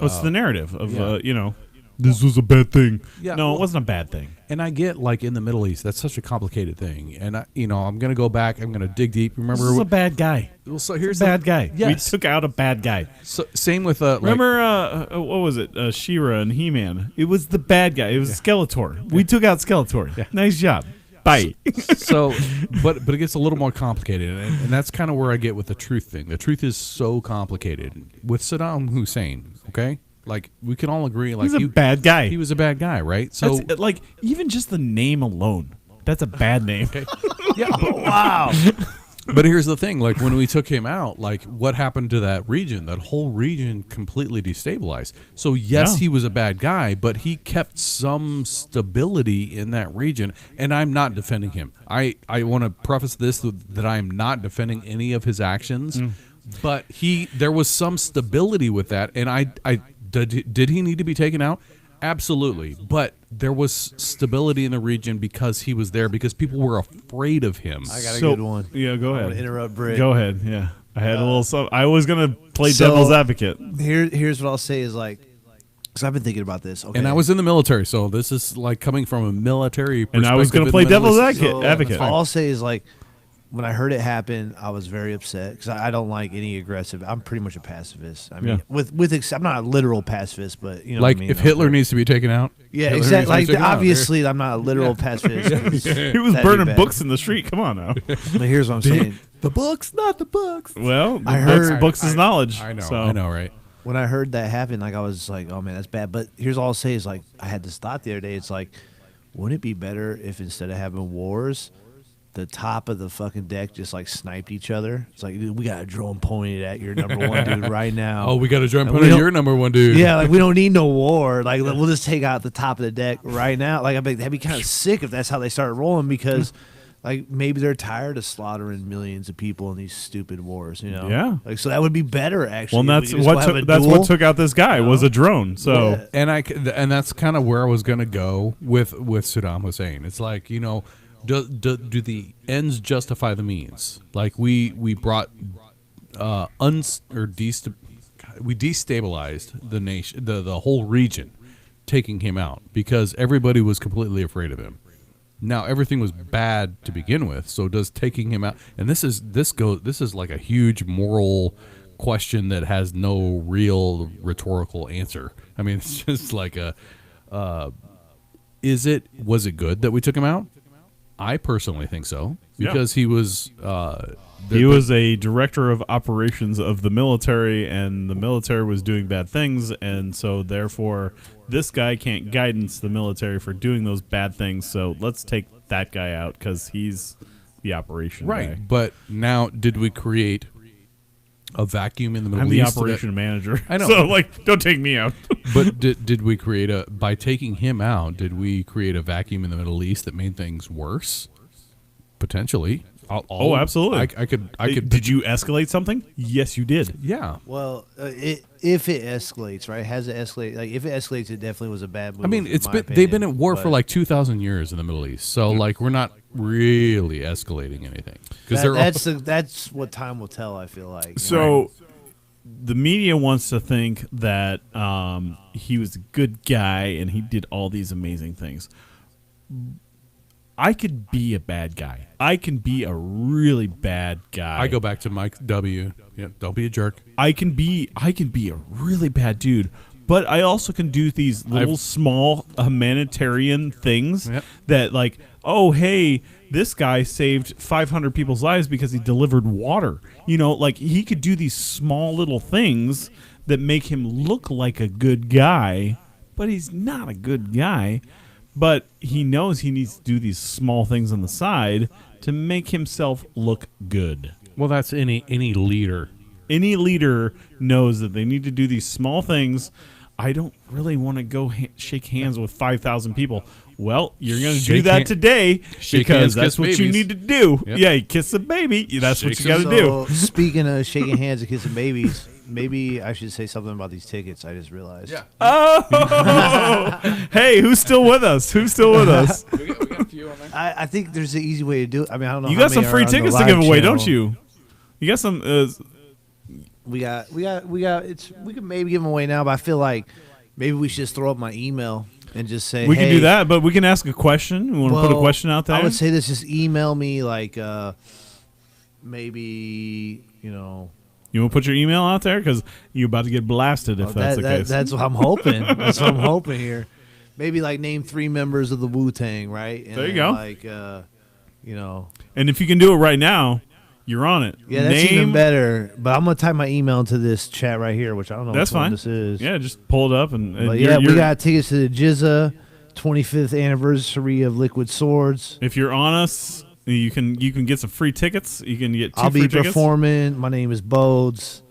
What's the narrative of yeah. this was a bad thing? Yeah, No, well- it wasn't a bad thing. And I get like in the Middle East, that's such a complicated thing, and I'm gonna go back, I'm gonna dig deep. Remember, This is a bad guy. well, so here's He's a bad guy. Yes. We took out a bad guy. So, same with Remember, what was it? She-Ra and He-Man. It was the bad guy. It was Skeletor. We took out Skeletor. Nice job. Bye. So, but it gets a little more complicated, and that's kind of where I get with the truth thing. The truth is so complicated with Saddam Hussein. Okay, like we can all agree, like He's a bad guy. He was a bad guy, right? So That's, like even just the name alone, that's a bad name. yeah, Wow. but here's the thing: like when we took him out, like what happened to that region? That whole region completely destabilized. So yes, Yeah. he was a bad guy, but he kept some stability in that region. And I'm not defending him. I want to preface this that I am not defending any of his actions. But there was some stability with that, and did he need to be taken out? Absolutely, but there was stability in the region because he was there, because people were afraid of him. I got a good one. Yeah, go I'm ahead. gonna interrupt Britt. Go ahead. Yeah, I had a little. I was gonna play so- devil's advocate. Here's what I'll say is like, because I've been thinking about this. Okay. And I was in the military, so this is like coming from a military perspective. And I was gonna in the play Middle devil's East. advocate. All I'll say is like, when I heard it happen, I was very upset because I don't like any aggressive. I'm pretty much a pacifist. I mean, Yeah. I'm not a literal pacifist, but you know Like what I mean? if Hitler needs to be taken out. Yeah, Hitler exactly. needs to be Like taken out. obviously, I'm not a literal pacifist. He was That'd be burning bad. books in the street. Come on now. But here's what I'm saying. The books, not the books. Well, the I books, heard- books is knowledge. I know, So. I know, right? When I heard that happen, like I was like, oh man, that's bad. But here's all I'll say is like, I had this thought the other day. It's like, wouldn't it be better if instead of having wars, the top of the fucking deck just like sniped each other? It's like, dude, we got a drone pointed at your number one dude right now. Oh, we got to jump And on we don't- your number one dude. Yeah, like we don't need no war. Like we'll just take out the top of the deck right now. Like I bet that'd be kind of sick if that's how they start rolling, because like maybe they're tired of slaughtering millions of people in these stupid wars. You know? Yeah. Like so that would be better actually. Well, if that's we could just what go have a that's duel. what took out this guy was a drone. So Yeah. And that's kind of where I was going to go with Saddam Hussein. It's like, you know, do the ends justify the means? Like we brought we destabilized the nation, the whole region, taking him out because everybody was completely afraid of him. Now everything was bad to begin with, so does taking him out? And this is like a huge moral question that has no real rhetorical answer. I mean, it's just like was it good that we took him out? I personally think so, because he was he was a director of operations of the military, and the military was doing bad things, and so therefore this guy can't guidance the military for doing those bad things. So let's take that guy out because he's the operation right. guy. But now, did we create a vacuum in the Middle I'm the East? operation manager. I know. So like, don't take me out. But did we create by taking him out? Did we create a vacuum in the Middle East that made things worse? Potentially. Oh, absolutely. I could. Did you escalate something? Yes, you did. Yeah. Well, if it escalates, right? Has it escalated? Like if it escalates, it definitely was a bad move. I mean, in it's my been opinion, they've been at war for but like 2,000 years in the Middle East, so like we're not really escalating anything because that's what time will tell. I feel like. So the media wants to think that he was a good guy and he did all these amazing things. I could be a bad guy. I can be a really bad guy. I go back to Mike W. Yeah, don't be a jerk. I can be a really bad dude, but I also can do these little small humanitarian things Yep. that like, oh, hey, this guy saved 500 people's lives because he delivered water. You know, like he could do these small little things that make him look like a good guy, but he's not a good guy. But he knows he needs to do these small things on the side to make himself look good. Well, that's any leader. Any leader knows that they need to do these small things. I don't really want to go shake hands with 5,000 people. Well, you're going to do Shake that hand- today shake because hands, that's kiss what you babies. need to do. Yep. Yeah, you kiss a baby. That's what Shake you got to do. So speaking of shaking hands and kissing babies, maybe I should say something about these tickets. I just realized. Yeah. Oh, hey, who's still with us? Who's still with us? We got a few on there. I think there's an easy way to do it. I mean, I don't know. You how got some many free are on the tickets to live give away, channel. don't you? You got some. We got. We could maybe give them away now, but I feel like maybe we should just throw up my email and just say, We can hey, do that, but we can ask a question. We want to put a well, question out there. I would say this: just email me, like, maybe you want to put your email out there because you're about to get blasted if that's the case. That's what I'm hoping. That's what I'm hoping here. Maybe like name 3 members of the Wu-Tang, right? And There you then, go. Like, And if you can do it right now, You're on it. Yeah, that's even better. But I'm gonna type my email into this chat right here, which I don't know That's which one fine. this is. Yeah, just pull it up and But yeah, we got tickets to the Jizza 25th anniversary of Liquid Swords. If you're on us, you can get some free tickets. You can get 2 I'll free be tickets. performing. My name is Bodes.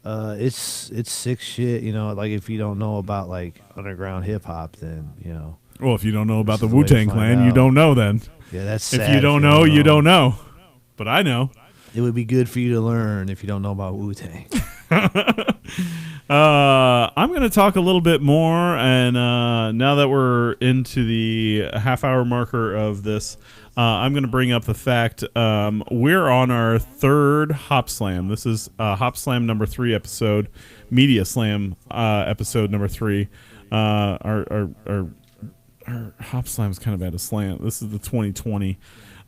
It's sick shit. You know, like if you don't know about like underground hip hop, then you know. Well, if you don't know about the This is the way to Wu-Tang find Clan, you out. don't know then. Yeah, that's If sad you don't know, you don't know. But I know. It would be good for you to learn if you don't know about Wu-Tang. I'm going to talk a little bit more, and now that we're into the half-hour marker of this, I'm going to bring up the fact we're on our 3rd Hopslam. This is Hopslam number 3 episode, Media Slam episode number 3. Our Hopslam is kind of at a slam. This is the 2020.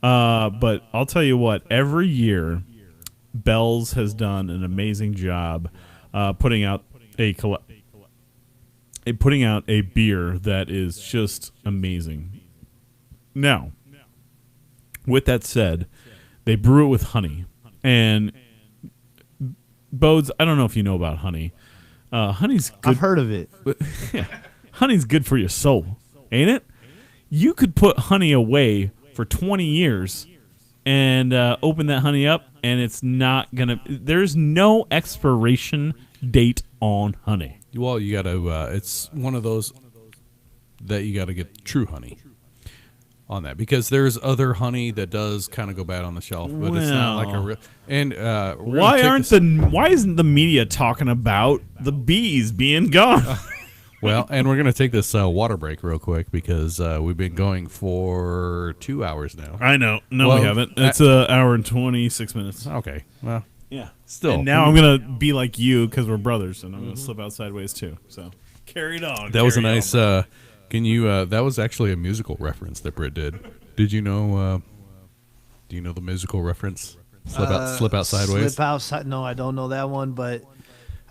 But I'll tell you what, every year, Bell's has done an amazing job putting out a beer that is just amazing. Now, with that said, they brew it with honey. And Bodes, I don't know if you know about honey. Honey's good. I've heard of it. Yeah, honey's good for your soul, ain't it? You could put honey away for 20 years and open that honey up, and it's not going to... There's no expiration date on honey. Well, you got to... it's one of those that you got to get true honey on that, because there's other honey that does kind of go bad on the shelf, but it's not like a real... And why isn't the media talking about the bees being gone? Well, and we're going to take this water break real quick, because we've been going for 2 hours now. I know. No, Well, we haven't. It's an hour and 26 minutes. Okay. Well, Yeah. still. And now I'm going to be like you because we're brothers, and I'm going to slip out sideways too. So carry it on. That was a Carry on, nice... bro. can you... that was actually a musical reference that Britt did. Did you know... do you know the musical reference? Slip out sideways? Slip out. No, I don't know that one, but...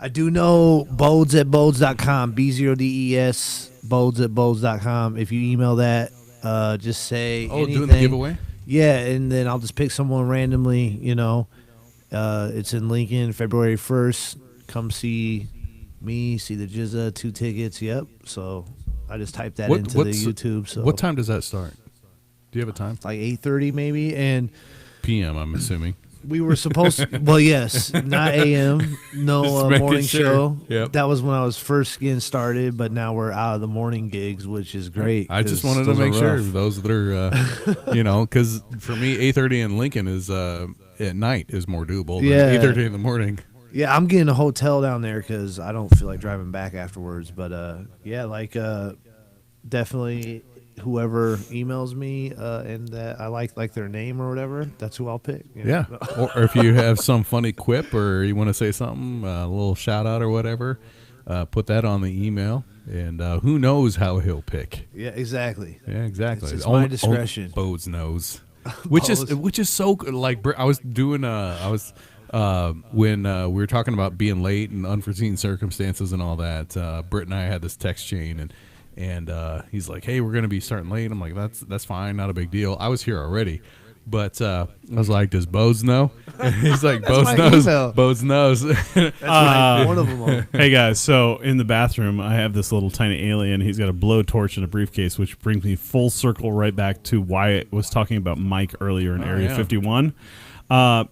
I do know Bodes at Bodes.com, B0DES, Bodes at Bodes.com. If you email that, just say anything. Doing the giveaway? Yeah, and then I'll just pick someone randomly, you know. It's in Lincoln, February 1st. Come see me, see the Jizza, 2 tickets, yep. So I just typed that into the YouTube. So what time does that start? Do you have a time? Like 8:30 maybe, and... PM, I'm assuming. We were supposed to, well, yes, not AM, no morning show. Yep. That was when I was first getting started, but now we're out of the morning gigs, which is great. I just wanted to make sure those that are, you know, because for me, 8:30 in Lincoln is at night is more doable than 8:30 in the morning. Yeah, I'm getting a hotel down there because I don't feel like driving back afterwards. But yeah, like definitely. Whoever emails me and that I like their name or whatever, that's who I'll pick. You know? Yeah, or if you have some funny quip or you want to say something, a little shout out or whatever, put that on the email, and who knows how he'll pick. Yeah, exactly. Yeah, exactly. It's my discretion. Bodes knows, which is so good. Like I was doing, when we were talking about being late and unforeseen circumstances and all that. Britt and I had this text chain, and he's like, "Hey, we're gonna be starting late." I'm like, "That's fine, not a big deal." I was here already, but I was like, "Does Bodes know?" And he's like, "Bodes knows." Email. Bodes knows. That's like one of them. Hey guys, so in the bathroom, I have this little tiny alien. He's got a blowtorch in a briefcase, which brings me full circle right back to why I was talking about Mike earlier in Area 51,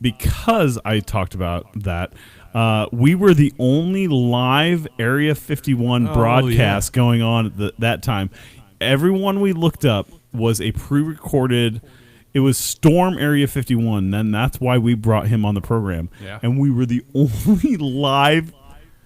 because I talked about that. We were the only live Area 51 broadcast going on at that time. Everyone we looked up was a pre-recorded. It was Storm Area 51. Then that's why we brought him on the program. Yeah. And we were the only live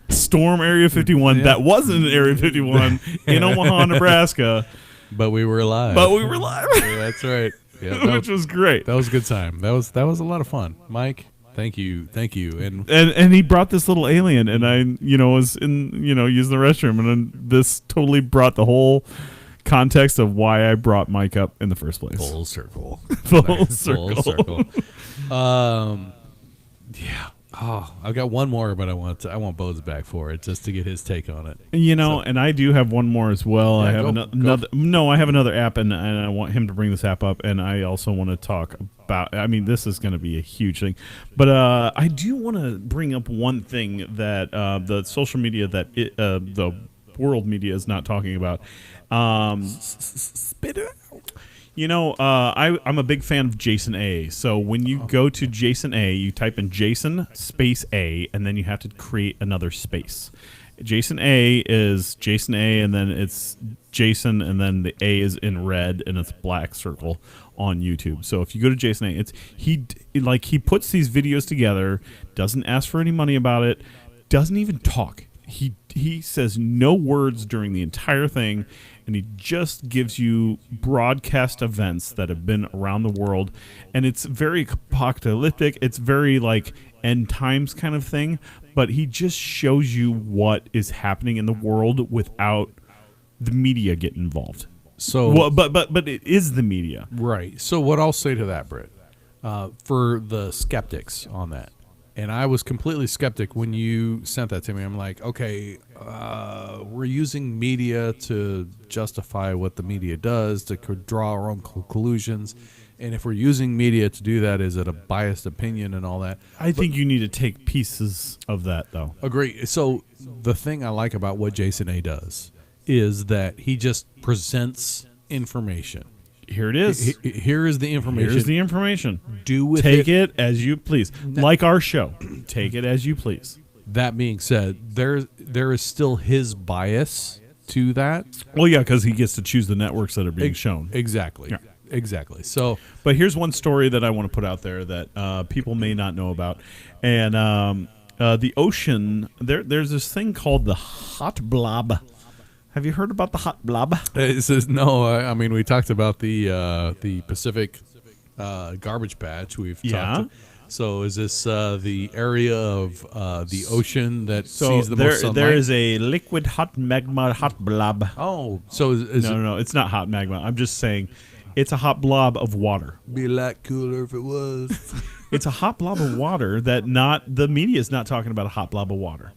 Storm Area 51 that wasn't in Area 51 in Omaha, Nebraska. But we were live. Yeah, that's right. Yeah, which was great. That was a good time. That was a lot of fun, Mike. Thank you, and he brought this little alien, and I, was in, using the restroom, and then this totally brought the whole context of why I brought Mike up in the first place. Full circle. Full circle. Yeah. Oh, I've got one more, but I want Bo's back for it just to get his take on it. And I do have one more as well. Yeah, I have another. No, I have another app, and I want him to bring this app up, and I also want to talk about. I mean, this is going to be a huge thing, but I do want to bring up one thing that the social media that the world media is not talking about. Spit it out. I'm a big fan of Jason A. So when you go to Jason A, you type in Jason space A, and then you have to create another space. Jason A is Jason A, and then it's Jason, and then the A is in red, and it's a black circle on YouTube. So if you go to Jason A, he puts these videos together, doesn't ask for any money about it, doesn't even talk. He says no words during the entire thing, and he just gives you broadcast events that have been around the world, and it's very apocalyptic. It's very like end times kind of thing, but he just shows you what is happening in the world without the media getting involved. So, but it is the media, right? So what I'll say to that, Britt, for the skeptics on that. And I was completely skeptic when you sent that to me. I'm like, okay, we're using media to justify what the media does, to draw our own conclusions. And if we're using media to do that, is it a biased opinion and all that? I think you need to take pieces of that, though. Agree. So the thing I like about what Jason A. does is that he just presents information. Here it is. Here is the information. Here's the information. Do with Take it as you please. Like our show. Take it as you please. That being said, there is still his bias to that. Well, yeah, because he gets to choose the networks that are being shown. Exactly. Yeah. Exactly. So, but here's one story that I want to put out there that people may not know about. And the ocean, there's this thing called the hot blob. Have you heard about the hot blob? It says no. I mean, we talked about the Pacific garbage patch. We've talked. So is this the area of the ocean that sees the most sunlight? There is a liquid hot magma hot blob. Oh, so is no, it's not hot magma. I'm just saying, it's a hot blob of water. Be a lot cooler if it was. It's a hot blob of water that the media is not talking about a hot blob of water.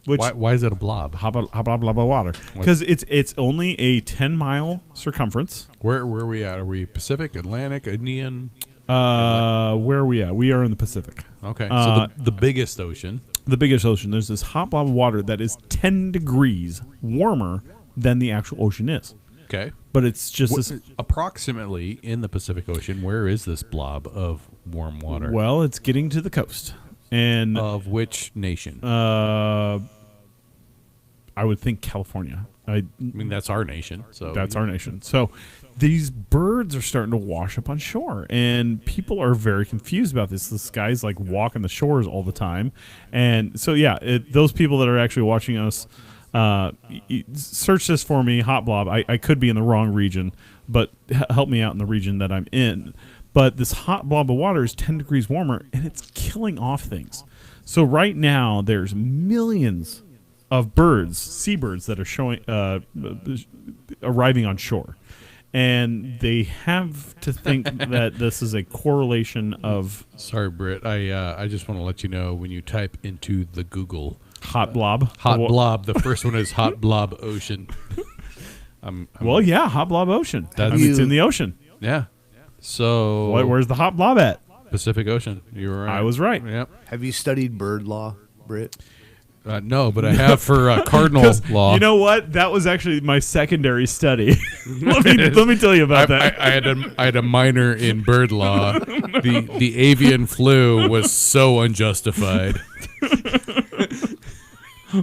Why is it a blob? Hot blob of water. Because it's only a 10-mile circumference. Where are we at? Are we Pacific, Atlantic, Indian? Where are we at? We are in the Pacific. Okay, so the biggest ocean. The biggest ocean. There's this hot blob of water that is 10 degrees warmer than the actual ocean is. Okay. But it's just approximately in the Pacific Ocean, where is this blob of warm water? Well, it's getting to the coast. And of which nation? I would think California. I mean, that's our nation. So that's our nation. So these birds are starting to wash up on shore, and people are very confused about this. This guy's like walking the shores all the time, and so those people that are actually watching us, search this for me, hot blob. I could be in the wrong region, but help me out in the region that I'm in. But this hot blob of water is 10 degrees warmer, and it's killing off things. So right now, there's millions of birds, seabirds, that are arriving on shore. And they have to think that this is a correlation of... Sorry, Britt. I just want to let you know, when you type into the Google... Hot blob? Hot blob. The first one is hot blob ocean. Hot blob ocean. It's in the ocean. Yeah. So where's the hot blob at? Pacific Ocean. You were right. I was right. Yep. Have you studied bird law, Britt? No, but I have for cardinal law. You know what? That was actually my secondary study. let me tell you about that. I had a minor in bird law. The avian flu was so unjustified.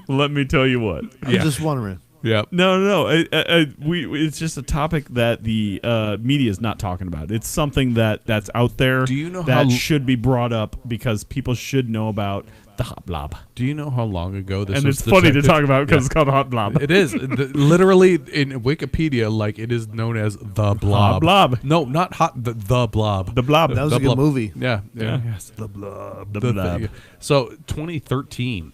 Let me tell you what. I'm just wondering. Yeah. No. It's just a topic that the media is not talking about. It's something that's out there. Do you know that should be brought up because people should know about the hot blob. Do you know how long ago this was? And it's funny to talk about because it's called hot blob. It is. Literally in Wikipedia, like, it is known as the blob. Hot blob. No, not hot. The blob. The blob. That was a good movie. Yeah. Yes. The blob. The blob. So 2013.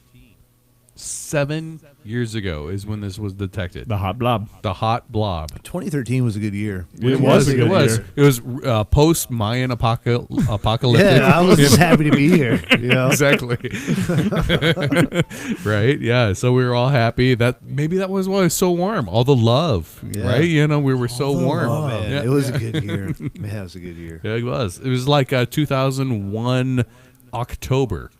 7 years ago is when this was detected. The hot blob. The hot blob. 2013 was a good year. It was a good year. It was post Mayan apocalyptic. Yeah, I was just happy to be here. You know? Exactly. Right. Yeah. So we were all happy that maybe that was why it was so warm. All the love. Yeah. Right. You know, we were so warm. Oh man, Yeah. it was a good year. Man, it was a good year. Yeah, it was. It was like 2001 October.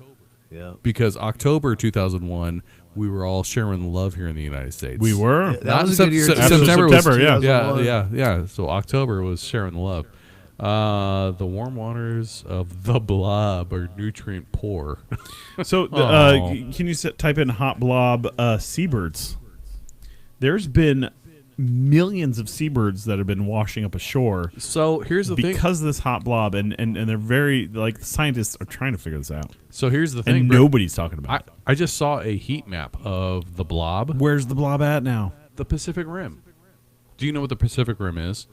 Yeah. Because October 2001, we were all sharing love here in the United States. We were. That was a good year. September, September, yeah. Yeah. So October was sharing the love. The warm waters of the blob are nutrient poor. So, can you type in hot blob seabirds? There's been millions of seabirds that have been washing up ashore. So here's the thing. Because of this hot blob, and they're very, like, scientists are trying to figure this out. So here's the thing. And nobody's talking about it. I just saw a heat map of the blob. Where's the blob at now? The Pacific Rim. Do you know what the Pacific Rim is?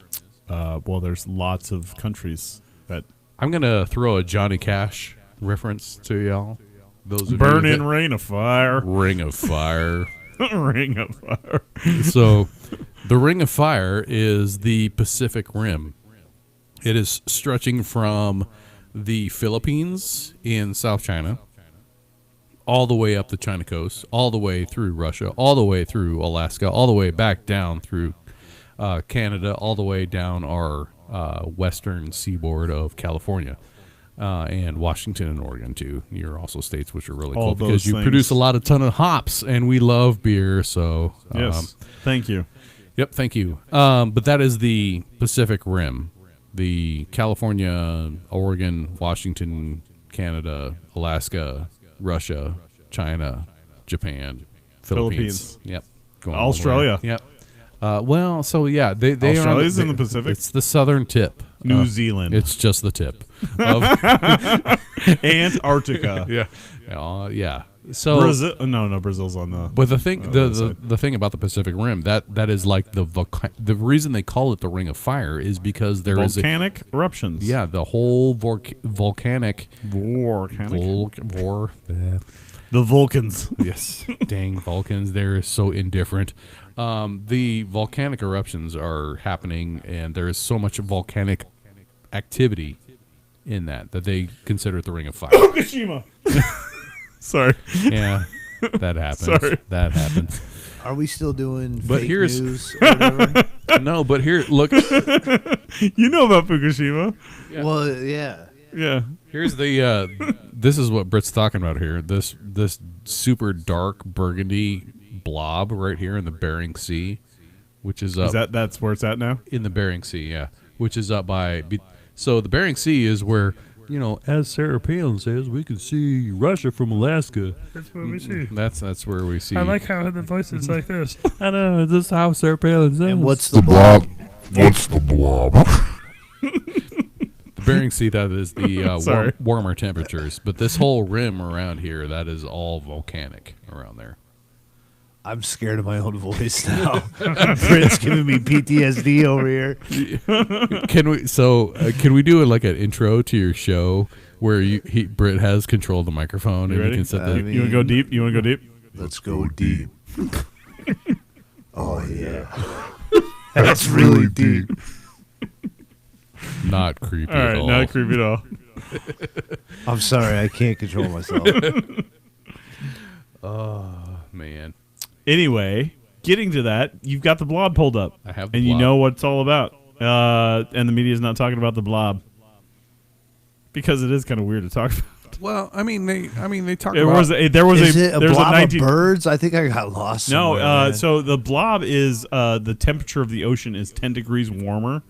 Well, there's lots of countries that... I'm going to throw a Johnny Cash reference to y'all. Those of Burn you in Ring of Fire. Ring of Fire. Ring of Fire. So the Ring of Fire is the Pacific Rim. It is stretching from the Philippines in South China all the way up the China coast, all the way through Russia, all the way through Alaska, all the way back down through Canada, all the way down our western seaboard of California. And Washington and Oregon, too. You're also states which are really All cool because those you things. produce a ton of hops, and we love beer. So, Yes. Thank you. Yep, thank you. But that is the Pacific Rim. The California, Oregon, Washington, Canada, Alaska, Russia, China, Japan, Philippines. Yep. Going all the way. Australia. Yep. Well, so yeah, they Australia's are in the Pacific. It's the southern tip. New Zealand. It's just the tip. Of Antarctica. Yeah. So Brazil. No, Brazil's on the... but the thing, other side. the thing about the Pacific Rim, that is like the reason they call it the Ring of Fire is because there is volcanic eruptions. Yeah, the whole volcanic. The Vulcans. Yes, dang Vulcans! They're so indifferent. The volcanic eruptions are happening, and there is so much volcanic activity in that they consider it the Ring of Fire. Fukushima. Sorry. Yeah, that happens. Sorry. That happens. Are we still doing But fake here's- news or whatever? No, but here, look. You know about Fukushima. Yeah. Well, yeah. Yeah. Here's the. This is what Britt's talking about here. This super dark burgundy blob right here in the Bering Sea, which is up. That's where it's at now? In the Bering Sea, yeah, which is up by. So the Bering Sea is where, as Sarah Palin says, we can see Russia from Alaska. That's what we see. That's where we see. I like how the voice is like this. I know. This is how Sarah Palin says. And what's The the blob? blob. What's the blob? The Bering Sea? That is the Sorry. warmer temperatures. But this whole rim around here, that is all volcanic around there. I'm scared of my own voice now. Britt's giving me PTSD over here. Can we do like an intro to your show where Britt has control of the microphone You and ready? you can set the. You want to go deep? You want to go deep? Let's go deep. Oh, yeah. That's really deep. Not creepy All at right, all. not creepy at all. I'm sorry. I can't control myself. Oh man. Anyway, getting to that, you've got the blob pulled up. I have the and you blob. know what it's all about. And the media's not talking about the blob. Because it is kind of weird to talk about. Well, I mean they talk There about. was a Is it a there's blob 19 of birds? I think I got lost. No, somewhere, man. so the blob is the temperature of the ocean is 10 degrees warmer.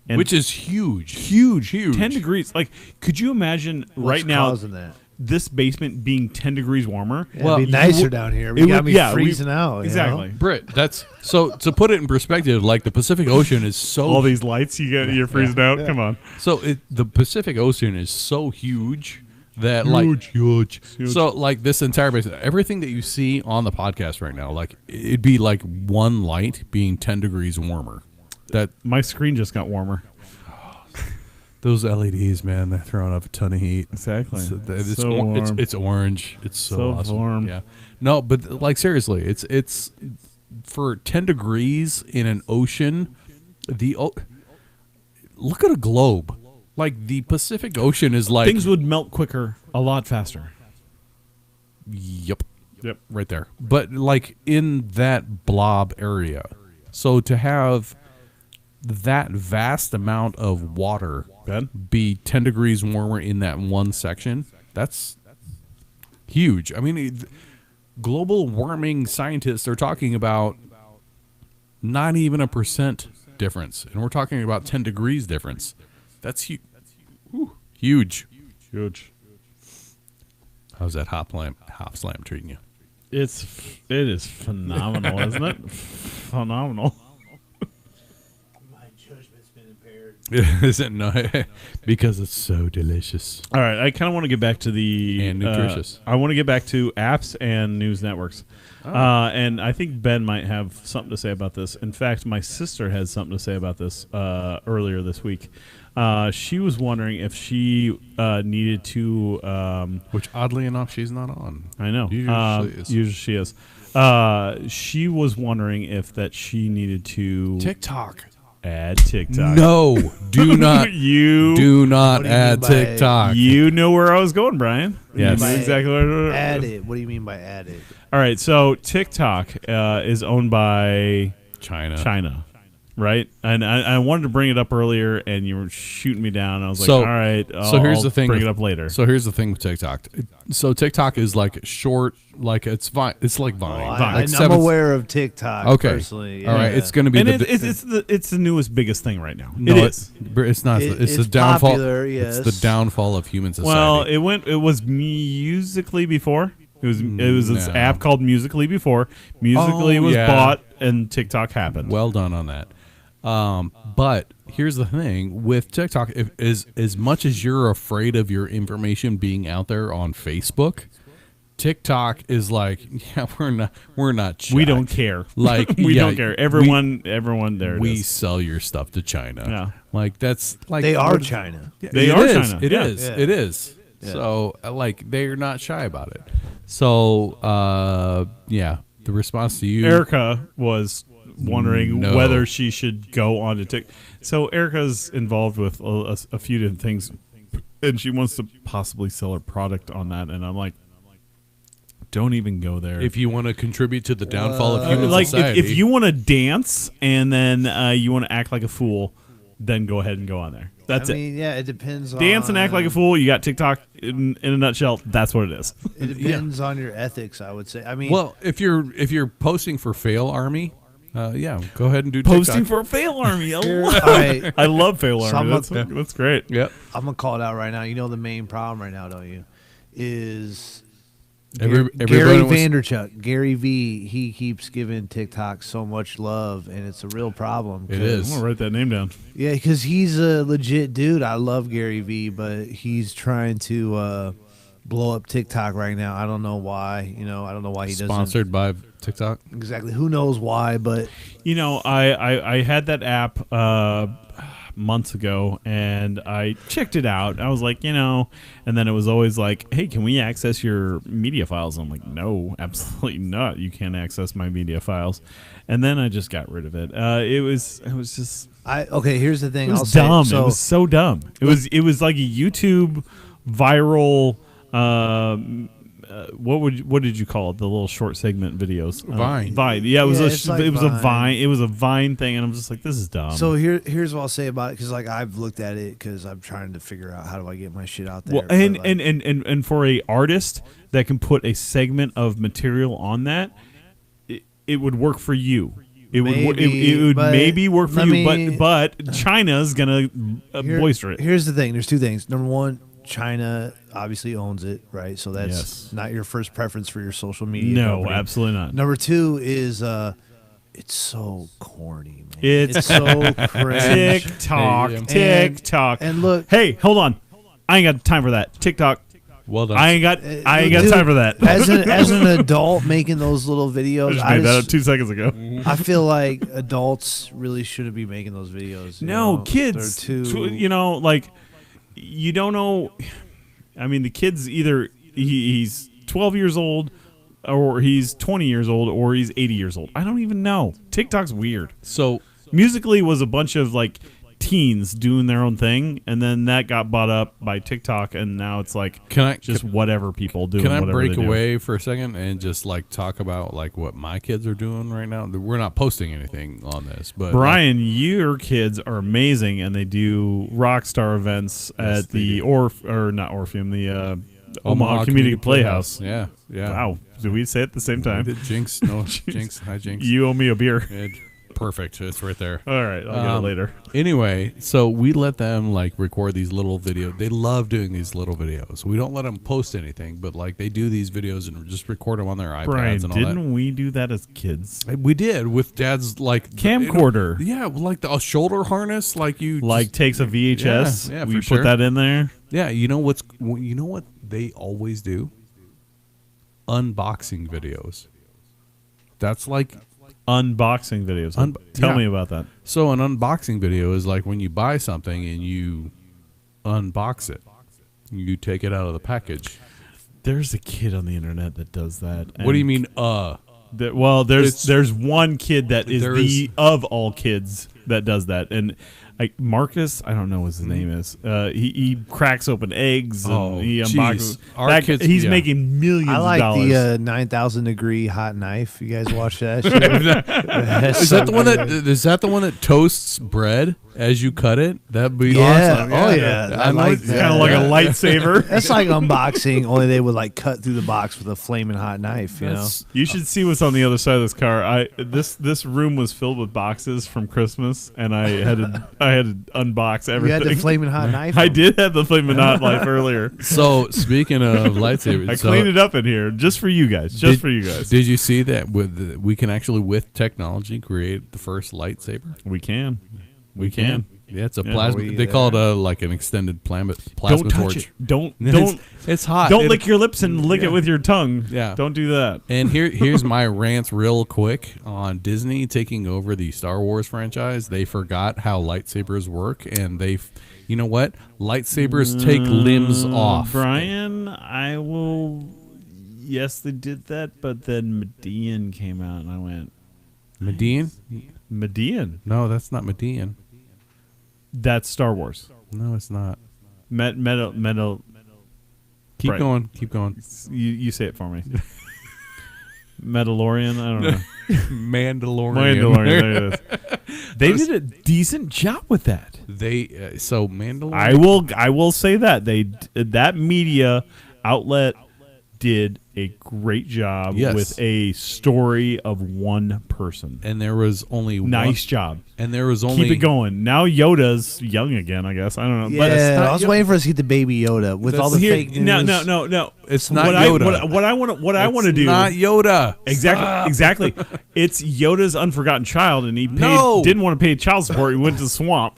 And which is huge. huge. 10 degrees. Like, could you imagine What's right now causing that? this basement being 10 degrees warmer? Yeah, Well, it'd be you nicer would- down here. it You got would- me yeah, we- freezing out. you Exactly. know? Britt, that's so to put it in perspective, like the Pacific Ocean is so All these lights you're freezing out. Come on. so the Pacific Ocean is so huge that huge. So like this entire basin, everything that you see on the podcast right now, like it'd be like one light being 10 degrees warmer. That My screen just got warmer. Those LEDs, man, they're throwing up a ton of heat. Exactly. It's So warm. it's orange. It's so awesome. warm. Yeah. No, but like seriously, it's for 10 degrees in an ocean. Look at a globe. Like the Pacific Ocean is like Things would melt quicker, a lot faster. Yep. Yep. Right there. But like in that blob area. So to have that vast amount of water be 10 degrees warmer in that one section, that's huge. I mean, global warming scientists are talking about not even 1% difference. And we're talking about 10 degrees difference. That's huge. Huge. How's that Hopslam treating you? It is phenomenal, isn't it? Phenomenal. My judgment's been impaired. Isn't no because it's so delicious All right, I kind of want to get back to the and nutritious. I want to get back to apps and news networks, and I think Ben might have something to say about this. In fact, my sister had something to say about this earlier this week. She was wondering if she needed to. Which oddly enough, she's not on. I know. Usually she is. She was wondering if that she needed to TikTok. add TikTok. No, do not. You do not What do you add mean by- TikTok. You know where I was going, Brian. Yes. You knew exactly where. Add it. What do you mean by add it? All right, so TikTok is owned by China, right? And I wanted to bring it up earlier, and you were shooting me down. I was like, So- all right, so here's I'll the thing bring with- it up later. So here's the thing with TikTok. So TikTok is like short, like it's Vine. It's like Vine. Like I'm 7 aware of TikTok. Okay. Personally. All right, yeah. it's going to be and the. it's the newest biggest thing right now. no, it is. It's not. It's the It's downfall. popular, yes. It's the downfall of human society. Well, it was Musically before. It was this No. app called Musically before. Musically was yeah. bought, and TikTok happened. Well done on that. But here's the thing with TikTok: as much as you're afraid of your information being out there on Facebook, TikTok is like, yeah, we're not. Shy. We don't care. Like we yeah, don't care. Everyone there. We It is. sell your stuff to China. Yeah. Like that's like They are China. They it are is. China. It Yeah. is. Yeah. It is. Yeah. So like they're not shy about it. So yeah, the response to you, Erica was wondering No. whether she should go on to TikTok. So Erica's involved with a few different things, and she wants to possibly sell her product on that. And I'm like, don't even go there. if you want to contribute to the downfall of human like society, if you want to dance and then you want to act like a fool, then go ahead and go on there. That's I it. mean, yeah, it depends. Dance and act like a on- fool. You got TikTok in a nutshell. That's what it is. It depends on your ethics, I would say. I mean, well, if you're posting for Fail Army, yeah, go ahead and do Posting TikTok. for a fail army. I all love, right, I love fail So army. I'm That's great. Yep. I'm gonna call it out right now. You know the main problem right now, don't you? Is Gary Gary was- Vaynerchuk, Gary V. He keeps giving TikTok so much love, and it's a real problem. It 'cause- is. I'm gonna write that name down. Yeah, because he's a legit dude. I love Gary V, but he's trying to blow up TikTok right now. I don't know why. I don't know why he doesn't. Sponsored by TikTok. Exactly. Who knows why? But You know, I had that app months ago, and I checked it out. I was like, and then it was always like, hey, can we access your media files? I'm like, no, absolutely not. You can't access my media files. And then I just got rid of it. It was just okay. Here's the thing. it I'll was say. dumb. So, It was so dumb. It was like a YouTube viral. What did you call it? The little short segment videos. Vine. Vine. Yeah, it was Yeah, it's like it was a Vine. Vine. It was a Vine thing, and I'm just like, this is dumb. so here's what I'll say about it, because like I've looked at it because I'm trying to figure out how do I get my shit out there. well, but, and, like, and for a artist that can put a segment of material on that, it would work for you. It would Maybe, it would but maybe work for let you, me- but China's gonna boister it. Here's the thing. There's two things. Number one, China obviously owns it, right? So that's Yes. not your first preference for your social media. No, company. absolutely not. Number two is it's so corny, man. It's so cringe. TikTok, And- TikTok. And look, Hey, hold on. I ain't got time for that. TikTok. Well done. I ain't got dude, time for that. as an adult making those little I videos, just I, made that up just, 2 seconds ago. I feel like adults really shouldn't be making those videos. you No, know? kids. They're too. Like you don't know. I mean, the kid's either he's 12 years old, or he's 20 years old, or he's 80 years old. I don't even know. TikTok's weird. So Musically was a bunch of like teens doing their own thing, and then that got bought up by TikTok, and now it's like whatever people do. Can I break away for a second and just like talk about like what my kids are doing right now? We're not posting anything on this, but Brian, your kids are amazing, and they do Rockstar events at the Orpheum, the Omaha Community Playhouse. Yeah. Wow, did we say it at the same time? Jinx, no, Jinx, hi Jinx. You owe me a beer. Perfect. It's right there. All right, I'll get it later. Anyway, so we let them like record these little videos. They love doing these little videos. We don't let them post anything, but like they do these videos and just record them on their iPads Brian, and all that. didn't we do that as kids? We did with Dad's like camcorder. Yeah, like a shoulder harness, like you like takes a VHS. Yeah, we for sure. Put that in there. Yeah, you know what they always do? Unboxing videos. That's like unboxing videos. Tell me about that. So an unboxing video is like when you buy something and you unbox it. You take it out of the package. There's a kid on the internet that does that. What do you mean, there's one kid that is of all kids that does that. And Marcus, I don't know what his name is. He cracks open eggs and he unboxes. He's making millions of dollars. I like the 9,000 degree hot knife. You guys watch that shit? Is that the one that toasts bread as you cut it? That'd be awesome. Oh yeah. I like that. Kind of like a lightsaber. That's like unboxing, only they would like cut through the box with a flaming hot knife, you know. You should see what's on the other side of this car. This room was filled with boxes from Christmas, and I had to unbox everything. You had the flaming hot knife? I did have the flaming hot knife earlier. So speaking of lightsabers, I cleaned it up in here just for you guys. Did you see that we can actually with technology create the first lightsaber? We can. Yeah, it's a plasma. They call it like an extended plasma don't touch torch. It. Don't. It's hot. Don't lick your lips and lick it with your tongue. Yeah, don't do that. And here's my rant real quick on Disney taking over the Star Wars franchise. They forgot how lightsabers work, and you know what? Lightsabers take limbs off. Brian, I will. Yes, they did that, but then Median came out, and I went. Median? No, that's not Median. That's Star Wars. No, it's not. Metal. Keep going. You say it for me. Mandalorian? I don't know. Mandalorian. There it is. They did a decent job with that. So Mandalorian. I will say that that media outlet did a great job with a story of one person. And there was only nice job. And there was only keep it going. Now Yoda's young again, I guess. I don't know. Yeah, but I was waiting for us to get the baby Yoda with all the fake news. No. It's not Yoda. What I want to do. Not Yoda. Exactly. It's Yoda's unforgotten child, and he didn't want to pay child support. He went to the swamp.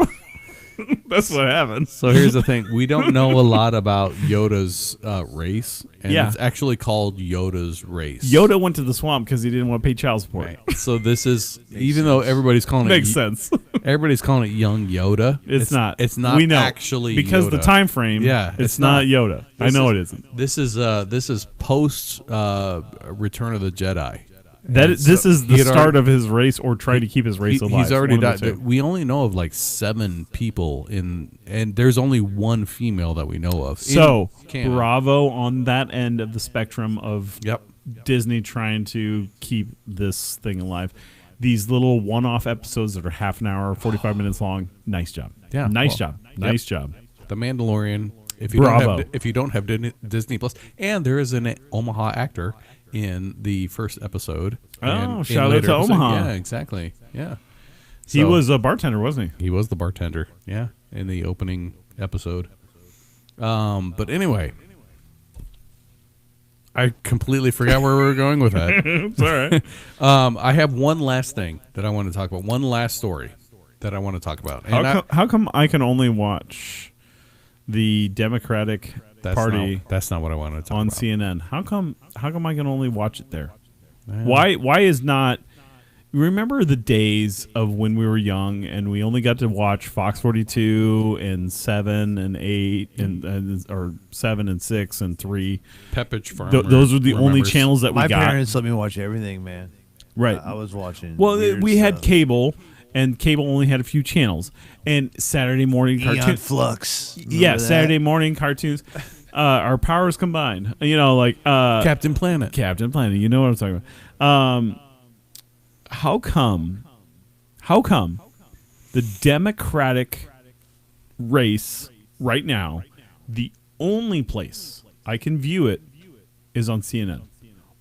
That's what happened. So here's the thing: we don't know a lot about Yoda's race, and it's actually called Yoda's race. Yoda went to the swamp because he didn't want to pay child support. Right. So this is even though everybody's calling makes sense. Everybody's calling it young Yoda. It's not. It's not. We know actually because Yoda. The time frame. Yeah, it's not Yoda. I know it isn't. This is post Return of the Jedi. This is the start of his race, or trying to keep his race alive. He's already died. We only know of like 7 people and there's only one female that we know of. So bravo on that end of the spectrum of Disney trying to keep this thing alive. These little one-off episodes that are half an hour, 45 minutes long. Nice job. Yeah, nice job. The Mandalorian. If you don't have Disney Plus, and there is an Omaha actor in the first episode. Shout out to Omaha. Yeah, exactly. Yeah. He was a bartender, wasn't he? He was the bartender, yeah, in the opening episode. But anyway, I completely forgot where we were going with that. It's all right. I have one last thing that I want to talk about. One last story that I want to talk about. How come I can only watch the Democratic Party? That's not what I want to talk on about. CNN. How come I can only watch it there? Why is not remember the days of when we were young and we only got to watch Fox 42 and 7 and 8 and or 7 and 6 and 3. Pepperidge Farm. Those were the only remembers. channels that we My got. parents let me watch everything, man. Right. I was watching. Well, weird we had stuff. cable, and cable only had a few channels. And Saturday morning Eon cartoons. Flux. Yeah, Remember that? Saturday morning cartoons. Our powers combined. You know, like Captain Planet. Captain Planet. You know what I'm talking about. How come the Democratic race right now, the only place I can view it is on CNN?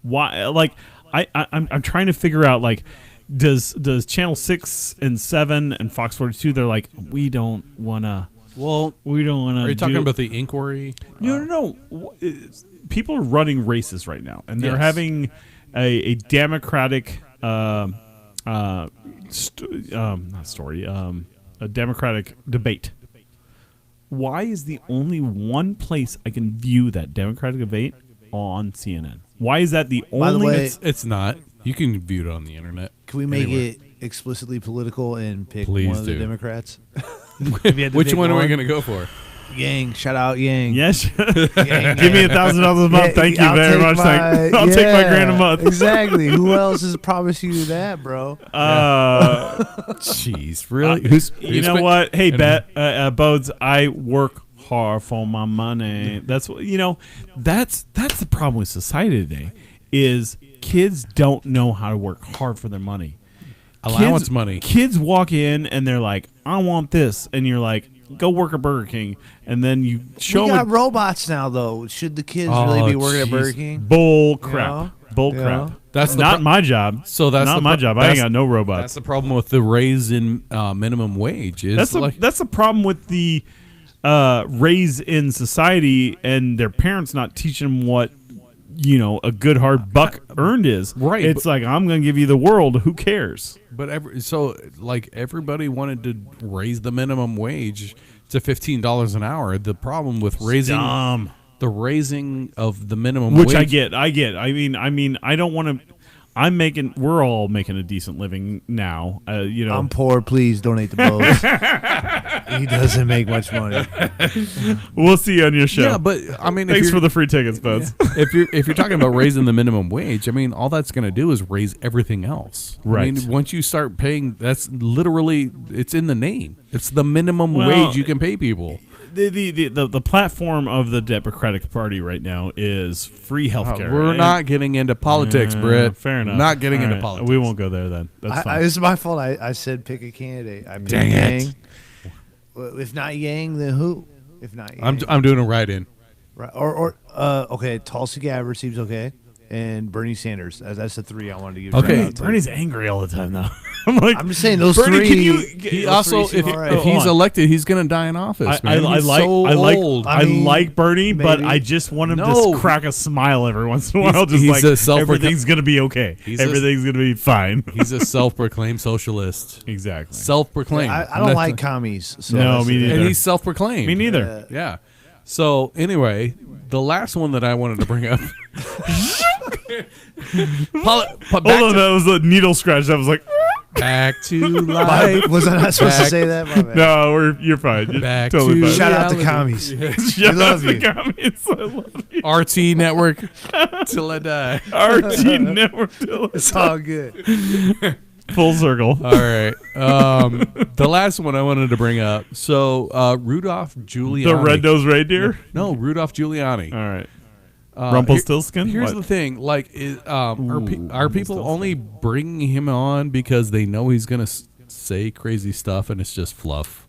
Why? Like, I'm trying to figure out, like, does Channel 6 and 7 and Fox 42, they're like, we don't want to. Well, We don't want to. are you talking about the inquiry? No. People are running races right now, and they're Yes. having a Democratic, a Democratic debate. Why is the only one place I can view that Democratic debate on CNN? Why is that the By the only? way, It's not. You can view it on the internet. Can we make Anywhere. it explicitly political and pick Please one of the do. Democrats? If you had to Which pick one are we going to go for? Yang. Shout out Yang. yes, Yang, give me Yang. $1,000 a month. Yeah, Thank you I'll very take much. my- I'll take my grand a yeah, month. Exactly. Who else has promised you that, bro? Jeez, really? You know what? Hey, Bodes, I work hard for my money. That's what That's the problem with society today. Is kids don't know how to work hard for their money. Allowance money. Kids walk in and they're like, "I want this," and you're like, "Go work at Burger King," and then you show We got them robots now, though. Should the kids Oh, really be working at jeez. Burger King? bull crap. Yeah. Bull Yeah. crap. That's the not pro- my job. So that's not the my pro- job. I ain't that's- got no That's robots. the problem with the raise in minimum wage. Is That's the problem with the raise in society and their parents not teaching them what a good hard buck earned is. Right, It's like, I'm going to give you the world. Who cares? But everybody wanted to raise the minimum wage to $15 an hour. The problem with raising the raising of the minimum Which wage, I get. I mean, I don't want to. We're all making a decent living now. I'm poor. Please donate the boats. He doesn't make much money. We'll see you on your show. Yeah, but I mean, Thanks for the free tickets, Buds. if you're talking about raising the minimum wage, I mean, all that's going to do is raise everything else. I Right. mean, once you start paying, that's literally it's in the name. It's the minimum Well, wage you can pay people. The platform of the Democratic Party right now is free healthcare. We're not getting into politics, Britt. Fair enough. Not getting All into right. politics. We won't go there then. That's fine. It's my fault. I said pick a candidate. I picked Dang it. Yang. Well, if not Yang, then who? If not Yang, I'm doing a write-in. right? Okay, Tulsi Gabbard seems okay, and Bernie Sanders. That's the three I wanted to give. Okay. shout out to. Bernie's angry all the time now. I'm like, I'm just saying those Bernie, three. can you? He those also, three if, seem all right. if he's Hold on. elected, he's going to die in office. I Man. He's like so I like old. I mean, like Bernie, but maybe. I just want him No. to crack a smile every once in a while. He's Just a like self-procla- everything's gonna be okay. He's a- Everything's gonna be fine. He's a self-proclaimed socialist. Exactly. Self-proclaimed. I don't like commies. So No, that's me the thing. neither. And he's self-proclaimed. Me neither. Yeah. So anyway, the last one that I wanted to bring up. Hold on, that was a needle scratch. I was like, Back to life. Was I not supposed to Back- say that? My bad. no, you're fine. You're Back totally to- fine. Shout out to reality. commies. Shout love out to you. commies. I love you. RT Network till I die. RT Network. It's all good. Full circle. All right. The last one I wanted to bring up. So Rudolph Giuliani. The red-nosed reindeer. No, Rudolph Giuliani. All right. Uh, Rumpelstiltskin? Here's What? the thing: like, are people Rumpelstiltskin. only bringing him on because they know he's gonna say crazy stuff and it's just fluff?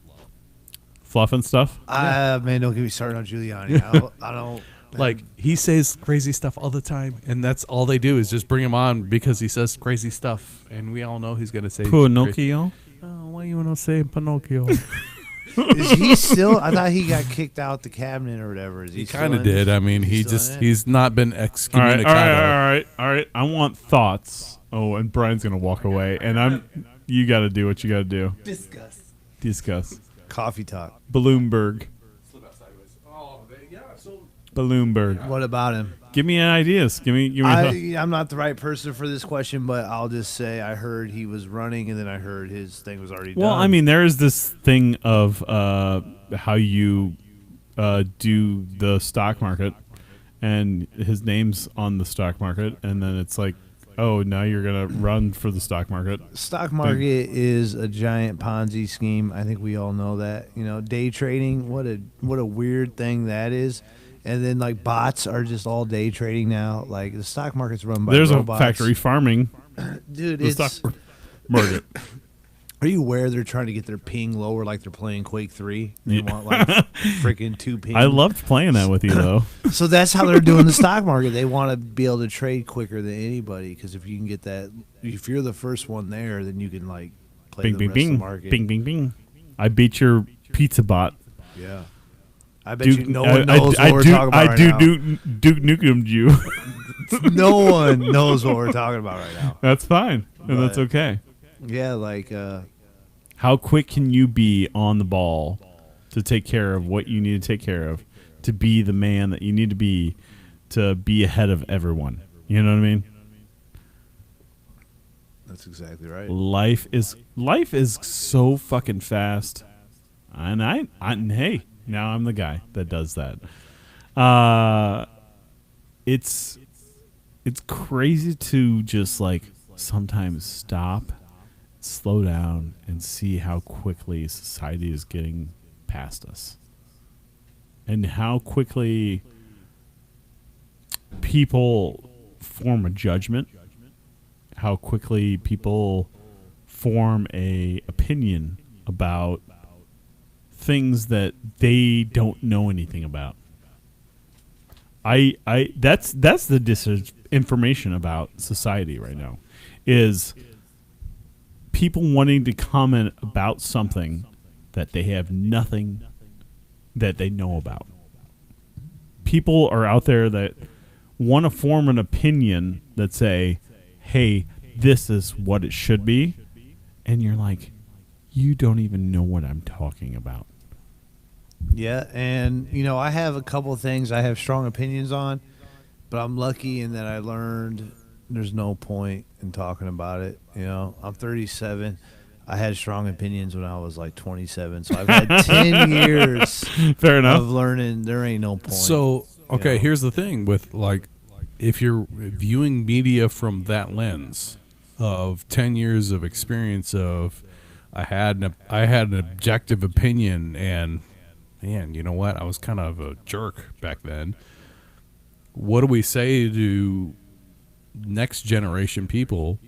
Fluff and stuff. Man, don't get me started on Giuliani. I don't. Like, he says crazy stuff all the time, and that's all they do is just bring him on because he says crazy stuff, and we all know he's gonna say Pinocchio. Oh, why you wanna say Pinocchio? Is he still? I thought he got kicked out the cabinet or whatever. Is he Kind of still in did. it? I mean, still in it? he's not been All right, excommunicated. all right. I want thoughts. Oh, and Brian's gonna walk away, and you got to do what you got to do. Discuss. Coffee talk. Bloomberg. Bloomberg. What about him? Give me ideas. Give me. I'm not the right person for this question, but I'll just say I heard he was running, and then I heard his thing was already done. Well, I mean, there is this thing of how you do the stock market, and his name's on the stock market, and then it's like, oh, now you're gonna run for the stock market. Stock market is a giant Ponzi scheme. I think we all know that. You know, day trading. What a weird thing that is. And then like bots are just all day trading now. Like the stock market's run by There's robots. a factory farming. Dude, the it's stock market. Are you aware they're trying to get their ping lower like they're playing Quake 3? They want like freaking 2 ping. I loved playing that with you though. So that's how they're doing the stock market. They want to be able to trade quicker than anybody because if you can get that, if you're the first one there, then you can like play Bing, the bing, rest bing, of the market. bing, bing, bing. I beat your pizza bot. Yeah. I bet you no one knows I what we're talking about right now. Duke Nukem you. No one knows what we're talking about right now. That's fine, and that's But- okay. Yeah, like How quick can you be on the ball to take care of what you need to take care of, to be the man that you need to be ahead of everyone? You know what I mean? that's exactly right. Life is so fucking fast, and hey, now I'm the guy that does that. It's crazy to just like sometimes stop, slow down, and see how quickly society is getting past us, and how quickly people form a judgment, how quickly people form a opinion about things that they don't know anything about. That's the disinformation about society right now, is people wanting to comment about something that they have nothing that they know about. People are out there that want to form an opinion that say, hey, this is what it should be, and you're like, you don't even know what I'm talking about. Yeah, and you know, I have a couple things I have strong opinions on, but I'm lucky in that I learned there's no point in talking about it. You know, I'm 37. I had strong opinions when I was like 27, so I've had 10 years Fair enough. of learning. There ain't no point. So, okay, Yeah. here's the thing with like, if you're viewing media from that lens of 10 years of experience of, I had an objective opinion, and man, you know what? I was kind of a jerk back then. What do we say to next generation people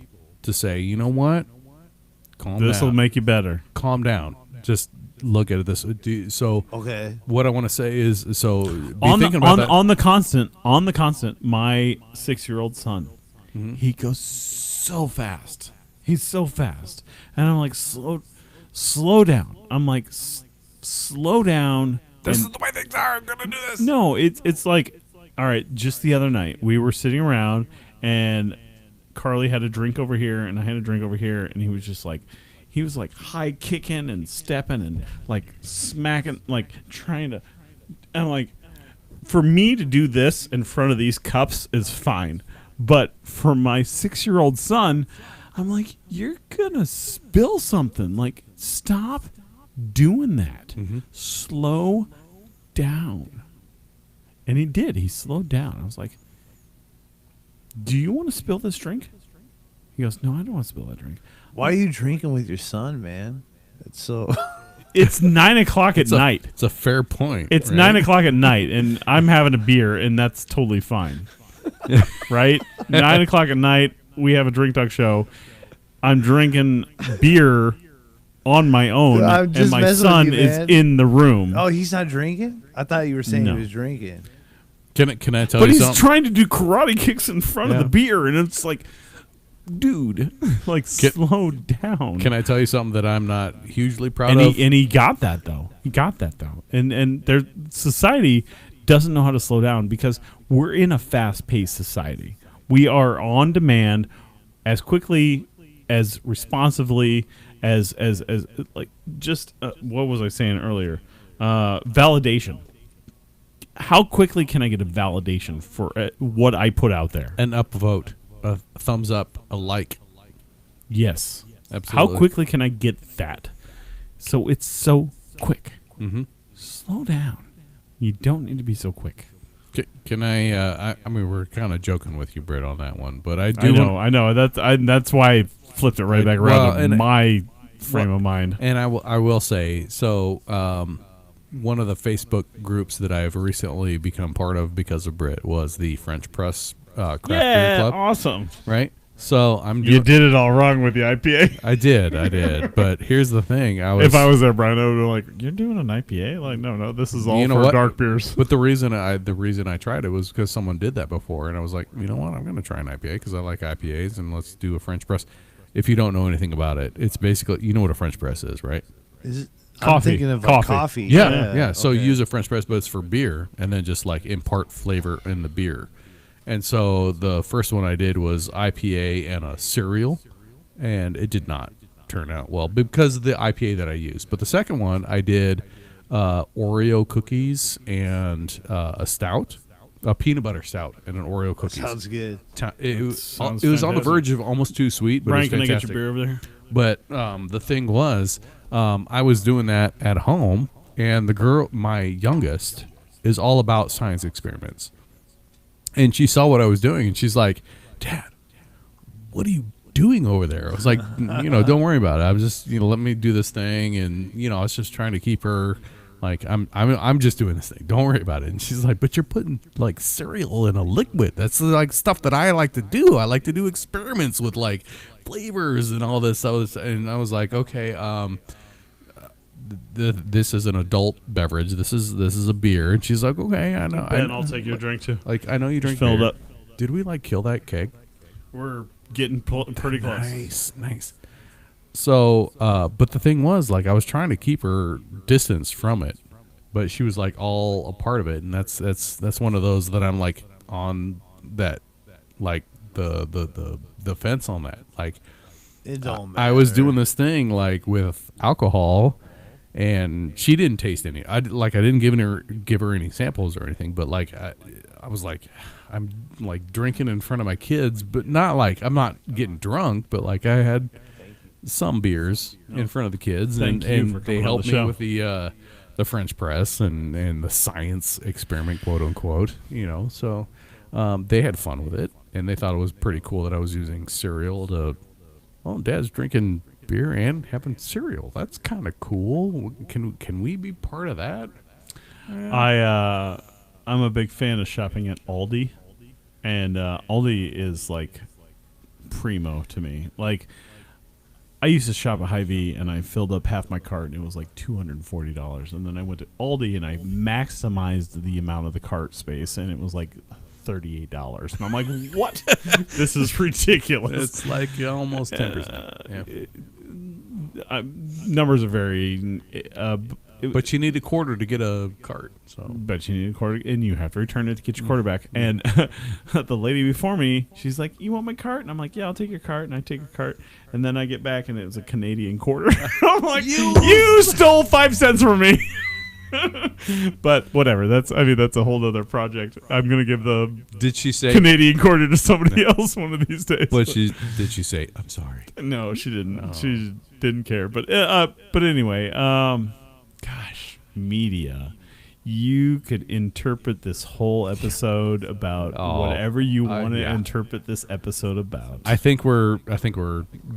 to say, you know what? Calm down. This will make you better. Calm down. Just look at this. So, okay, what I want to say is, so be On thinking the, about on, that. on the constant, my 6-year-old son, he goes so fast. He's so fast, and I'm like, slow down. I'm like, slow down. This and- is the way things are. I'm gonna do this. No, it's like, all right, just the other night, we were sitting around, and Carly had a drink over here, and I had a drink over here, and he was like high kicking and stepping and like smacking, like trying to, and like, for me to do this in front of these cups is fine, but for my 6-year-old son, I'm like, you're gonna spill something. Like, stop doing that. Slow down. And he did. He slowed down. I was like, do you want to spill this drink? He goes, no, I don't want to spill that drink. why are you drinking with your son, man? It's so. It's 9 o'clock at night. It's a fair point. It's right? 9 o'clock at night, and I'm having a beer, and that's totally fine. Right? 9 o'clock at night, we have a Drink Talk show. I'm drinking beer on my own, I'm and just my messing with son you, is man. in the room. Oh, he's not drinking? I thought you were saying No. he was drinking. Can I tell But you he's something? trying to do karate kicks in front of Yeah. the beer, and it's like, dude, like, slow down. Can I tell you something that I'm not hugely proud and of? he got that though. He got that though. And their society doesn't know how to slow down because we're in a fast-paced society. We are on demand as quickly, as responsively, as like just what was I saying earlier? Validation. how quickly can I get a validation for what I put out there? An upvote, a thumbs up, a like. Yes. Absolutely. How quickly can I get that? So it's so quick. Mm-hmm. Slow down. You don't need to be so quick. Can I mean, we're kind of joking with you, Britt, on that one, but I do. I know. That's why I flipped it right back around to my frame of mind. And I will say, so one of the Facebook groups that I have recently become part of because of Britt was the French Press Craft Beer Club. Awesome. Right? So You did it all wrong with the IPA. I did. But here's the thing. If I was there, Brian, I would be like, "You're doing an IPA?" Like, no, this is all for dark beers. But the reason I tried it was because someone did that before, and I was like, you know what? I'm going to try an IPA because I like IPAs, and let's do a French press. If you don't know anything about it, it's basically, you know what a French press is, right? Is it? Coffee. I'm thinking of like coffee. Yeah. So okay. you use a French press, but it's for beer, and then just like impart flavor in the beer. And so the first one I did was IPA and a cereal, and it did not turn out well because of the IPA that I used. But the second one I did Oreo cookies and a stout, a peanut butter stout and an Oreo cookies. Sounds good. It was on the verge of almost too sweet, but Brian, it was can I fantastic. get your beer over there? But the thing was, I was doing that at home, and the girl, my youngest, is all about science experiments. And she saw what I was doing, and she's like, "Dad, what are you doing over there?" I was like, "Don't worry about it. I was just, let me do this thing." And, I was just trying to keep her like, I'm just doing this thing. Don't worry about it. And she's like, "But you're putting like cereal in a liquid. That's like stuff that I like to do. I like to do experiments with like flavors and all this." And I was like, "Okay, this is an adult beverage. This is a beer." And she's like, "Okay, I know." And I'll take your drink too. Like, I know you drink Filled beer. up. Did we like kill that keg? We're getting pretty close. Nice. So, but the thing was, like, I was trying to keep her distance from it, but she was like all a part of it, and that's one of those that I'm like on that, like the fence on that. Like, It don't matter. I was doing this thing like with alcohol. And she didn't taste any. I didn't give her any samples or anything. But like I was like, I'm like drinking in front of my kids, but not like I'm not getting drunk. But like I had some beers in front of the kids, and they helped me with the French press and the science experiment, quote unquote. So they had fun with it, and they thought it was pretty cool that I was using cereal to. Oh, Dad's drinking beer and having cereal. That's kind of cool. Can we be part of that? I'm a big fan of shopping at Aldi, and Aldi is like primo to me. Like, I used to shop at Hy-Vee, and I filled up half my cart, and it was like $240. And then I went to Aldi, and I maximized the amount of the cart space, and it was like $38. And I'm like, what? This is ridiculous. It's like almost 10%. Numbers are very... but you need a quarter to get a cart. So, but you need a quarter, and you have to return it to get your quarter back. And the lady before me, she's like, "You want my cart?" And I'm like, "Yeah, I'll take your cart." And I take her cart, and then I get back, and it was a Canadian quarter. I'm like, "You stole 5 cents from me." But whatever. That's a whole other project. I'm gonna give the did she say Canadian quarter to somebody else one of these days. But did she say, "I'm sorry"? No, she didn't. Oh. She didn't care. But anyway, gosh, media. You could interpret this whole episode about whatever you want to interpret this episode about. I think we're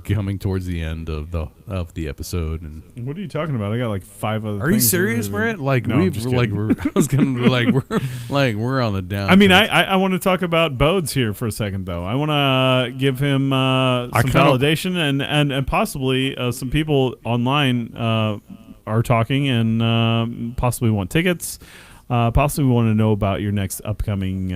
coming towards the end of the episode. And what are you talking about? I got like 5 other. Are you serious, Brett? Like no, I was gonna be like we're on the down. I mean, I want to talk about Bodes here for a second, though. I want to give him some validation and possibly some people online. Are talking and possibly want tickets, possibly want to know about your next upcoming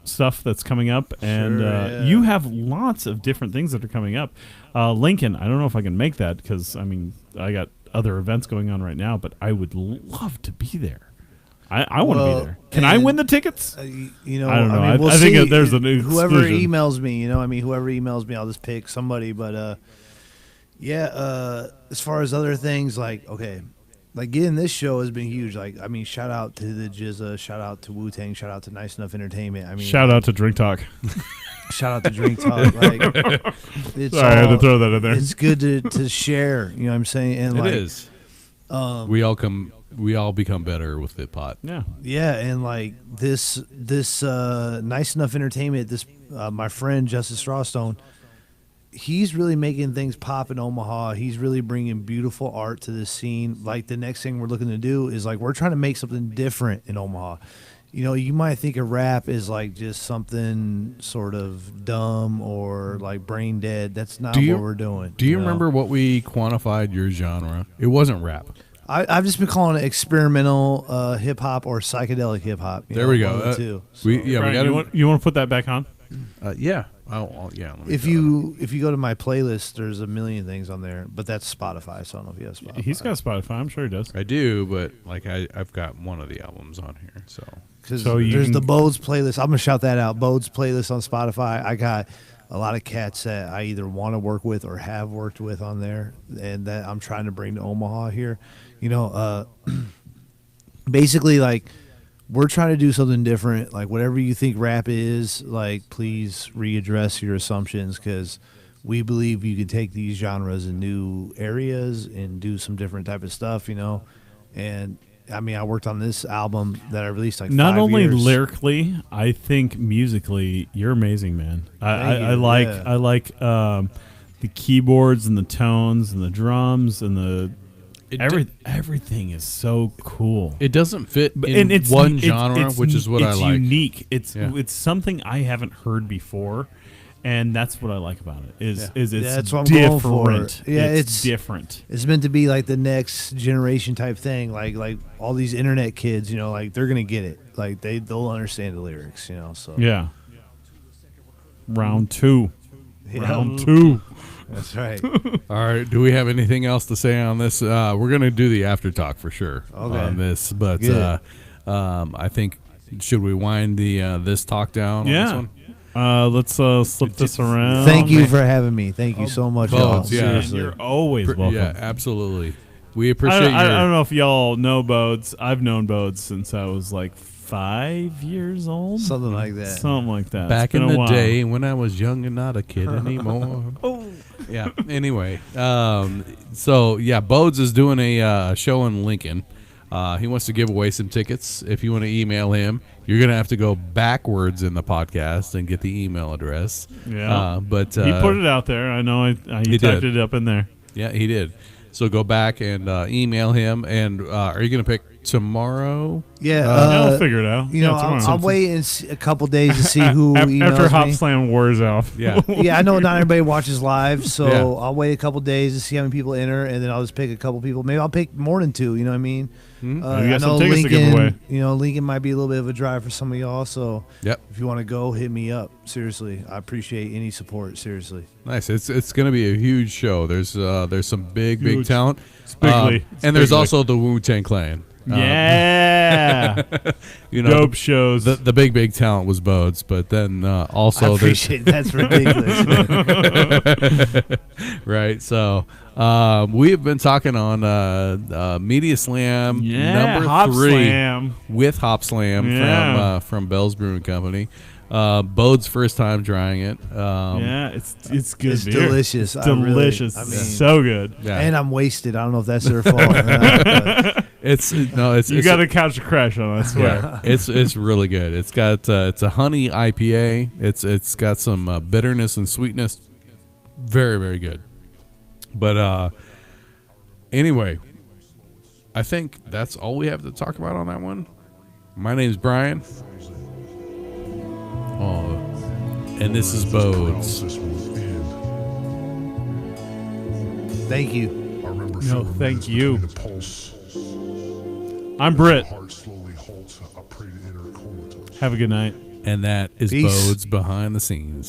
stuff that's coming up, and you have lots of different things that are coming up. Lincoln, I don't know if I can make that because I got other events going on right now, but I would love to be there. I want to be there. Can I win the tickets? I don't know. We'll I think see. there's an whoever exclusion. emails me, whoever emails me, I'll just pick somebody. But as far as other things, like, okay, like getting this show has been huge. Like, I mean, shout out to the Jizza, shout out to Wu Tang, shout out to Nice Enough Entertainment. I mean, Shout out to Drink Talk. shout out to Drink Talk. Like, it's Sorry, I had to throw that in there. It's good to share. You know what I'm saying? And It is. We all become better with the pot. Yeah. Yeah, and like this Nice Enough Entertainment, this my friend Justice Strawstone, he's really making things pop in Omaha. He's really bringing beautiful art to this scene. Like, the next thing we're looking to do is, like, we're trying to make something different in Omaha. You know, you might think of rap is like just something sort of dumb or like brain dead. That's not what we're doing. Do you know? remember what we quantified your genre? It wasn't rap. I've just been calling it experimental hip hop or psychedelic hip hop. There we go. Too. We Brian, got you want to put that back on? yeah. Yeah. let me If go. you go to my playlist, there's a million things on there, but that's Spotify. So I don't know if you have Spotify. He's got Spotify. I'm sure he does. I do, but like I've got one of the albums on here. So Because So you there's can- the Bodes playlist. I'm gonna shout that out. Bodes playlist on Spotify. I got a lot of cats that I either want to work with or have worked with on there, and that I'm trying to bring to Omaha here. You know, basically, like, we're trying to do something different. Like, whatever you think rap is, like, please readdress your assumptions, because we believe you could take these genres in new areas and do some different type of stuff. You know, and I mean, I worked on this album that I released like Not 5 only years. lyrically, I think musically, you're amazing, man. Thank I you, like yeah. I like the keyboards and the tones and the drums and the everything is so cool. it doesn't fit But- in it's one it's- genre, it's- which is what I it's like. unique. It's Yeah. it's something I haven't heard before, and that's what I like about it. Is it's that's what I'm going for. different. Yeah, it's it's- different. It's meant to be like the next generation type thing. Like all these internet kids, you know, like they're gonna get it. Like they'll understand the lyrics, you know. So Yeah. Round two. Yeah. Round two. That's right. All right. Do we have anything else to say on this? We're gonna do the after talk for sure Okay. on this, but Good. I think should we wind the this talk down? On this Yeah. one? Let's slip this around. Thank you for having me. Thank you so much, y'all. Bodes, yeah. Seriously. You're always welcome. Yeah, absolutely. We I appreciate don't, your. I don't know if y'all know Bodes. I've known Bodes since I was like 5 years old. Something like that. Something like that. Back It's been in a the while. day when I was young and not a kid anymore. Yeah. Anyway, so yeah, Bodes is doing a show in Lincoln. He wants to give away some tickets. If you want to email him, you're gonna have to go backwards in the podcast and get the email address. Yeah. But He put it out there. I know. He He typed did. it up in there. Yeah, he did. So go back and email him. And are you gonna pick tomorrow? Yeah. Yeah, I'll figure it out. You know, Yeah, tomorrow. I'll wait a couple days to see who emails after me. Hopslam wears off. Yeah. Yeah, I know not everybody watches live, so Yeah. I'll wait a couple days to see how many people enter, and then I'll just pick a couple people. Maybe I'll pick more than 2. You know what I mean? Maybe I you got some know tickets to give Lincoln. away. You know, Lincoln might be a little bit of a drive for some of y'all. So Yep. if you want to go, hit me up. Seriously, I appreciate any support. Seriously. Nice. It's going to be a huge show. There's some big Huge. talent. Bigly. It's And there's bigly. also the Wu-Tang Clan. Yeah. You know, Dope shows. the big talent was Bodes, but then I also there's appreciate that's ridiculous. right. So we have been talking on Media Slam yeah. number 3 Hopslam. with Hopslam Yeah. from Bell's Brewing Company. Bode's first time trying it. Yeah, it's good. It's beer. delicious. It's I really- delicious. I mean- So good. Yeah. And I'm wasted. I don't know if that's their fault or not. But It's You got to catch a crash on. I swear. yeah, it's really good. It's got it's a honey IPA. It's got some bitterness and sweetness. Very, very good. But anyway, I think that's all we have to talk about on that one. My name's Brian. Oh, and this is Bodes. This will end. thank you. I remember No, feeling thank minutes you. between the pulse. I'm Britt. Heart slowly halts. I pray to enter comatose. Have a good night. And that is Peace. Bodes behind the scenes.